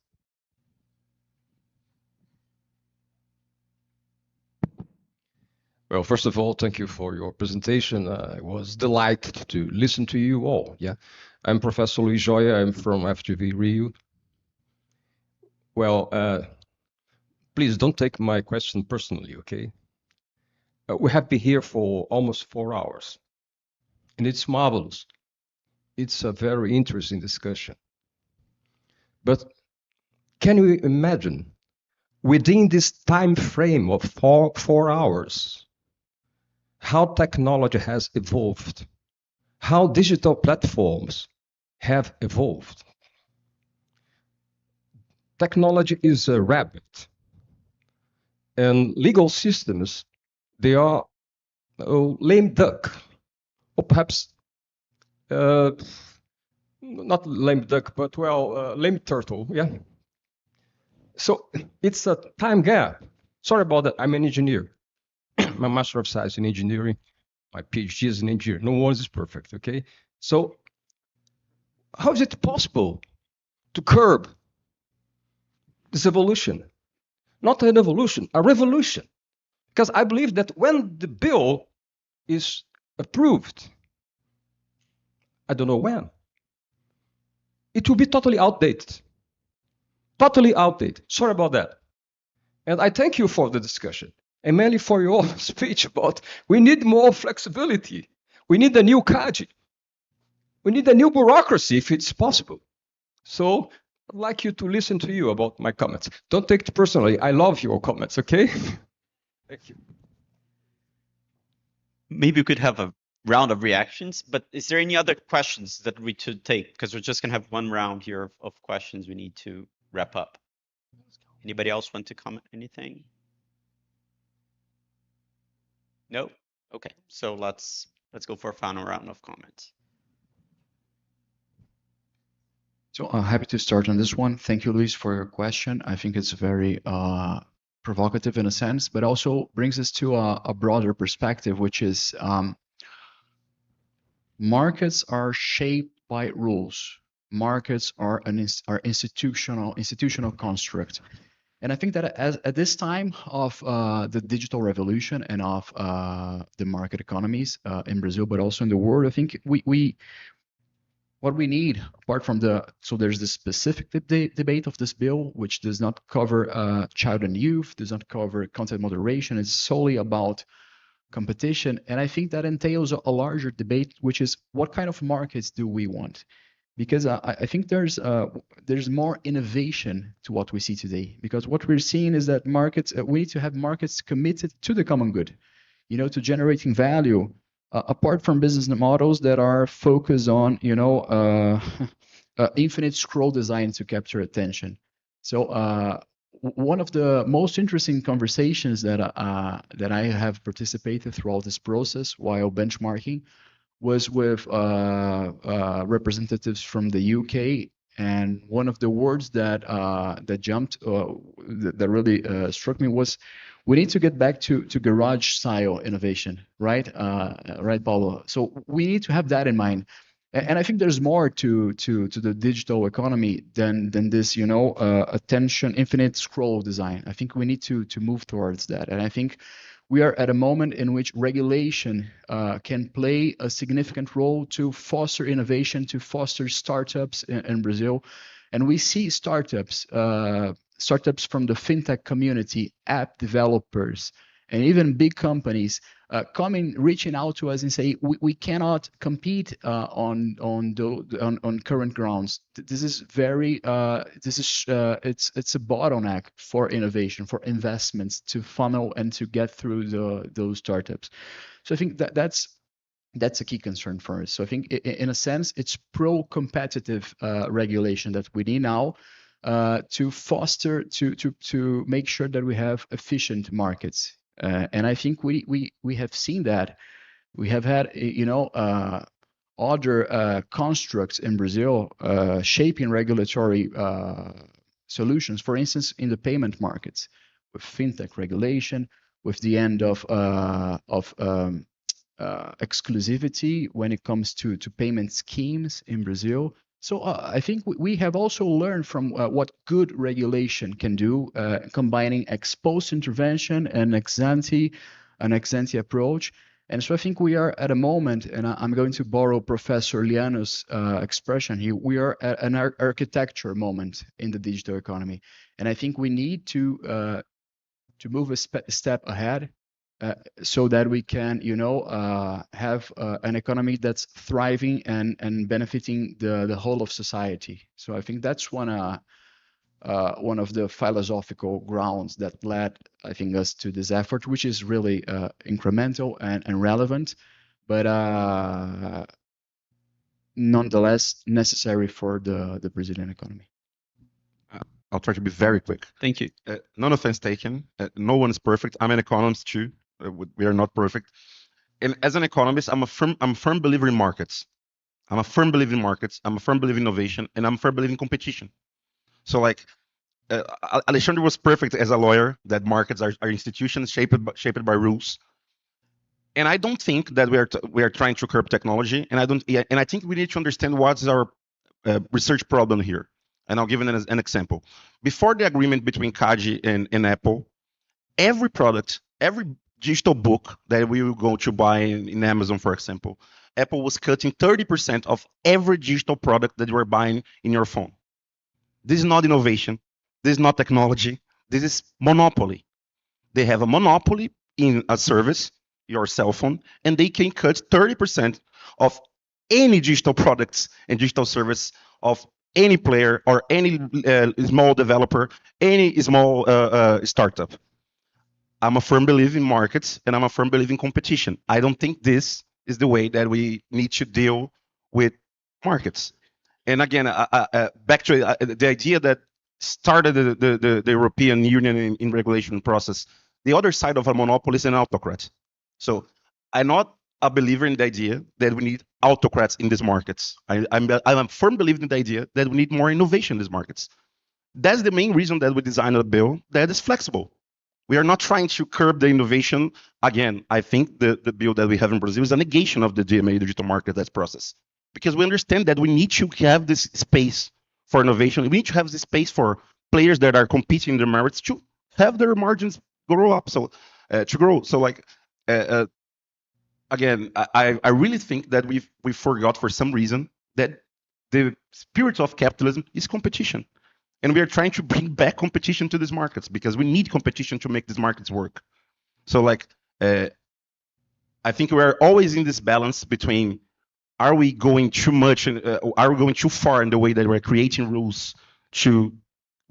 S16: Well, first of all, thank you for your presentation. I was delighted to listen to you all. Yeah, I'm Professor Luis Joya. I'm from FGV Rio. Well, please don't take my question personally, okay? We have been here for almost 4 hours, and it's marvelous. It's a very interesting discussion. But can you imagine, within this time frame of four hours, how technology has evolved, how digital platforms have evolved? Technology is a rabbit, and legal systems, they are a lame duck, or perhaps not lame duck, but well, lame turtle, yeah? So it's a time gap. Sorry about that, I'm an engineer. My Master of Science in Engineering, my PhD is in engineering. No one is perfect, okay? So how is it possible to curb this evolution? Not an evolution, a revolution. Because I believe that when the bill is approved, I don't know when, it will be totally outdated. Totally outdated. Sorry about that. And I thank you for the discussion, and mainly for your speech about we need more flexibility. We need a new CAGI. We need a new bureaucracy if it's possible. So I'd like you to listen to you about my comments. Don't take it personally. I love your comments, okay? Thank you.
S12: Maybe we could have a round of reactions, but is there any other questions that we should take? Because we're just gonna have one round here of questions we need to wrap up. Anybody else want to comment anything? No? Okay, so let's go for a final round of comments.
S13: So happy to start on this one. Thank you, Luis, for your question. I think it's very provocative in a sense, but also brings us to a broader perspective, which is markets are shaped by rules. Markets are institutional construct. And I think that at this time of the digital revolution and of the market economies in Brazil, but also in the world, I think what we need, apart from so there's the specific debate of this bill, which does not cover child and youth, does not cover content moderation. It's solely about competition. And I think that entails a larger debate, which is what kind of markets do we want? Because I think there's more innovation to what we see today. Because what we're seeing is that markets, we need to have markets committed to the common good, to generating value, apart from business models that are focused on, infinite scroll design to capture attention. So one of the most interesting conversations that I have participated throughout this process while benchmarking was with representatives from the UK, and one of the words that that really struck me was, we need to get back to garage style innovation, right? Right, Paulo? So we need to have that in mind. And I think there's more to the digital economy than this, attention, infinite scroll design. I think we need to move towards that. And I think we are at a moment in which regulation can play a significant role to foster innovation, to foster startups in Brazil. And we see startups from the Fintech community, app developers, and even big companies reaching out to us and say, we cannot compete on current grounds. This is it's a bottleneck for innovation, for investments to funnel and to get through those startups. So I think that's a key concern for us. So I think in a sense, it's pro-competitive regulation that we need now to foster, to make sure that we have efficient markets. And I think we have seen that. We have had, other constructs in Brazil shaping regulatory solutions. For instance, in the payment markets, with fintech regulation, with the end of exclusivity when it comes to payment schemes in Brazil. So I think we have also learned from what good regulation can do, combining ex post intervention and an ex ante approach. And so I think we are at a moment, and I'm going to borrow Professor Liano's expression here, we are at an architecture moment in the digital economy. And I think we need to move a step ahead so that we can, have an economy that's thriving and benefiting the whole of society. So I think that's one of the philosophical grounds that led, I think, us to this effort, which is really incremental and relevant, but nonetheless necessary for the Brazilian economy.
S14: I'll try to be very quick.
S12: Thank you.
S14: None offense taken. No one is perfect. I'm an economist too. We are not perfect. And as an economist, I'm a firm believer in markets. I'm a firm believer in markets. I'm a firm believer in innovation, and I'm a firm believer in competition. So like, Alexandre was perfect as a lawyer, that markets are institutions shaped by rules. And I don't think that we are trying to curb technology. And I think we need to understand what's our research problem here. And I'll give an example. Before the agreement between CADE and Apple, every product, every digital book that we will go to buy in Amazon, for example, Apple was cutting 30% of every digital product that you are buying in your phone. This is not innovation. This is not technology. This is monopoly. They have a monopoly in a service, your cell phone, and they can cut 30% of any digital products and digital service of any player or any small developer, any small startup. I'm a firm believer in markets, and I'm a firm believer in competition. I don't think this is the way that we need to deal with markets. And again, back to the idea that started the European Union in regulation process. The other side of a monopoly is an autocrat. So I'm not a believer in the idea that we need autocrats in these markets. I'm a firm believer in the idea that we need more innovation in these markets. That's the main reason that we designed a bill that is flexible. We are not trying to curb the innovation. Again, I think the bill that we have in Brazil is a negation of the DMA digital market that's process. Because we understand that we need to have this space for innovation. We need to have this space for players that are competing in their merits to have their margins grow up. So to grow. So like, again, I really think that we forgot for some reason that the spirit of capitalism is competition. And we are trying to bring back competition to these markets because we need competition to make these markets work. So like, I think we are always in this balance between, are we going too much, are we going too far in the way that we're creating rules to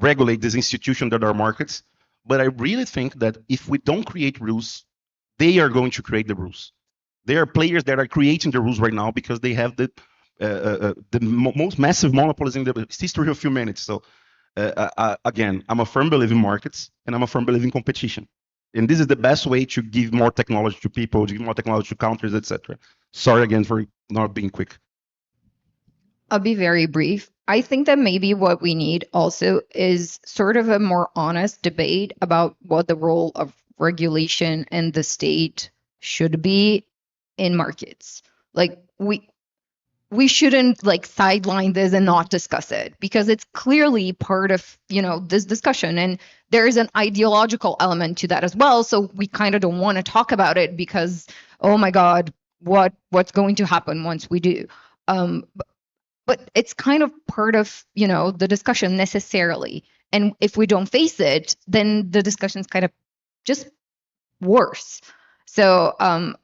S14: regulate these institutions that are markets? But I really think that if we don't create rules, they are going to create the rules. There are players that are creating the rules right now because they have the most massive monopolies in the history of humanity. So again, I'm a firm believer in markets, and I'm a firm believer in competition. And this is the best way to give more technology to people, to give more technology to countries, etc. Sorry again for not being quick.
S15: I'll be very brief. I think that maybe what we need also is sort of a more honest debate about what the role of regulation and the state should be in markets. Like we shouldn't like sideline this and not discuss it because it's clearly part of, this discussion, and there is an ideological element to that as well. So we kind of don't want to talk about it because, oh my God, what's going to happen once we do? But it's kind of part of, the discussion necessarily. And if we don't face it, then the discussion's kind of just worse. So, and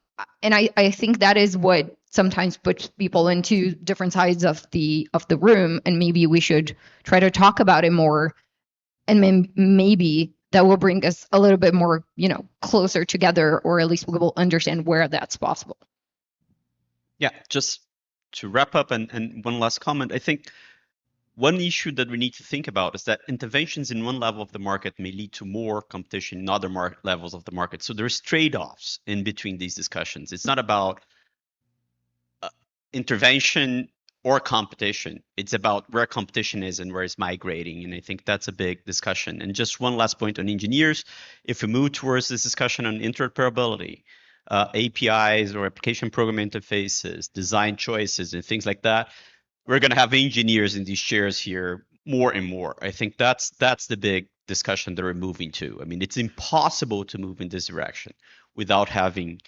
S15: I think that is what sometimes puts people into different sides of the room, and maybe we should try to talk about it more, and maybe that will bring us a little bit more, closer together, or at least we will understand where that's possible.
S12: Yeah, just to wrap up and one last comment, I think one issue that we need to think about is that interventions in one level of the market may lead to more competition in other levels of the market. So there's trade-offs in between these discussions. It's not about intervention or competition. It's about where competition is and where it's migrating. And I think that's a big discussion. And just one last point on engineers. If we move towards this discussion on interoperability, APIs or application program interfaces, design choices, and things like that, we're going to have engineers in these chairs here more and more. I think that's the big discussion that we're moving to. I mean, it's impossible to move in this direction without having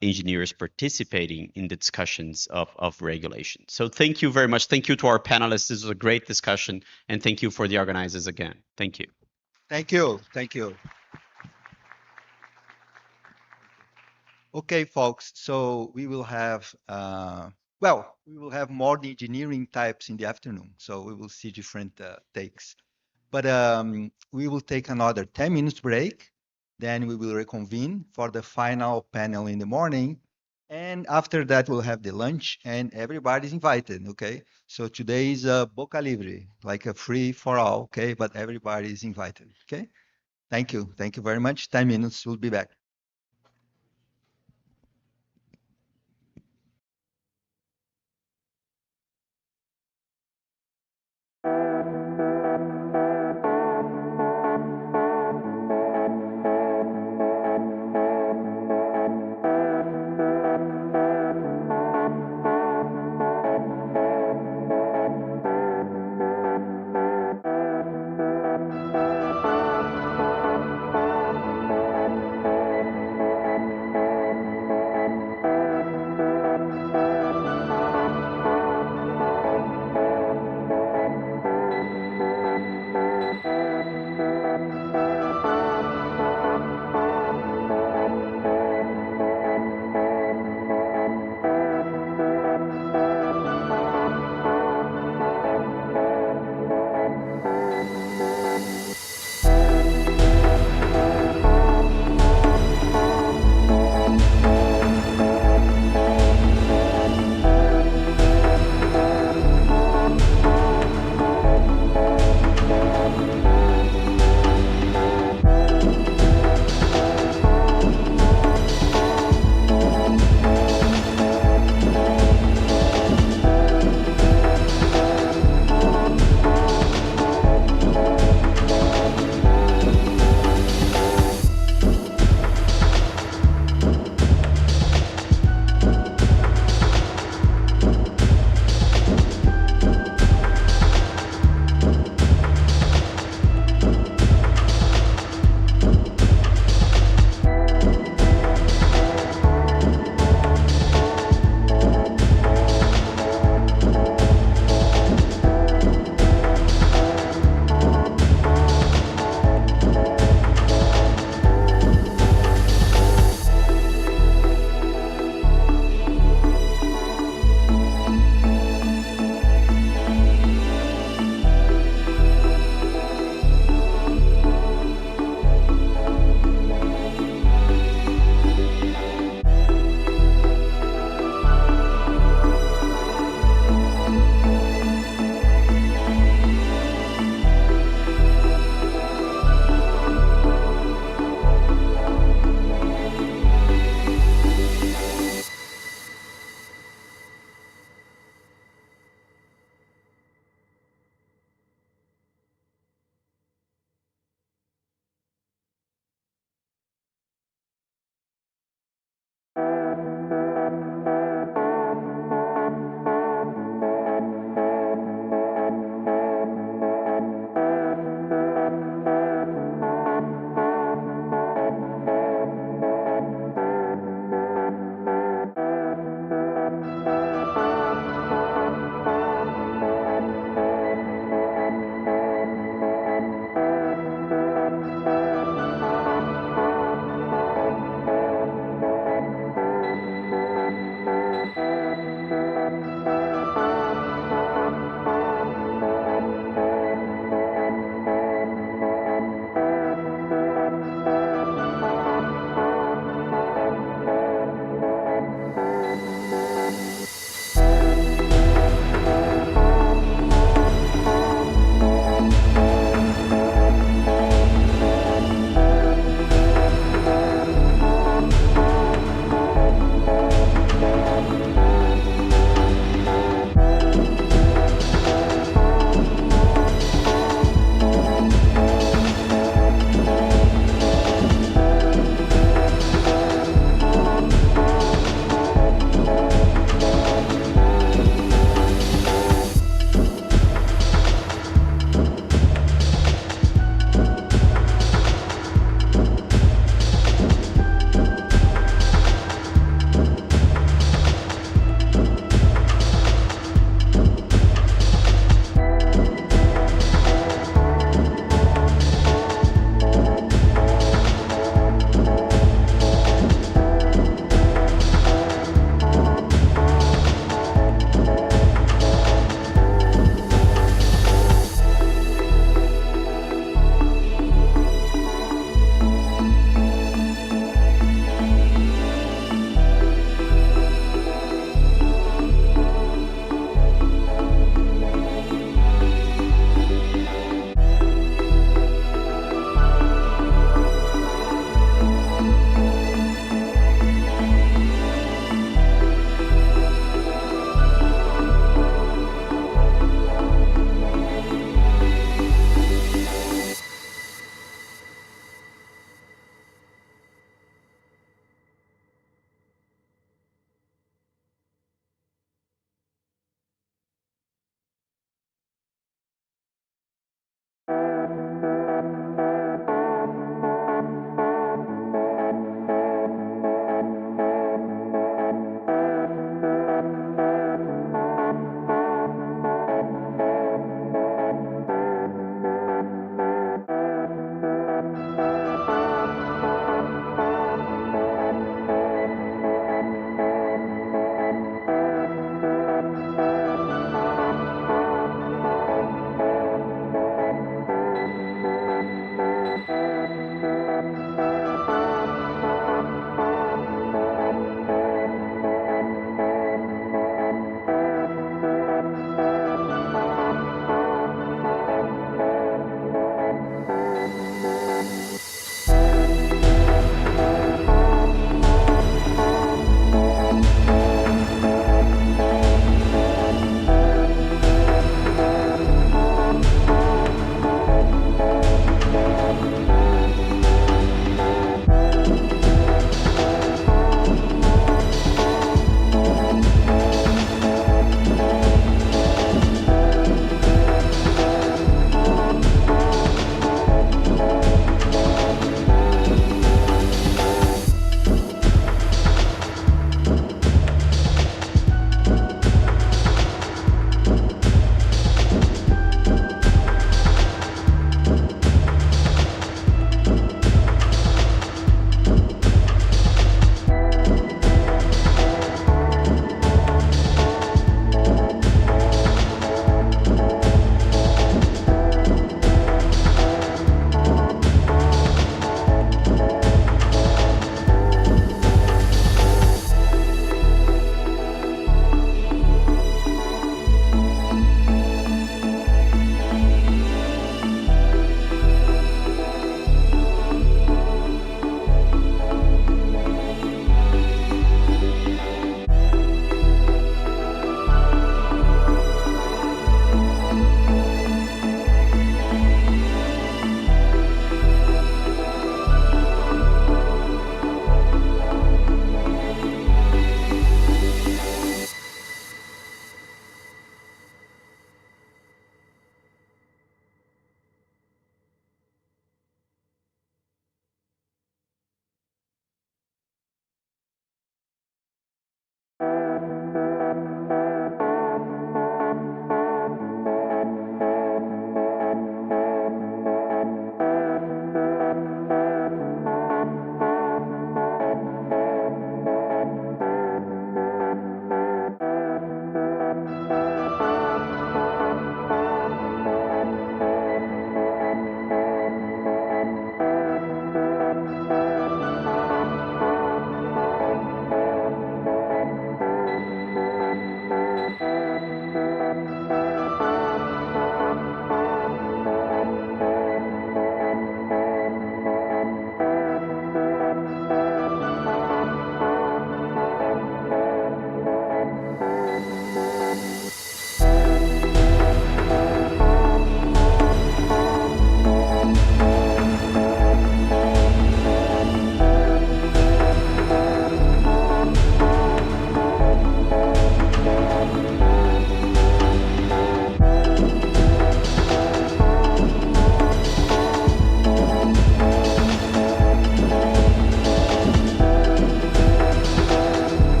S12: engineers participating in the discussions of regulation. So thank you very much. Thank you to our panelists. This was a great discussion. And thank you for the organizers again. Thank you.
S4: Thank you. Thank you. Okay, folks. So we will have, we will have more engineering types in the afternoon. So we will see different takes. But we will take another 10 minutes break. Then we will reconvene for the final panel in the morning. And after that, we'll have the lunch and everybody's invited, okay? So today is a boca libre, like a free for all, okay? But everybody is invited, okay? Thank you. Thank you very much. 10 minutes, we'll be back.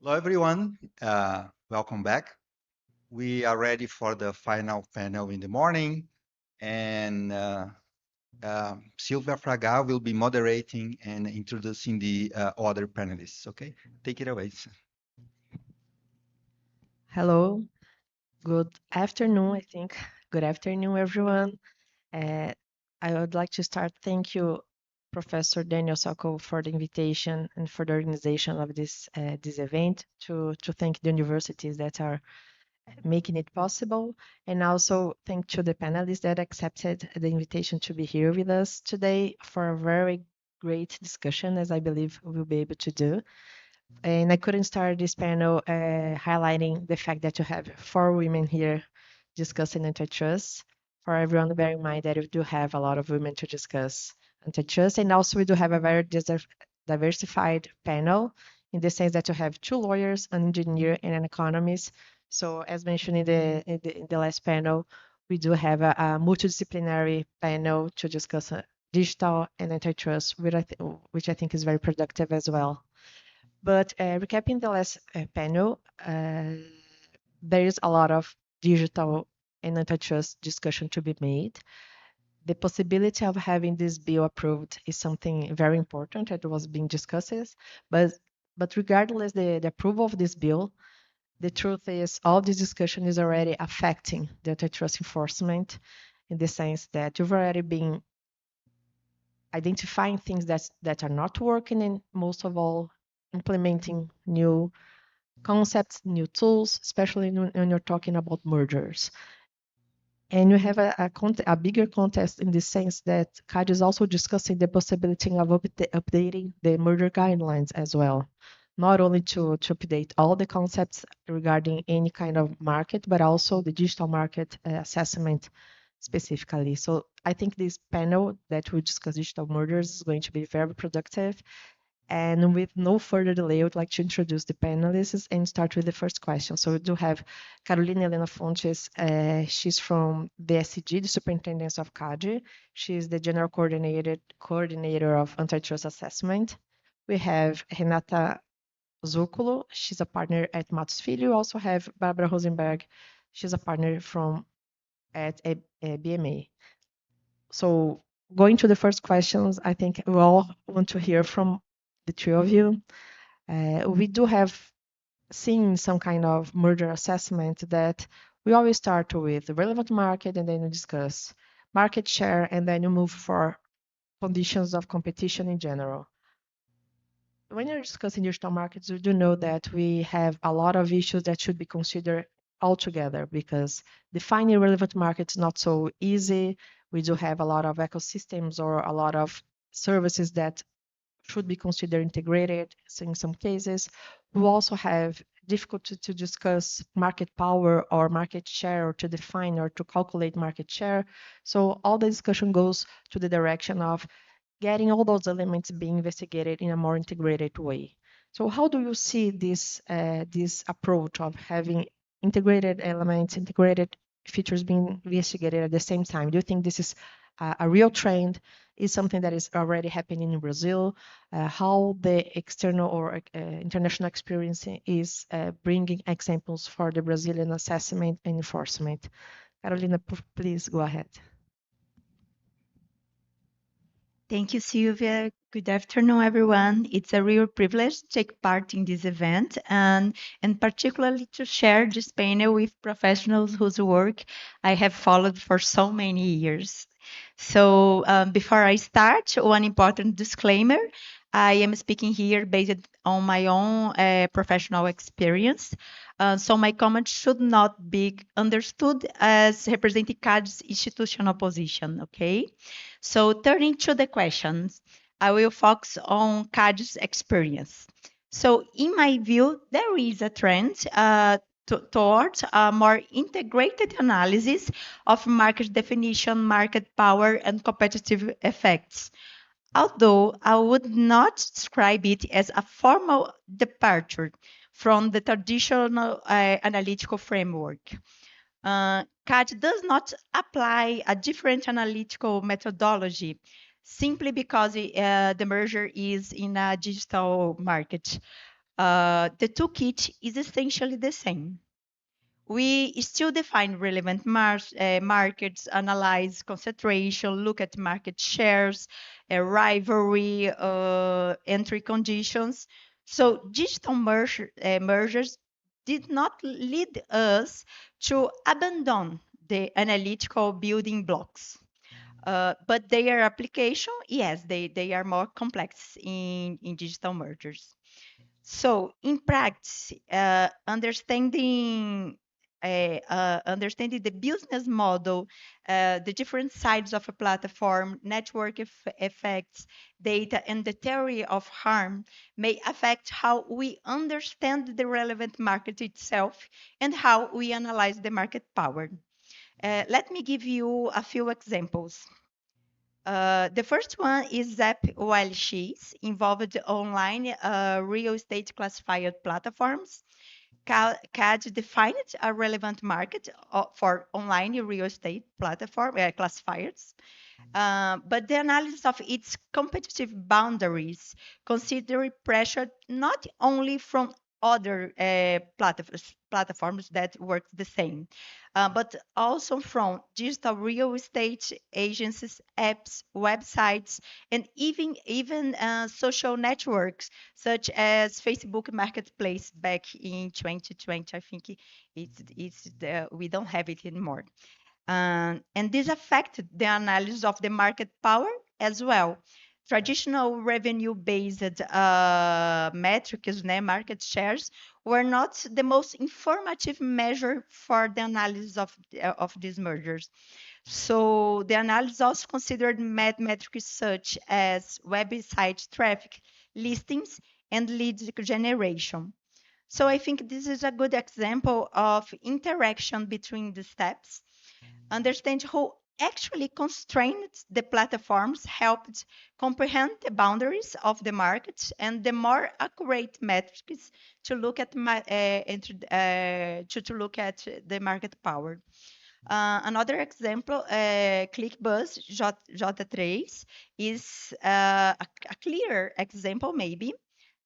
S4: Hello, everyone. Welcome back. We are ready for the final panel in the morning, and Silvia Fraga will be moderating and introducing the other panelists. Okay, take it away.
S17: Hello, good afternoon, I think. Good afternoon, everyone. I would like to start. Thank you, Professor Daniel Sokol, for the invitation and for the organization of this event. To thank the universities that are making it possible, and also thank to the panelists that accepted the invitation to be here with us today for a very great discussion, as I believe we'll be able to do. And I couldn't start this panel highlighting the fact that you have 4 women here discussing antitrust. For everyone, bear in mind that we do have a lot of women to discuss antitrust, and also we do have a very diversified panel in the sense that you have 2 lawyers, an engineer, and an economist. So, as mentioned in the last panel, we do have a multidisciplinary panel to discuss digital and antitrust, which I think is very productive as well. But recapping the last panel, there is a lot of digital and antitrust discussion to be made. The possibility of having this bill approved is something very important that was being discussed. But regardless the approval of this bill, the truth is all this discussion is already affecting the antitrust enforcement in the sense that you've already been identifying things that are not working, and most of all, implementing new concepts, new tools, especially when you're talking about mergers. And you have a bigger context in the sense that CAD is also discussing the possibility of updating the merger guidelines as well, not only to update all the concepts regarding any kind of market, but also the digital market assessment specifically. So I think this panel that will discuss digital mergers is going to be very productive. And with no further delay, I would like to introduce the panelists and start with the first question. So we do have Carolina Helena Fontes. She's from the SCG, the Superintendence of CADE. She's the General Coordinator of Antitrust Assessment. We have Renata Zúculo. She's a partner at Matos Filho. We also have Barbara Rosenberg. She's a partner at BMA. So going to the first questions, I think we all want to hear from the 3 of you. We do have seen some kind of merger assessment that we always start with the relevant market, and then we discuss market share, and then you move for conditions of competition in general. when you're discussing digital markets, we do know that we have a lot of issues that should be considered altogether because defining relevant markets is not so easy. We do have a lot of ecosystems or a lot of services that should be considered integrated in some cases. We also have difficulty to discuss market power or market share or to define or to calculate market share. So all the discussion goes to the direction of getting all those elements being investigated in a more integrated way. So how do you see this this approach of having integrated elements, integrated features being investigated at the same time? Do you think this is a real trend? Is something that is already happening in Brazil? How the external or international experience is bringing examples for the Brazilian assessment and enforcement? Carolina, please go ahead.
S18: Thank you, Sylvia. Good afternoon, everyone. It's a real privilege to take part in this event and particularly to share this panel with professionals whose work I have followed for so many years. So before I start, one important disclaimer. I am speaking here based on my own professional experience. So my comments should not be understood as representing CAD's institutional position, okay? So turning to the questions, I will focus on CAD's experience. So in my view, there is a trend towards a more integrated analysis of market definition, market power, and competitive effects. Although I would not describe it as a formal departure from the traditional analytical framework. CAD does not apply a different analytical methodology simply because the merger is in a digital market. The toolkit is essentially the same. We still define relevant markets, analyze concentration, look at market shares, rivalry, entry conditions. So digital mergers did not lead us to abandon the analytical building blocks. But their application, yes, they are more complex in digital mergers. So in practice, understanding the business model, the different sides of a platform, network effects, data, and the theory of harm may affect how we understand the relevant market itself and how we analyze the market power. Let me give you a few examples. The first one is Zap OLX, involved online real estate classified platforms. CAD defined a relevant market for online real estate platform classifiers, but the analysis of its competitive boundaries considered pressure not only from other platforms that work the same, but also from digital real estate agencies, apps, websites, and even social networks such as Facebook Marketplace back in 2020. I think we don't have it anymore. And this affected the analysis of the market power as well. Traditional revenue-based metrics, market shares, were not the most informative measure for the analysis of these mergers. So the analysis also considered metrics such as website traffic, listings, and lead generation. So I think this is a good example of interaction between the steps. Understand who actually constrained the platforms helped comprehend the boundaries of the market and the more accurate metrics to look at to look at the market power. Another example, ClickBus J3 is a clear example, maybe.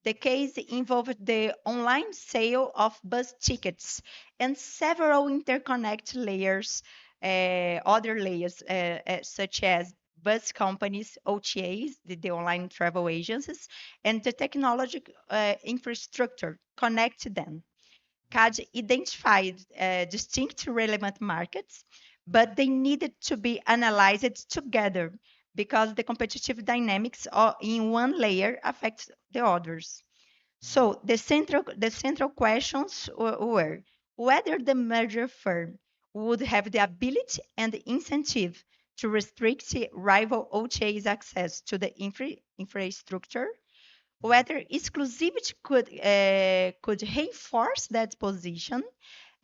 S18: The case involved the online sale of bus tickets and several interconnect layers, other layers such as bus companies, OTAs, the online travel agencies, and the technology infrastructure connect them. CAD identified distinct relevant markets, but they needed to be analyzed together because the competitive dynamics in one layer affect the others. So the central questions were whether the merger firm would have the ability and the incentive to restrict rival OTA's access to the infrastructure, whether exclusivity could reinforce that position,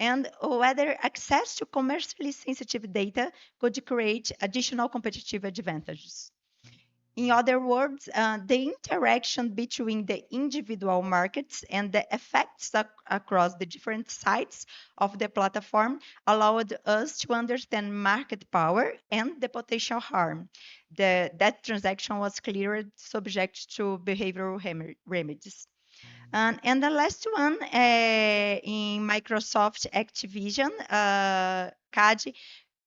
S18: and whether access to commercially sensitive data could create additional competitive advantages. In other words, the interaction between the individual markets and the effects across the different sites of the platform allowed us to understand market power and the potential harm. That transaction was cleared subject to behavioral remedies. And the last one, in Microsoft Activision, CAD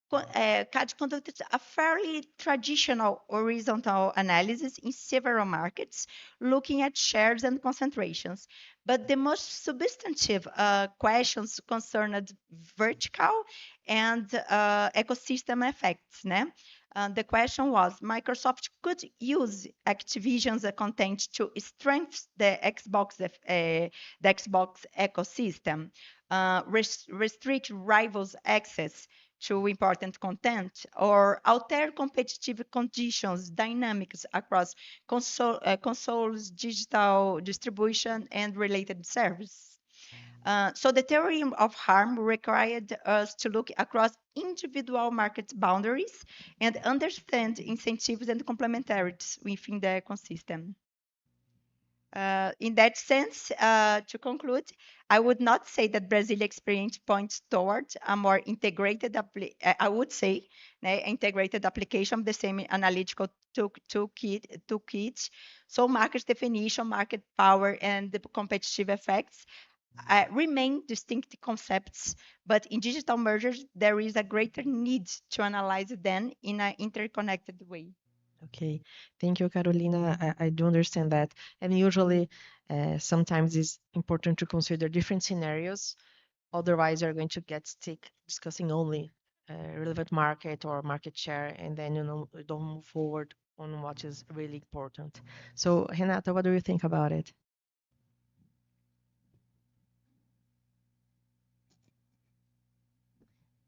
S18: CAD conducted a fairly traditional horizontal analysis in several markets, looking at shares and concentrations. But the most substantive questions concerned vertical and ecosystem effects. Né? The question was, Microsoft could use Activision's content to strengthen the Xbox ecosystem, restrict rivals' access to important content, or alter competitive conditions, dynamics across consoles, digital distribution, and related services. So the theory of harm required us to look across individual market boundaries and understand incentives and complementarities within the ecosystem. In that sense, to conclude, I would not say that Brazil experience points towards a more integrated, I would say, integrated application of the same analytical toolkit. So market definition, market power, and the competitive effects remain distinct concepts, but in digital mergers, there is a greater need to analyze them in an interconnected way.
S17: Okay, thank you, Carolina. I do understand that. And usually, sometimes it's important to consider different scenarios. Otherwise, you're going to get stuck discussing only relevant market or market share, and then you don't move forward on what is really important. So, Renata, what do you think about it?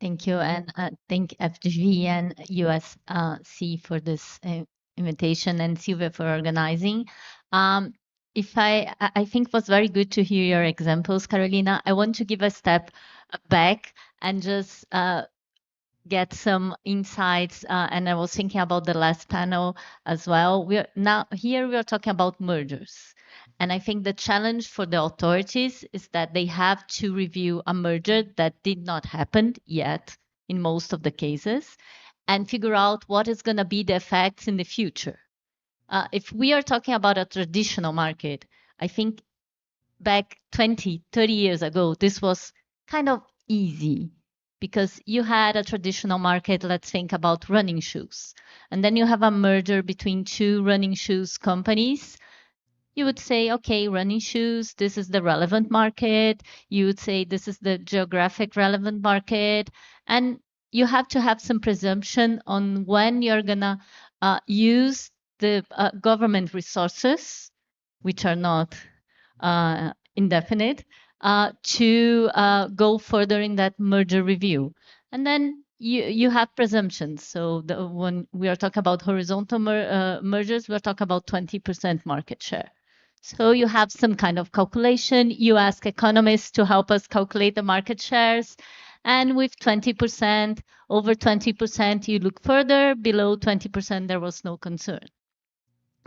S19: Thank you, and thank FGV and USC for this invitation, and Silvia for organizing. I think it was very good to hear your examples, Carolina. I want to give a step back and just get some insights. And I was thinking about the last panel as well. We are talking about mergers. And I think the challenge for the authorities is that they have to review a merger that did not happen yet in most of the cases and figure out what is going to be the effects in the future. If we are talking about a traditional market, I think back 20, 30 years ago, this was kind of easy because you had a traditional market. Let's think about running shoes. And then you have a merger between two running shoes companies. You would say, okay, running shoes, this is the relevant market. You would say this is the geographic relevant market. And you have to have some presumption on when you're going to use the government resources, which are not indefinite, to go further in that merger review. And then you have presumptions. So when we are talking about horizontal mergers, we're talking about 20% market share. So you have some kind of calculation. You ask economists to help us calculate the market shares. And with 20%, over 20%, you look further. Below 20%, there was no concern.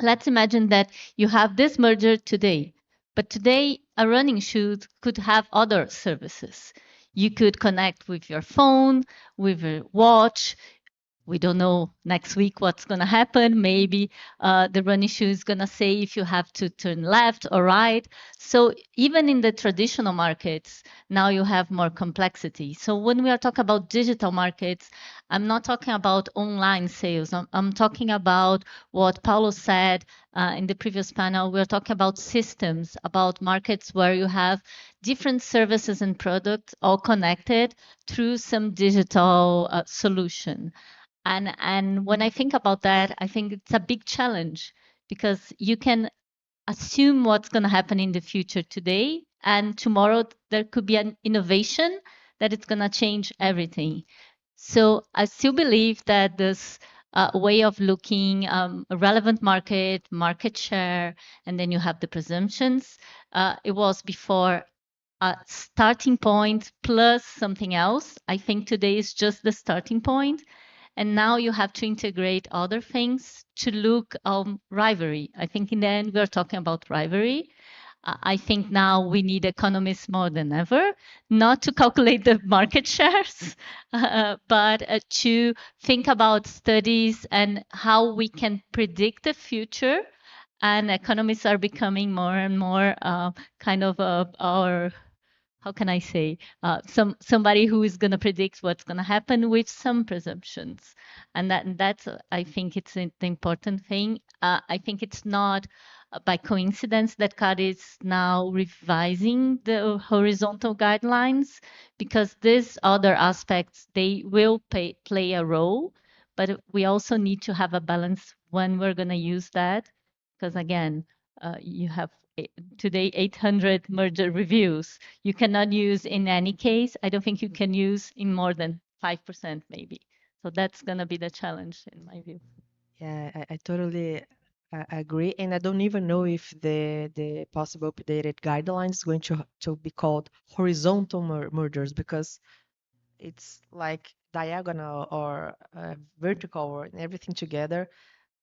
S19: Let's imagine that you have this merger today. But today, a running shoe could have other services. You could connect with your phone, with your watch. We don't know next week what's going to happen. Maybe the running shoe is going to say if you have to turn left or right. So even in the traditional markets, now you have more complexity. So when we are talking about digital markets, I'm not talking about online sales. I'm talking about what Paulo said, in the previous panel, we were talking about systems, about markets where you have different services and products all connected through some digital solution. And when I think about that, I think it's a big challenge because you can assume what's going to happen in the future today, and tomorrow there could be an innovation that it's going to change everything. So I still believe that this way of looking a relevant market share, and then you have the presumptions. It was before a starting point plus something else. I think today is just the starting point. And now you have to integrate other things to look rivalry. I think in the end, we're talking about rivalry. I think now we need economists more than ever, not to calculate the market shares, but to think about studies and how we can predict the future. And economists are becoming more and more kind of our, how can I say, somebody who is going to predict what's going to happen with some presumptions. And that's, I think it's the important thing. I think it's not by coincidence that CAD is now revising the horizontal guidelines, because these other aspects, they will play a role, but we also need to have a balance when we're going to use that. Because again, you have today 800 merger reviews. You cannot use in any case. I don't think you can use in more than 5% maybe. So that's going to be the challenge in my view.
S17: Yeah, I totally agree. And I don't even know if the possible updated guidelines is going to be called horizontal mergers, because it's like diagonal or vertical or everything together.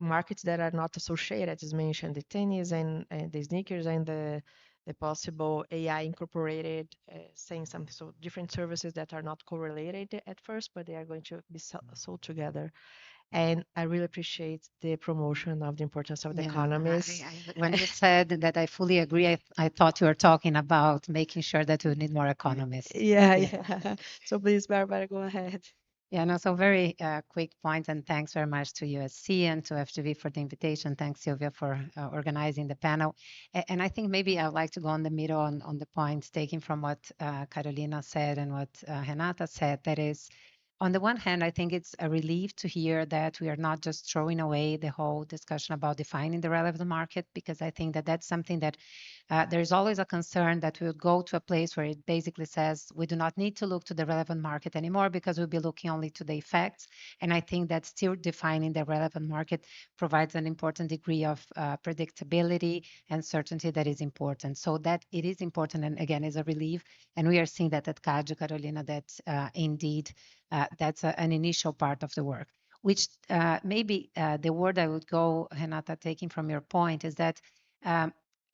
S17: Markets that are not associated, as mentioned, the tennis and the sneakers and the possible AI incorporated, saying something, so different services that are not correlated at first, but they are going to be sold together. And I really appreciate the promotion of the importance of the economists.
S20: When you said that, I fully agree. I thought you were talking about making sure that we need more economists.
S17: Yeah. So please, Barbara, go ahead.
S20: Yeah, no, so very quick point, and thanks very much to USC and to FGV for the invitation. Thanks, Sylvia, for organizing the panel. And I think maybe I'd like to go in the middle on the points taken from what Carolina said and what Renata said. That is, on the one hand, I think it's a relief to hear that we are not just throwing away the whole discussion about defining the relevant market, because I think that that's something that there's always a concern that we'll go to a place where it basically says we do not need to look to the relevant market anymore because we'll be looking only to the effects. And I think that still defining the relevant market provides an important degree of predictability and certainty that is important. So that it is important, and again, is a relief. And we are seeing that at CAGE, Carolina, that indeed that's an initial part of the work. Which maybe the word I would go, Renata, taking from your point, is that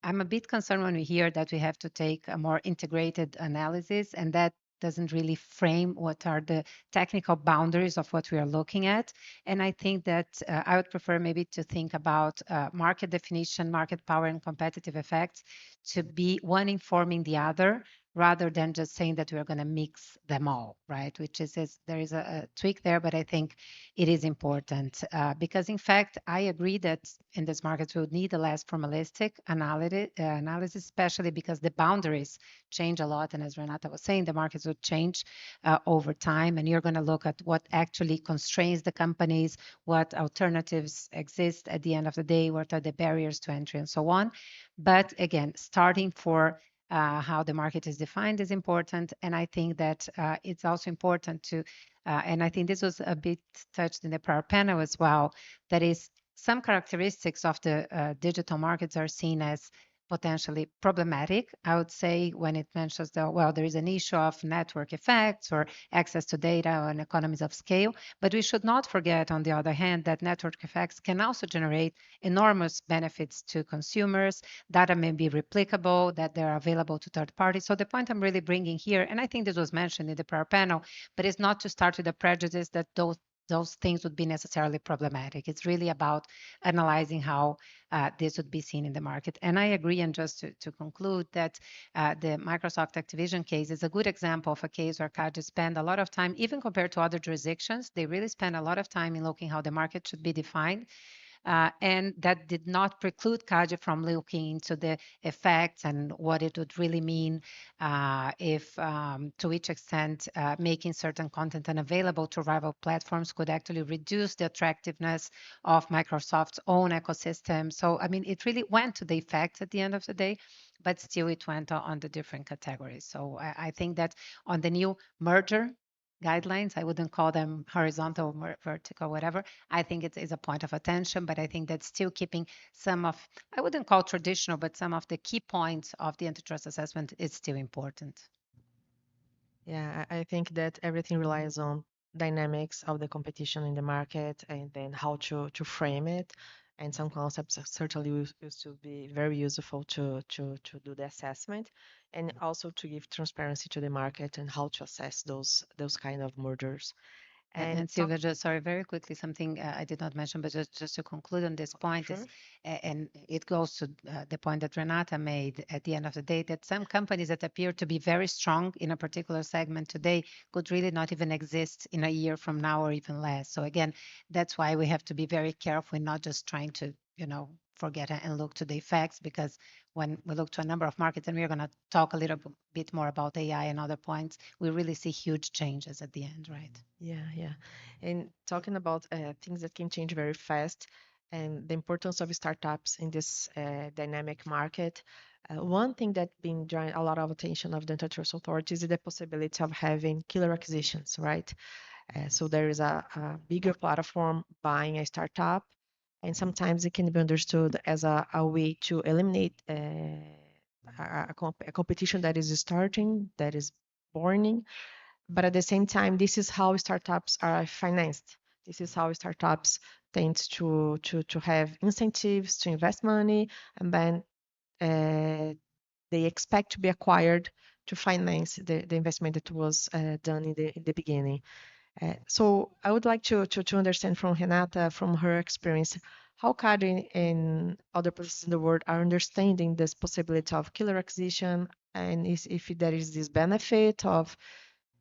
S20: I'm a bit concerned when we hear that we have to take a more integrated analysis, and that doesn't really frame what are the technical boundaries of what we are looking at. And I think that I would prefer maybe to think about market definition, market power, and competitive effects to be one informing the other, rather than just saying that we're going to mix them all, right? Which is there is a tweak there, but I think it is important because, in fact, I agree that in this market we would need a less formalistic analysis, especially because the boundaries change a lot. And as Renata was saying, the markets would change over time, and you're going to look at what actually constrains the companies, what alternatives exist at the end of the day, what are the barriers to entry, and so on. But again, starting for how the market is defined is important. And I think that it's also important to, and I think this was a bit touched in the prior panel as well, that is some characteristics of the digital markets are seen as potentially problematic, I would say, when it mentions that, well, there is an issue of network effects or access to data and economies of scale. But we should not forget, on the other hand, that network effects can also generate enormous benefits to consumers. Data may be replicable, that they're available to third parties. So the point I'm really bringing here, and I think this was mentioned in the prior panel, but it's not to start with the prejudice that those things would be necessarily problematic. It's really about analyzing how this would be seen in the market. And I agree, and just to conclude, that the Microsoft Activision case is a good example of a case where CAGE spend a lot of time, even compared to other jurisdictions, they really spend a lot of time in looking how the market should be defined. And that did not preclude CAGI from looking into the effects and what it would really mean if, to which extent, making certain content unavailable to rival platforms could actually reduce the attractiveness of Microsoft's own ecosystem. So, I mean, it really went to the effects at the end of the day, but still it went on the different categories. So I think that on the new merger guidelines, I wouldn't call them horizontal, vertical, whatever. I think it is a point of attention, but I think that still keeping some of, I wouldn't call traditional, but some of the key points of the antitrust assessment is still important.
S17: Yeah, I think that everything relies on dynamics of the competition in the market and then how to frame it. And some concepts certainly used to be very useful to do the assessment and also to give transparency to the market and how to assess those kind of mergers.
S20: And Silvia, just sorry, very quickly, something I did not mention, but just to conclude on this point is, and it goes to the point that Renata made at the end of the day, that some companies that appear to be very strong in a particular segment today could really not even exist in a year from now or even less. So again, that's why we have to be very careful in not just trying to, forget and look to the effects, because when we look to a number of markets, and we're going to talk a little bit more about AI and other points, we really see huge changes at the end, right?
S17: Yeah. And talking about things that can change very fast and the importance of startups in this dynamic market, one thing that's been drawing a lot of attention of the antitrust authorities is the possibility of having killer acquisitions, right? So there is a bigger platform buying a startup, and sometimes it can be understood as a way to eliminate a competition that is starting, that is burning. But at the same time, this is how startups are financed. This is how startups tend to have incentives to invest money, and then they expect to be acquired to finance the investment that was done in the beginning. So I would like to understand from Renata, from her experience, how CADI and other places in the world are understanding this possibility of killer acquisition, and if there is this benefit of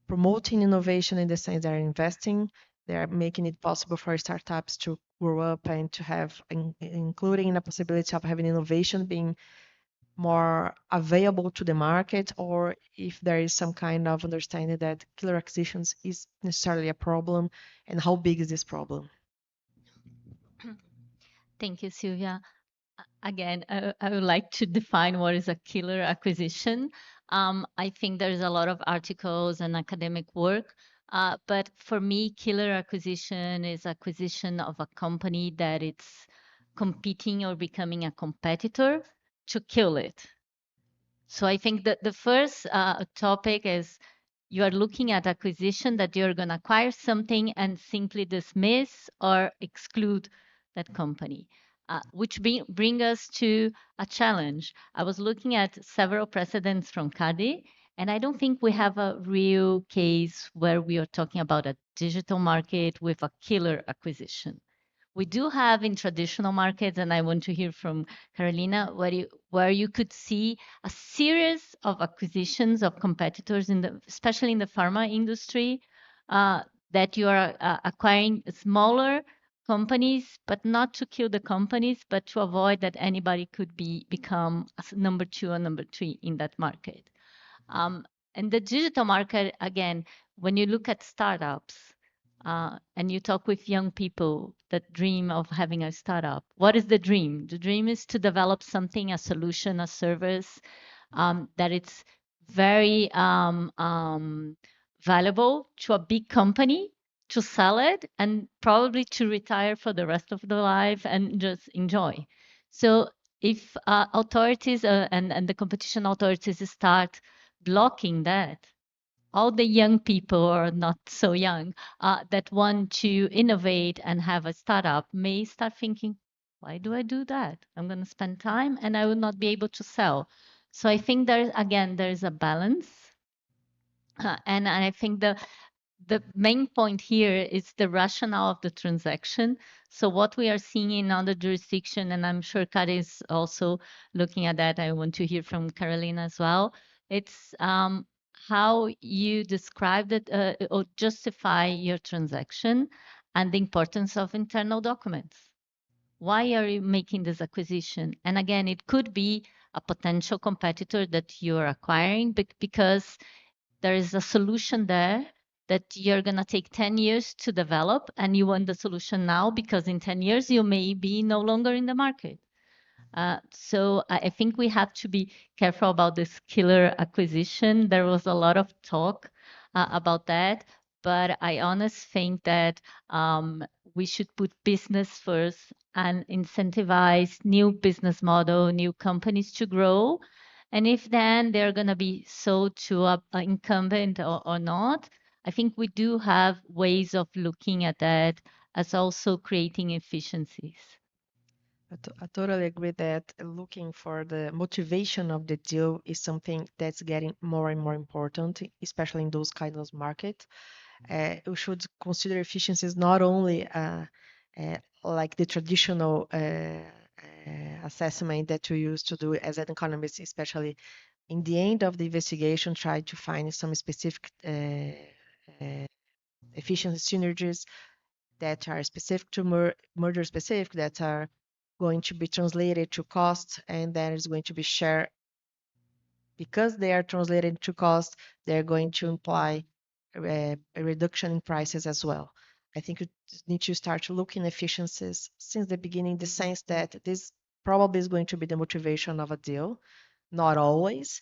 S17: promoting innovation in the sense they're investing, they're making it possible for startups to grow up and to have, including the possibility of having innovation being more available to the market, or if there is some kind of understanding that killer acquisitions is necessarily a problem, and how big is this problem?
S19: Thank you, Silvia. Again, I would like to define what is a killer acquisition. I think there's a lot of articles and academic work, but for me, killer acquisition is acquisition of a company that it's competing or becoming a competitor to kill it. So I think that the first topic is you are looking at acquisition that you're going to acquire something and simply dismiss or exclude that company. Which bring us to a challenge. I was looking at several precedents from CADI, and I don't think we have a real case where we are talking about a digital market with a killer acquisition. We do have in traditional markets, and I want to hear from Carolina, where you could see a series of acquisitions of competitors, especially in the pharma industry, that you are acquiring smaller companies, but not to kill the companies, but to avoid that anybody could become a number 2 or number 3 in that market. And the digital market, again, when you look at startups, and you talk with young people that dream of having a startup, what is the dream? The dream is to develop something, a solution, a service that it's very valuable to a big company to sell it and probably to retire for the rest of their life and just enjoy. So if authorities and the competition authorities start blocking that, all the young people, or not so young, that want to innovate and have a startup may start thinking, why do I do that? I'm going to spend time and I will not be able to sell. So I think there's a balance. And I think the main point here is the rationale of the transaction. So what we are seeing in other jurisdictions, and I'm sure Kari is also looking at that. I want to hear from Carolina as well. It's how you describe it or justify your transaction and the importance of internal documents. why are you making this acquisition? And again, it could be a potential competitor that you're acquiring because there is a solution there that you're going to take 10 years to develop, and you want the solution now because in 10 years you may be no longer in the market. So I think we have to be careful about this killer acquisition. There was a lot of talk about that, but I honestly think that we should put business first and incentivize new business model, new companies to grow. And if then they're going to be sold to an incumbent or not, I think we do have ways of looking at that as also creating efficiencies.
S17: I totally agree that looking for the motivation of the deal is something that's getting more and more important, especially in those kinds of markets. We should consider efficiencies not only like the traditional assessment that we used to do as an economist, especially in the end of the investigation, try to find some specific efficiency synergies that are specific to merger specific, that are going to be translated to cost, and that is going to be shared. Because they are translated to cost, they're going to imply a reduction in prices as well. I think you need to start looking efficiencies since the beginning, in the sense that this probably is going to be the motivation of a deal. Not always,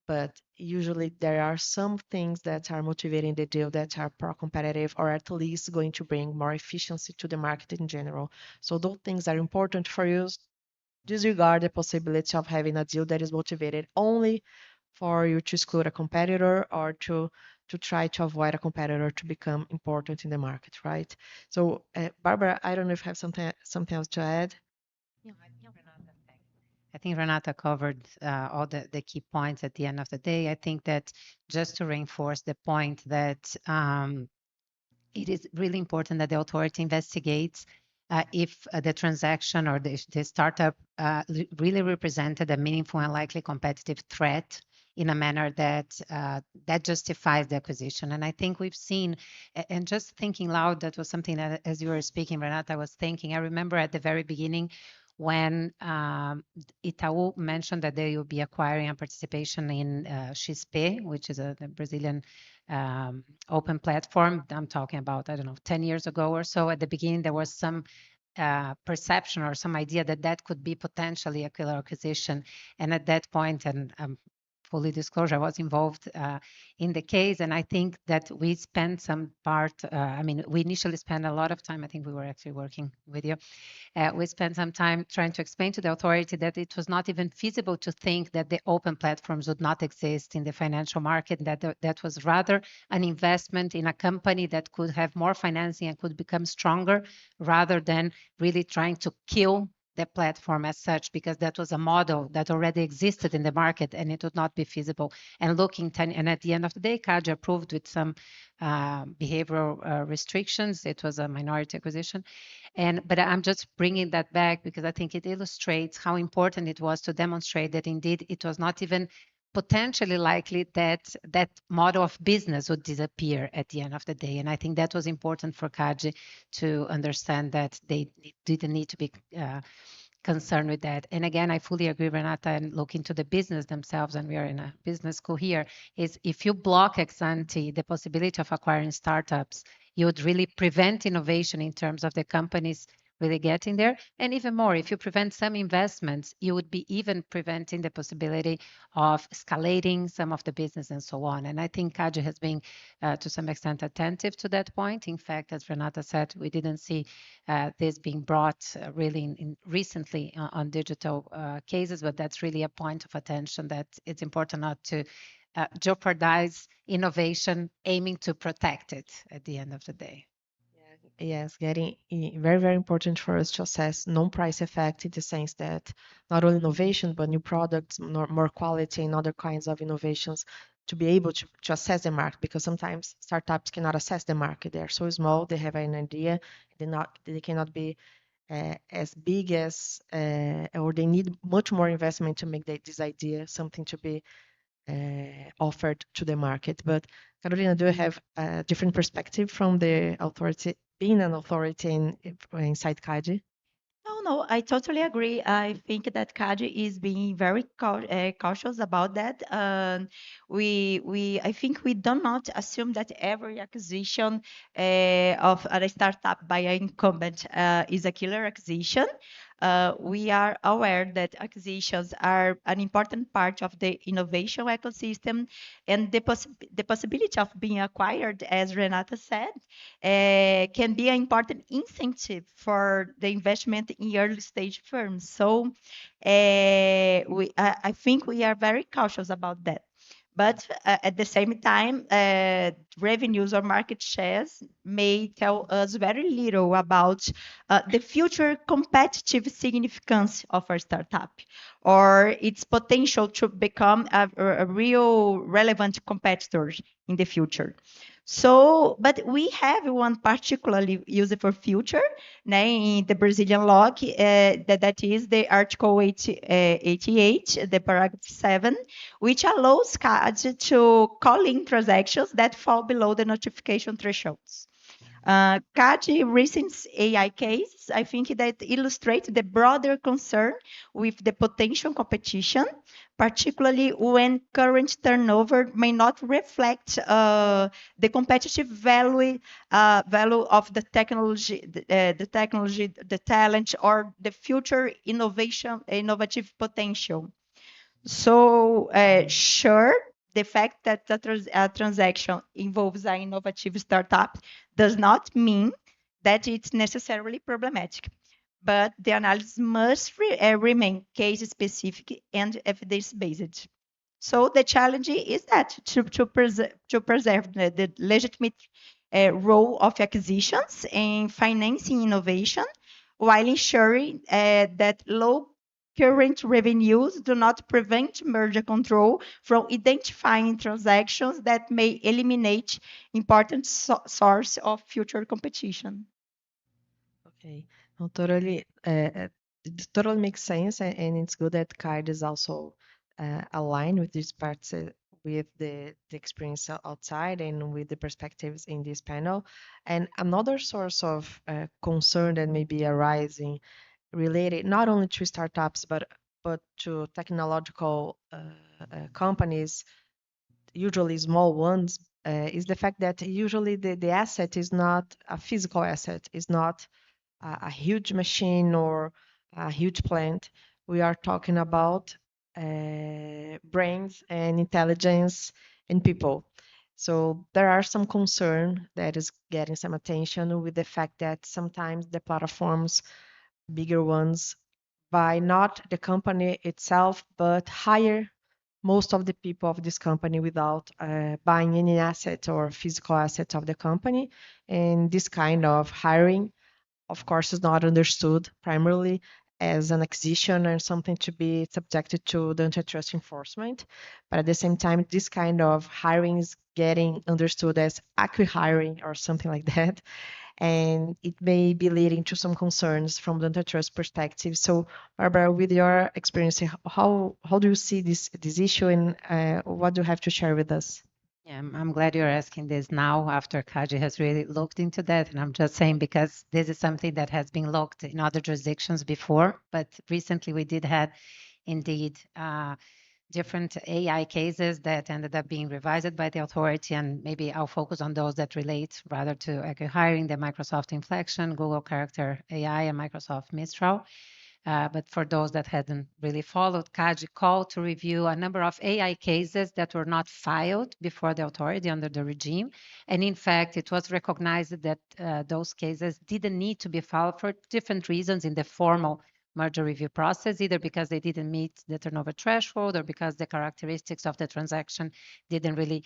S17: but usually there are some things that are motivating the deal that are pro-competitive, or at least going to bring more efficiency to the market in general. So those things are important for you. Disregard the possibility of having a deal that is motivated only for you to exclude a competitor or to try to avoid a competitor to become important in the market, right? So, Barbara, I don't know if you have something else to add.
S20: I think Renata covered all the key points at the end of the day. I think that just to reinforce the point that it is really important that the authority investigates if the transaction or the startup really represented a meaningful and likely competitive threat in a manner that that justifies the acquisition. And I think we've seen, and just thinking loud, that was something that as you were speaking, Renata, I was thinking. I remember at the very beginning when Itaú mentioned that they will be acquiring a participation in XP, which is the Brazilian open platform. I'm talking about, I don't know, 10 years ago or so. At the beginning, there was some perception or some idea that that could be potentially a killer acquisition. And at that point, and fully disclosure, I was involved in the case. And I think that we spent some part, we initially spent a lot of time, I think we were actually working with you. We spent some time trying to explain to the authority that it was not even feasible to think that the open platforms would not exist in the financial market, that was rather an investment in a company that could have more financing and could become stronger, rather than really trying to kill the platform as such, because that was a model that already existed in the market and it would not be feasible. And and at the end of the day, CADE approved with some behavioral restrictions. It was a minority acquisition. But I'm just bringing that back because I think it illustrates how important it was to demonstrate that indeed it was not even potentially likely that that model of business would disappear at the end of the day. And I think that was important for CADE to understand that they didn't need to be concerned with that. And again, I fully agree, Renata, and look into the business themselves, and we are in a business school here, is if you block ex ante the possibility of acquiring startups, you would really prevent innovation in terms of the companies really getting there. And even more, if you prevent some investments, you would be even preventing the possibility of escalating some of the business and so on. And I think CADE has been to some extent attentive to that point. In fact, as Renata said, we didn't see this being brought really recently on digital cases, but that's really a point of attention that it's important not to jeopardize innovation, aiming to protect it at the end of the day.
S17: Yes, getting very, very important for us to assess non-price effect in the sense that not only innovation, but new products, more quality and other kinds of innovations to be able to assess the market, because sometimes startups cannot assess the market. They're so small, they have an idea, they cannot be as big as, or they need much more investment to make this idea something to be offered to the market. But Carolina, do you have a different perspective from the authority, being an authority inside CADE?
S18: No, I totally agree. I think that CADI is being very cautious about that. I think we do not assume that every acquisition of a startup by an incumbent is a killer acquisition. We are aware that acquisitions are an important part of the innovation ecosystem, and the possibility of being acquired, as Renata said, can be an important incentive for the investment in early stage firms. So I think we are very cautious about that. But at the same time, revenues or market shares may tell us very little about the future competitive significance of a startup or its potential to become a real relevant competitor in the future. So, but we have one particularly useful feature in the Brazilian law that is the Article 88, the paragraph 7, which allows CAD to call in transactions that fall below the notification thresholds. CAD recent AI case, I think that illustrates the broader concern with the potential competition, particularly when current turnover may not reflect the competitive value of the technology, the talent, or the future innovative potential. So, sure, the fact that a transaction involves an innovative startup does not mean that it's necessarily problematic, but the analysis must remain case-specific and evidence-based. So the challenge is that to preserve the legitimate role of acquisitions and financing innovation, while ensuring that low current revenues do not prevent merger control from identifying transactions that may eliminate important source of future competition.
S17: Okay, no, totally. It totally makes sense, and it's good that CARD is also aligned with these parts, with the experience outside and with the perspectives in this panel. And another source of concern that may be arising related not only to startups but to technological companies, usually small ones, is the fact that usually the asset is not a physical asset, is not a huge machine or a huge plant. We are talking about brains and intelligence and people. So there are some concern that is getting some attention with the fact that sometimes the platforms, bigger ones, by not the company itself, but hire most of the people of this company without buying any asset or physical asset of the company. And this kind of hiring, of course, is not understood primarily as an acquisition or something to be subjected to the antitrust enforcement. But at the same time, this kind of hiring is getting understood as acqui-hiring or something like that. And it may be leading to some concerns from the antitrust perspective. So, Barbara, with your experience, how do you see this issue, and what do you have to share with us?
S20: Yeah, I'm glad you're asking this now after Kaji has really looked into that. And I'm just saying because this is something that has been looked in other jurisdictions before, but recently we did have indeed different AI cases that ended up being revised by the authority, and maybe I'll focus on those that relate rather to hiring, the Microsoft Inflection, Google Character AI, and Microsoft Mistral. But for those that hadn't really followed, Kaji called to review a number of AI cases that were not filed before the authority under the regime. And in fact, it was recognized that those cases didn't need to be filed for different reasons in the formal merger review process, either because they didn't meet the turnover threshold or because the characteristics of the transaction didn't really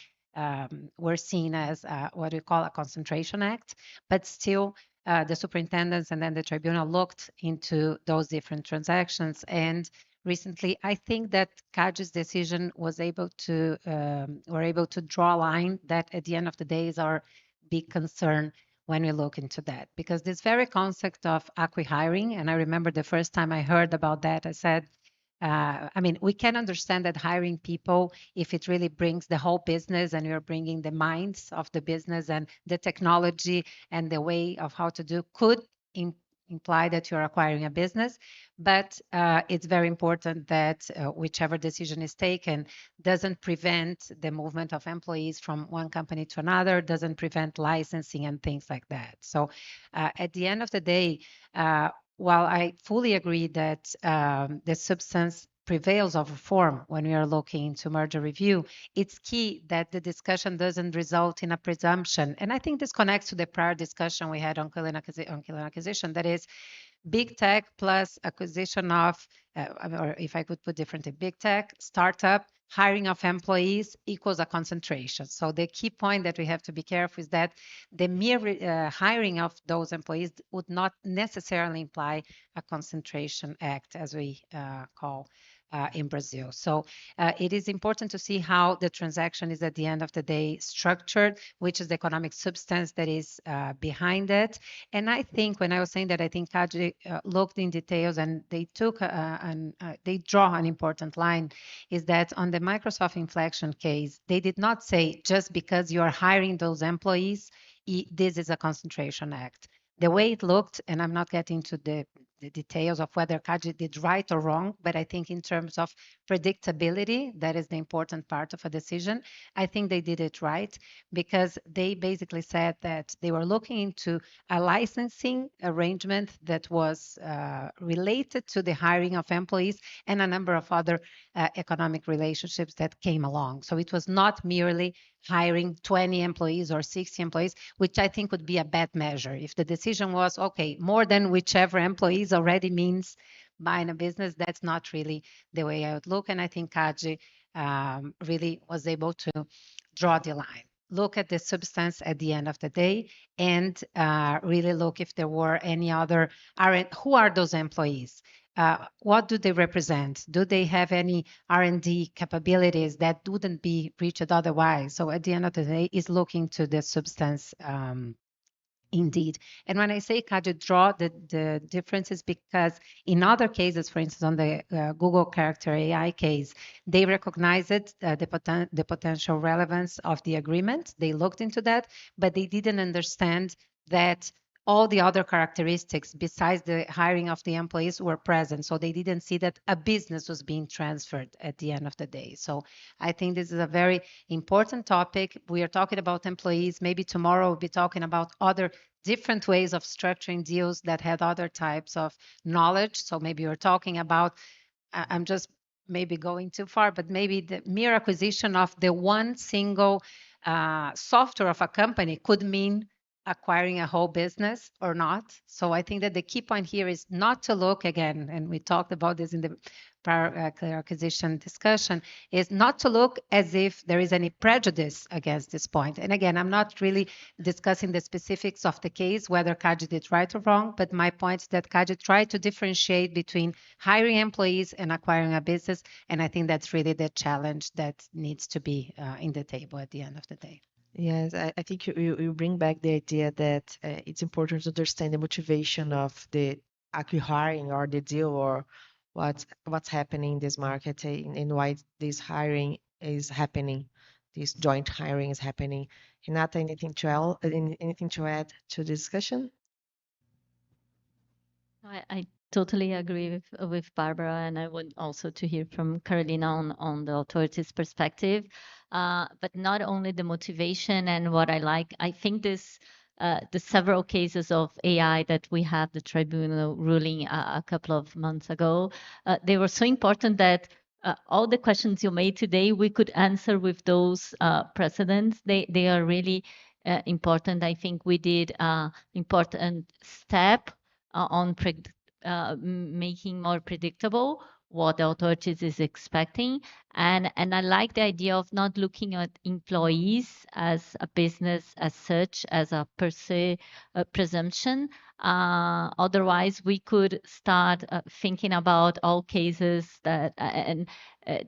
S20: were seen as what we call a concentration act. But still, the superintendents and then the tribunal looked into those different transactions. And recently, I think that CAG's decision was able to draw a line that at the end of the day is our big concern when we look into that, because this very concept of acqui-hiring, and I remember the first time I heard about that, I said, I mean, we can understand that hiring people, if it really brings the whole business and you're bringing the minds of the business and the technology and the way of how to do, could imply that you're acquiring a business, but it's very important that whichever decision is taken doesn't prevent the movement of employees from one company to another, doesn't prevent licensing and things like that. So at the end of the day, while I fully agree that the substance prevails over form when we are looking into merger review, it's key that the discussion doesn't result in a presumption. And I think this connects to the prior discussion we had on killing acquisition, that is big tech plus acquisition of, or if I could put differently, big tech, startup, hiring of employees equals a concentration. So the key point that we have to be careful is that the mere hiring of those employees would not necessarily imply a concentration act, as we call in Brazil. So it is important to see how the transaction is at the end of the day structured, which is the economic substance that is behind it. And I think when I was saying that, I think CAGI looked in details and they took they draw an important line, is that on the Microsoft inflection case, they did not say just because you're hiring those employees, this is a concentration act. The way it looked, and I'm not getting to the details of whether CAGI did right or wrong, but I think in terms of predictability, that is the important part of a decision. I think they did it right because they basically said that they were looking into a licensing arrangement that was related to the hiring of employees and a number of other economic relationships that came along. So it was not merely hiring 20 employees or 60 employees, which I think would be a bad measure. If the decision was, okay, more than whichever employees already means buying a business, that's not really the way I would look. And I think CAGI really was able to draw the line. Look at the substance at the end of the day and really look if there were any other, who are those employees? What do they represent? Do they have any R&D capabilities that wouldn't be reached otherwise? So at the end of the day, is looking to the substance indeed. And when I say CAGI draw the differences, because in other cases, for instance, on the Google character AI case, they recognized the potential relevance of the agreement. They looked into that, but they didn't understand that all the other characteristics besides the hiring of the employees were present. So they didn't see that a business was being transferred at the end of the day. So I think this is a very important topic. We are talking about employees. Maybe tomorrow we'll be talking about other different ways of structuring deals that had other types of knowledge. So maybe you're talking about, I'm just maybe going too far, but maybe the mere acquisition of the one single software of a company could mean acquiring a whole business or not. So I think that the key point here is not to look again, and we talked about this in the prior acquisition discussion, is not to look as if there is any prejudice against this point. And again, I'm not really discussing the specifics of the case, whether CAGI did right or wrong, but my point is that CAGI tried to differentiate between hiring employees and acquiring a business. And I think that's really the challenge that needs to be in the table at the end of the day.
S17: Yes, I think you bring back the idea that it's important to understand the motivation of the acquiring or the deal or what's happening in this market and why this hiring is happening, this joint hiring is happening. Renata, anything to add to the discussion?
S19: I totally agree with Barbara, and I want also to hear from Carolina on the authorities' perspective. But not only the motivation and what I like, I think this the several cases of AI that we had the tribunal ruling a couple of months ago, they were so important that all the questions you made today, we could answer with those precedents. They are really important. I think we did important step on making more predictable what the authorities is expecting. And I like the idea of not looking at employees as a business as such, as a per se presumption. Otherwise, we could start thinking about all cases that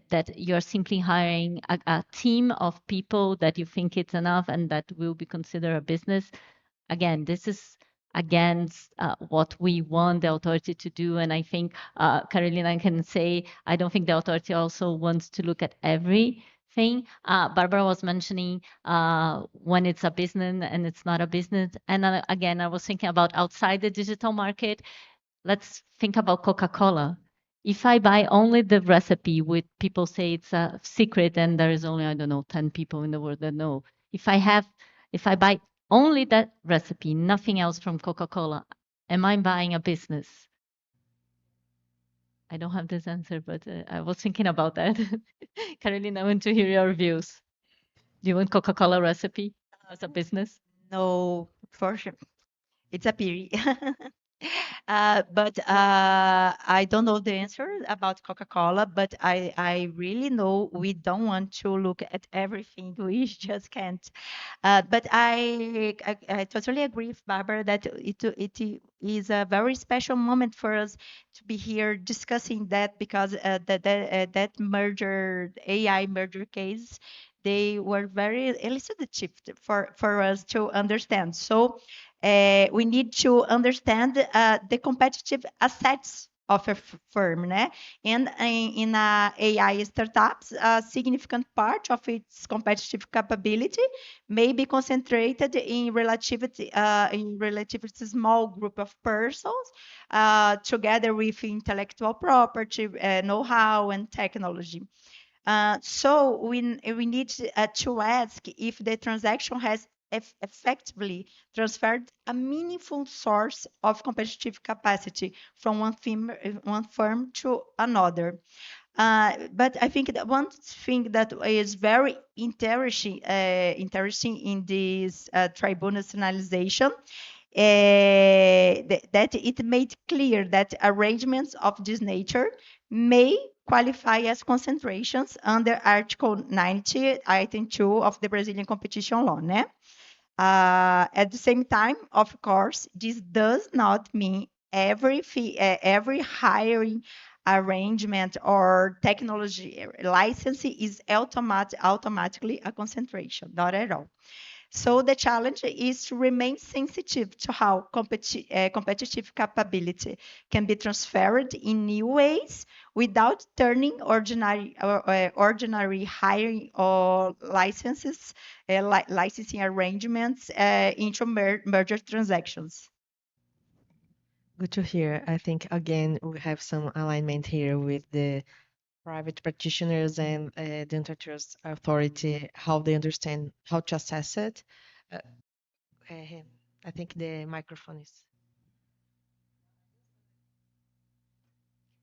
S19: that you're simply hiring a team of people that you think it's enough and that will be considered a business. Again, this is against what we want the authority to do. And I think Carolina can say, I don't think the authority also wants to look at every thing. Barbara was mentioning when it's a business and it's not a business. And again, I was thinking about outside the digital market. Let's think about Coca-Cola. If I buy only the recipe with people say it's a secret and there is only, I don't know, 10 people in the world that know. If I buy only that recipe, nothing else from Coca-Cola, am I buying a business? I don't have this answer, but I was thinking about that. Carolina, I want to hear your views. Do you want Coca-Cola recipe as a business?
S18: No, for sure. It's a pity. But I don't know the answer about Coca-Cola, but I really know we don't want to look at everything. We just can't. But I totally agree with Barbara that it is a very special moment for us to be here discussing that because that merger, AI merger case, they were very elucidative for us to understand. So we need to understand the competitive assets of a firm, né? And in AI startups, a significant part of its competitive capability may be concentrated in relatively small group of persons, together with intellectual property, know-how, and technology. So we need to ask if the transaction has effectively transferred a meaningful source of competitive capacity from one firm to another. But I think that one thing that is very interesting in this tribunal's analysis that it made clear that arrangements of this nature may qualify as concentrations under Article 90, Item 2 of the Brazilian competition law, né? At the same time, of course, this does not mean every hiring arrangement or technology license is automatically a concentration, not at all. So the challenge is to remain sensitive to how competitive capability can be transferred in new ways without turning ordinary hiring or licensing arrangements into merger transactions.
S17: Good to hear. I think, again, we have some alignment here with the private practitioners and the antitrust authority, how they understand how to assess it. I think the microphone is.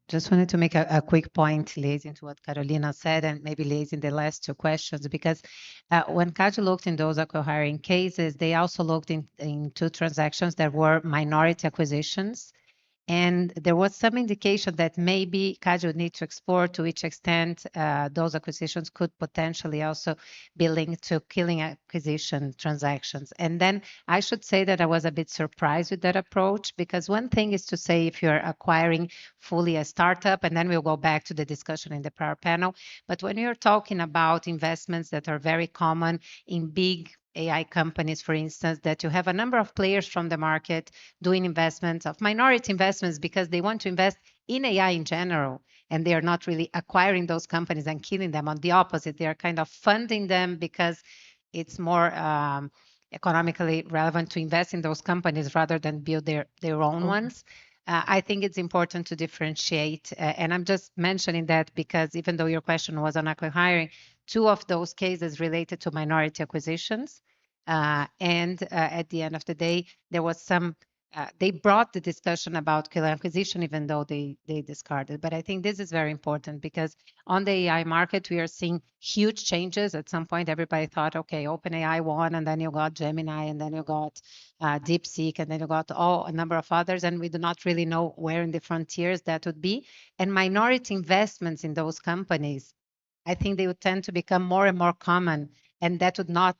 S20: Just wanted to make a quick point, relating to what Carolina said, and maybe relating the last two questions, because when CAGI looked in those acquiring cases, they also looked in two transactions that were minority acquisitions. And there was some indication that maybe CAGI would need to explore to which extent those acquisitions could potentially also be linked to killing acquisition transactions. And then I should say that I was a bit surprised with that approach, because one thing is to say if you're acquiring fully a startup, and then we'll go back to the discussion in the prior panel. But when you're talking about investments that are very common in big AI companies, for instance, that you have a number of players from the market doing investments of minority investments because they want to invest in AI in general, and they are not really acquiring those companies and killing them. On the opposite, they are kind of funding them because it's more economically relevant to invest in those companies rather than build their own ones. I think it's important to differentiate, and I'm just mentioning that because even though your question was on acquiring, two of those cases related to minority acquisitions. And at the end of the day, there was some, they brought the discussion about killer acquisition, even though they discarded. But I think this is very important because on the AI market, we are seeing huge changes. At some point, everybody thought, okay, OpenAI won, and then you got Gemini, and then you got DeepSeek, and then you got a number of others, and we do not really know where in the frontiers that would be. And minority investments in those companies, I think they would tend to become more and more common, and that would not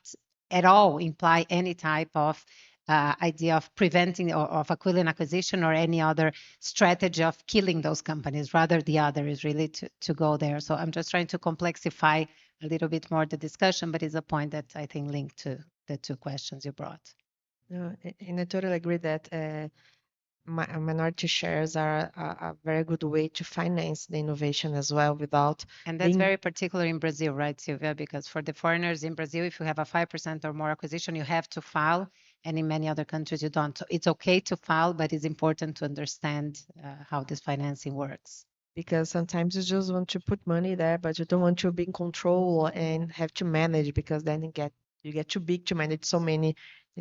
S20: at all imply any type of idea of preventing or of equivalent acquisition or any other strategy of killing those companies. Rather, the other is really to go there. So I'm just trying to complexify a little bit more the discussion, but it's a point that I think linked to the two questions you brought.
S17: No, and I totally agree that minority shares are a very good way to finance the innovation as well without
S20: And that's
S17: being
S20: very particular in Brazil, right, Sylvia? Because for the foreigners in Brazil, if you have a 5% or more acquisition, you have to file. And in many other countries, you don't. So it's okay to file, but it's important to understand how this financing works.
S17: because sometimes you just want to put money there, but you don't want to be in control and have to manage because then you get too big to manage so many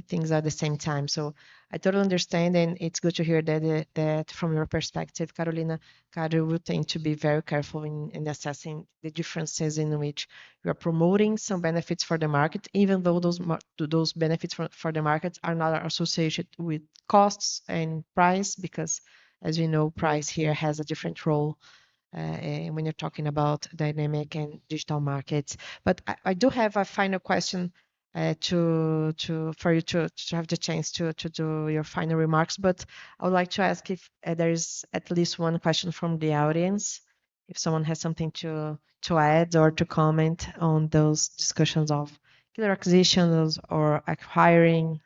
S17: things at the same time. So I totally understand, and it's good to hear that that from your perspective, Carolina, Caro will tend to be very careful in assessing the differences in which you are promoting some benefits for the market, even though those benefits for the market are not associated with costs and price, because as we know, price here has a different role when you're talking about dynamic and digital markets. But I do have a final question for you to have the chance to do your final remarks. But I would like to ask if there is at least one question from the audience, if someone has something to add or to comment on those discussions of killer acquisitions or acquiring.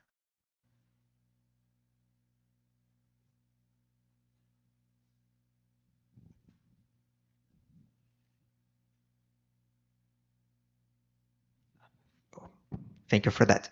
S21: Thank you for that.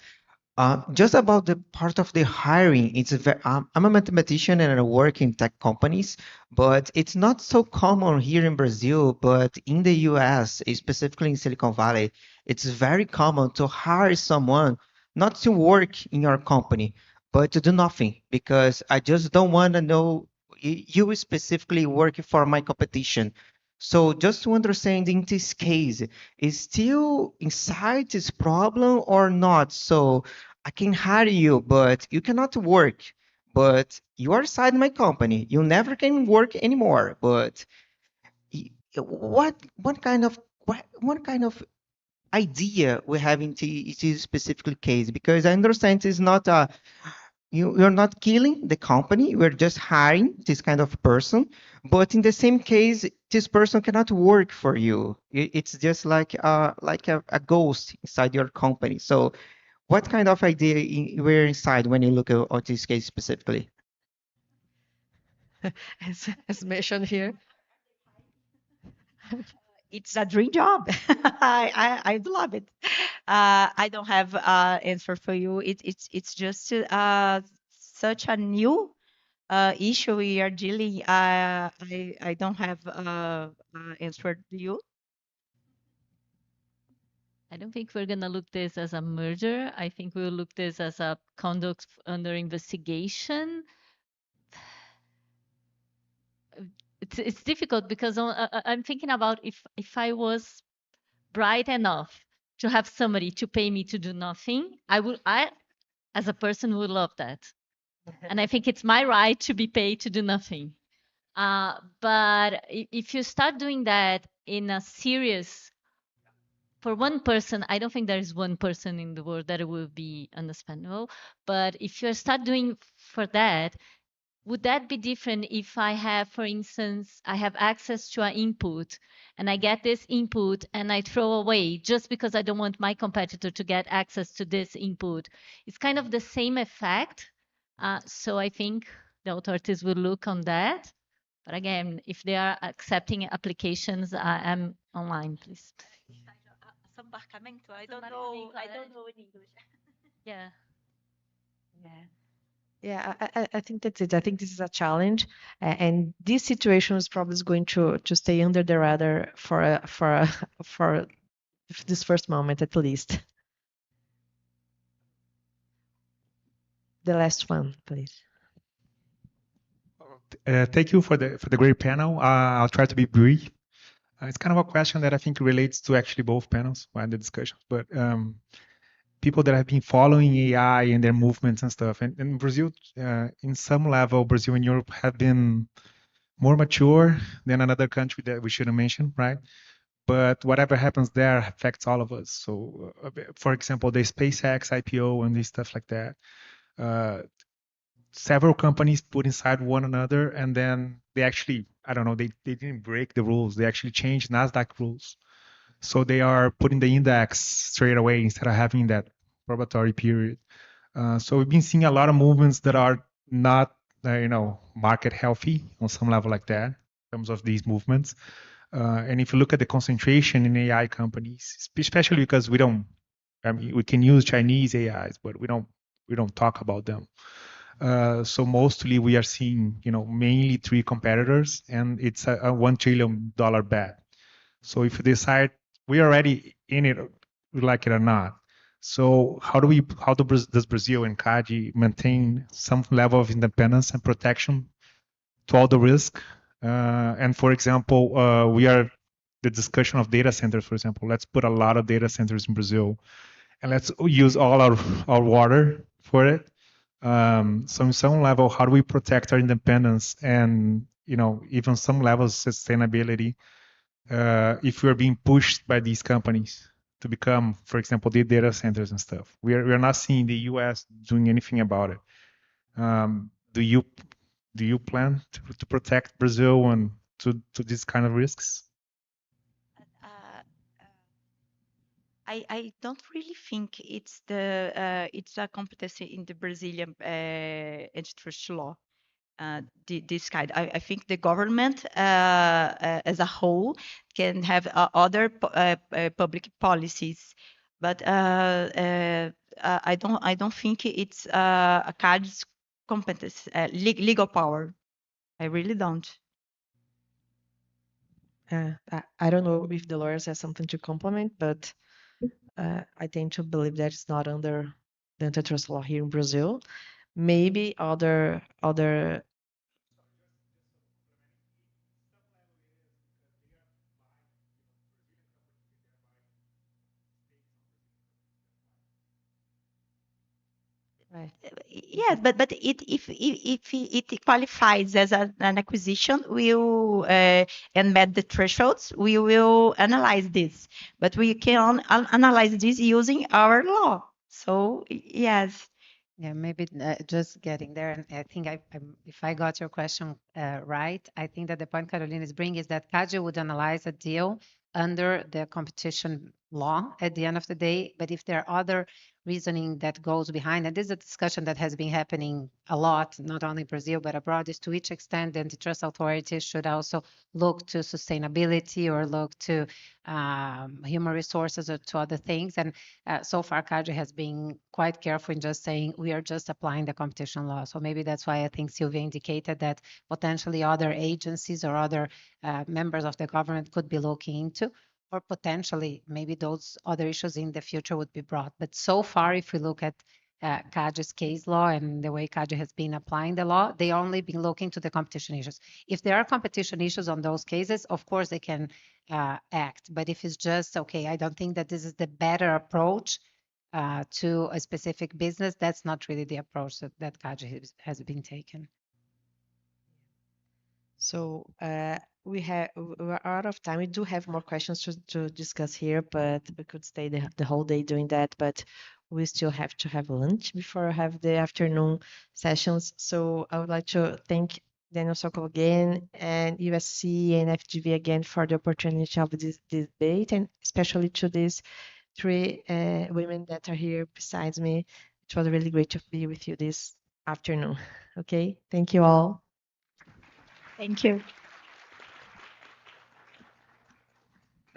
S21: Just about the part of the hiring, I'm a mathematician and I work in tech companies, but it's not so common here in Brazil, but in the US, specifically in Silicon Valley, it's very common to hire someone not to work in your company, but to do nothing because I just don't want to know you specifically working for my competition. So just to understand in this case, is still inside this problem or not? So I can hire you, but you cannot work. But you are inside my company. You never can work anymore. But what kind of idea we have in this specific case? Because I understand it's not a you're not killing the company, we're just hiring this kind of person, but in the same case this person cannot work for you. It's just like a ghost inside your company. So what kind of idea we're inside when you look at this case specifically?
S17: As mentioned here.
S18: It's a dream job. I love it. I don't have answer for you. It's just such a new issue we are dealing. I don't have answer to you.
S19: I don't think we're going to look this as a merger. I think we'll look this as a conduct under investigation. It's difficult because I'm thinking about if I was bright enough to have somebody to pay me to do nothing, I as a person would love that. And I think it's my right to be paid to do nothing. But if you start doing that in a serious, for one person, I don't think there is one person in the world that it will be understandable. But if you start doing for that, would that be different if I have, for instance, I have access to an input and I get this input and I throw away just because I don't want my competitor to get access to this input? It's kind of the same effect. So I think the authorities will look on that. But again, if they are accepting applications, I'm online, please.
S18: I don't know. I don't know in English.
S19: Yeah.
S17: Yeah. Yeah, I think that's it. I think this is a challenge, and this situation is probably going to stay under the radar for this first moment at least. The last one, please.
S22: Thank you for the great panel. I'll try to be brief. It's kind of a question that I think relates to actually both panels and the discussions, but people that have been following AI and their movements and stuff. And in Brazil, in some level, Brazil and Europe have been more mature than another country that we shouldn't mention, right? But whatever happens there affects all of us. So, for example, the SpaceX IPO and this stuff like that. Several companies put inside one another, and then they actually, I don't know, they didn't break the rules. They actually changed NASDAQ rules. So they are putting the index straight away instead of having that probatory period. So we've been seeing a lot of movements that are not market healthy on some level like that in terms of these movements. And if you look at the concentration in AI companies, especially because we can use Chinese AIs, but we don't talk about them. So mostly we are seeing, mainly 3 competitors, and it's a $1 trillion bet. So if you decide we're already in it, we like it or not. So how does Brazil and CADE maintain some level of independence and protection to all the risk? And for example, the discussion of data centers, for example, let's put a lot of data centers in Brazil and let's use all our water for it. So in some level, how do we protect our independence and, even some levels of sustainability if we're being pushed by these companies to become, for example, the data centers and stuff? We are not seeing the US doing anything about it. Do you plan to protect Brazil and to these kind of risks?
S18: I don't really think it's a competency in the Brazilian antitrust law. This kind. I think the government as a whole can have other public policies, but I don't think it's a CADE's competence, legal power. I really don't.
S17: I don't know if the lawyers have something to complement, but I tend to believe that it's not under the antitrust law here in Brazil. Maybe other
S18: Yes, but if it qualifies as an acquisition, and met the thresholds, we will analyze this. But we can analyze this using our law. So yes.
S20: Yeah, maybe just getting there. And I think if I got your question right, I think that the point Carolina is bringing is that CADE would analyze a deal under the competition law at the end of the day. But if there are other reasoning that goes behind, and this is a discussion that has been happening a lot, not only in Brazil, but abroad, is to which extent the antitrust authorities should also look to sustainability or look to human resources or to other things. And so far, CADE has been quite careful in just saying we are just applying the competition law. So maybe that's why I think Sylvia indicated that potentially other agencies or other members of the government could be looking into, or potentially maybe those other issues in the future would be brought. But so far, if we look at CADE's case law and the way CADE has been applying the law, they only been looking to the competition issues. If there are competition issues on those cases, of course they can act. But if it's just, okay, I don't think that this is the better approach to a specific business, that's not really the approach that CADE has been taken.
S17: So we're out of time. We do have more questions to discuss here, but we could stay the whole day doing that. But we still have to have lunch before I have the afternoon sessions. So I would like to thank Daniel Sokol again and USC and FGV again for the opportunity of this debate, and especially to these 3 women that are here besides me. It was really great to be with you this afternoon. Okay, thank you all.
S18: Thank you.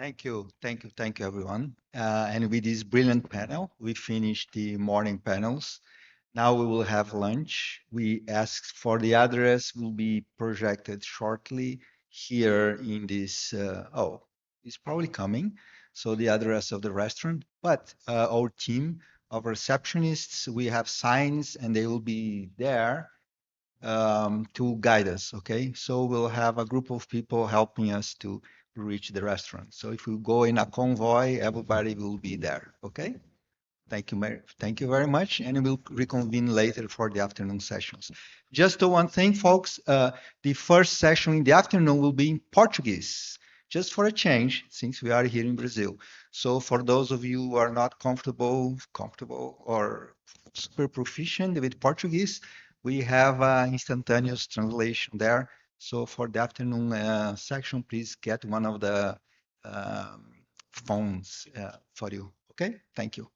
S4: Thank you, everyone. And with this brilliant panel, we finished the morning panels. Now we will have lunch. We asked for the address, will be projected shortly here in this. It's probably coming. So the address of the restaurant, but our team of receptionists, we have signs and they will be there to guide us, okay? So we'll have a group of people helping us to reach the restaurant. So if we go in a convoy, everybody will be there, okay? Thank you very much, and we'll reconvene later for the afternoon sessions. Just one thing, folks, the first session in the afternoon will be in Portuguese, just for a change, since we are here in Brazil. So for those of you who are not comfortable or super proficient with Portuguese, we have instantaneous translation there. So for the afternoon section, please get one of the phones for you. Okay, thank you.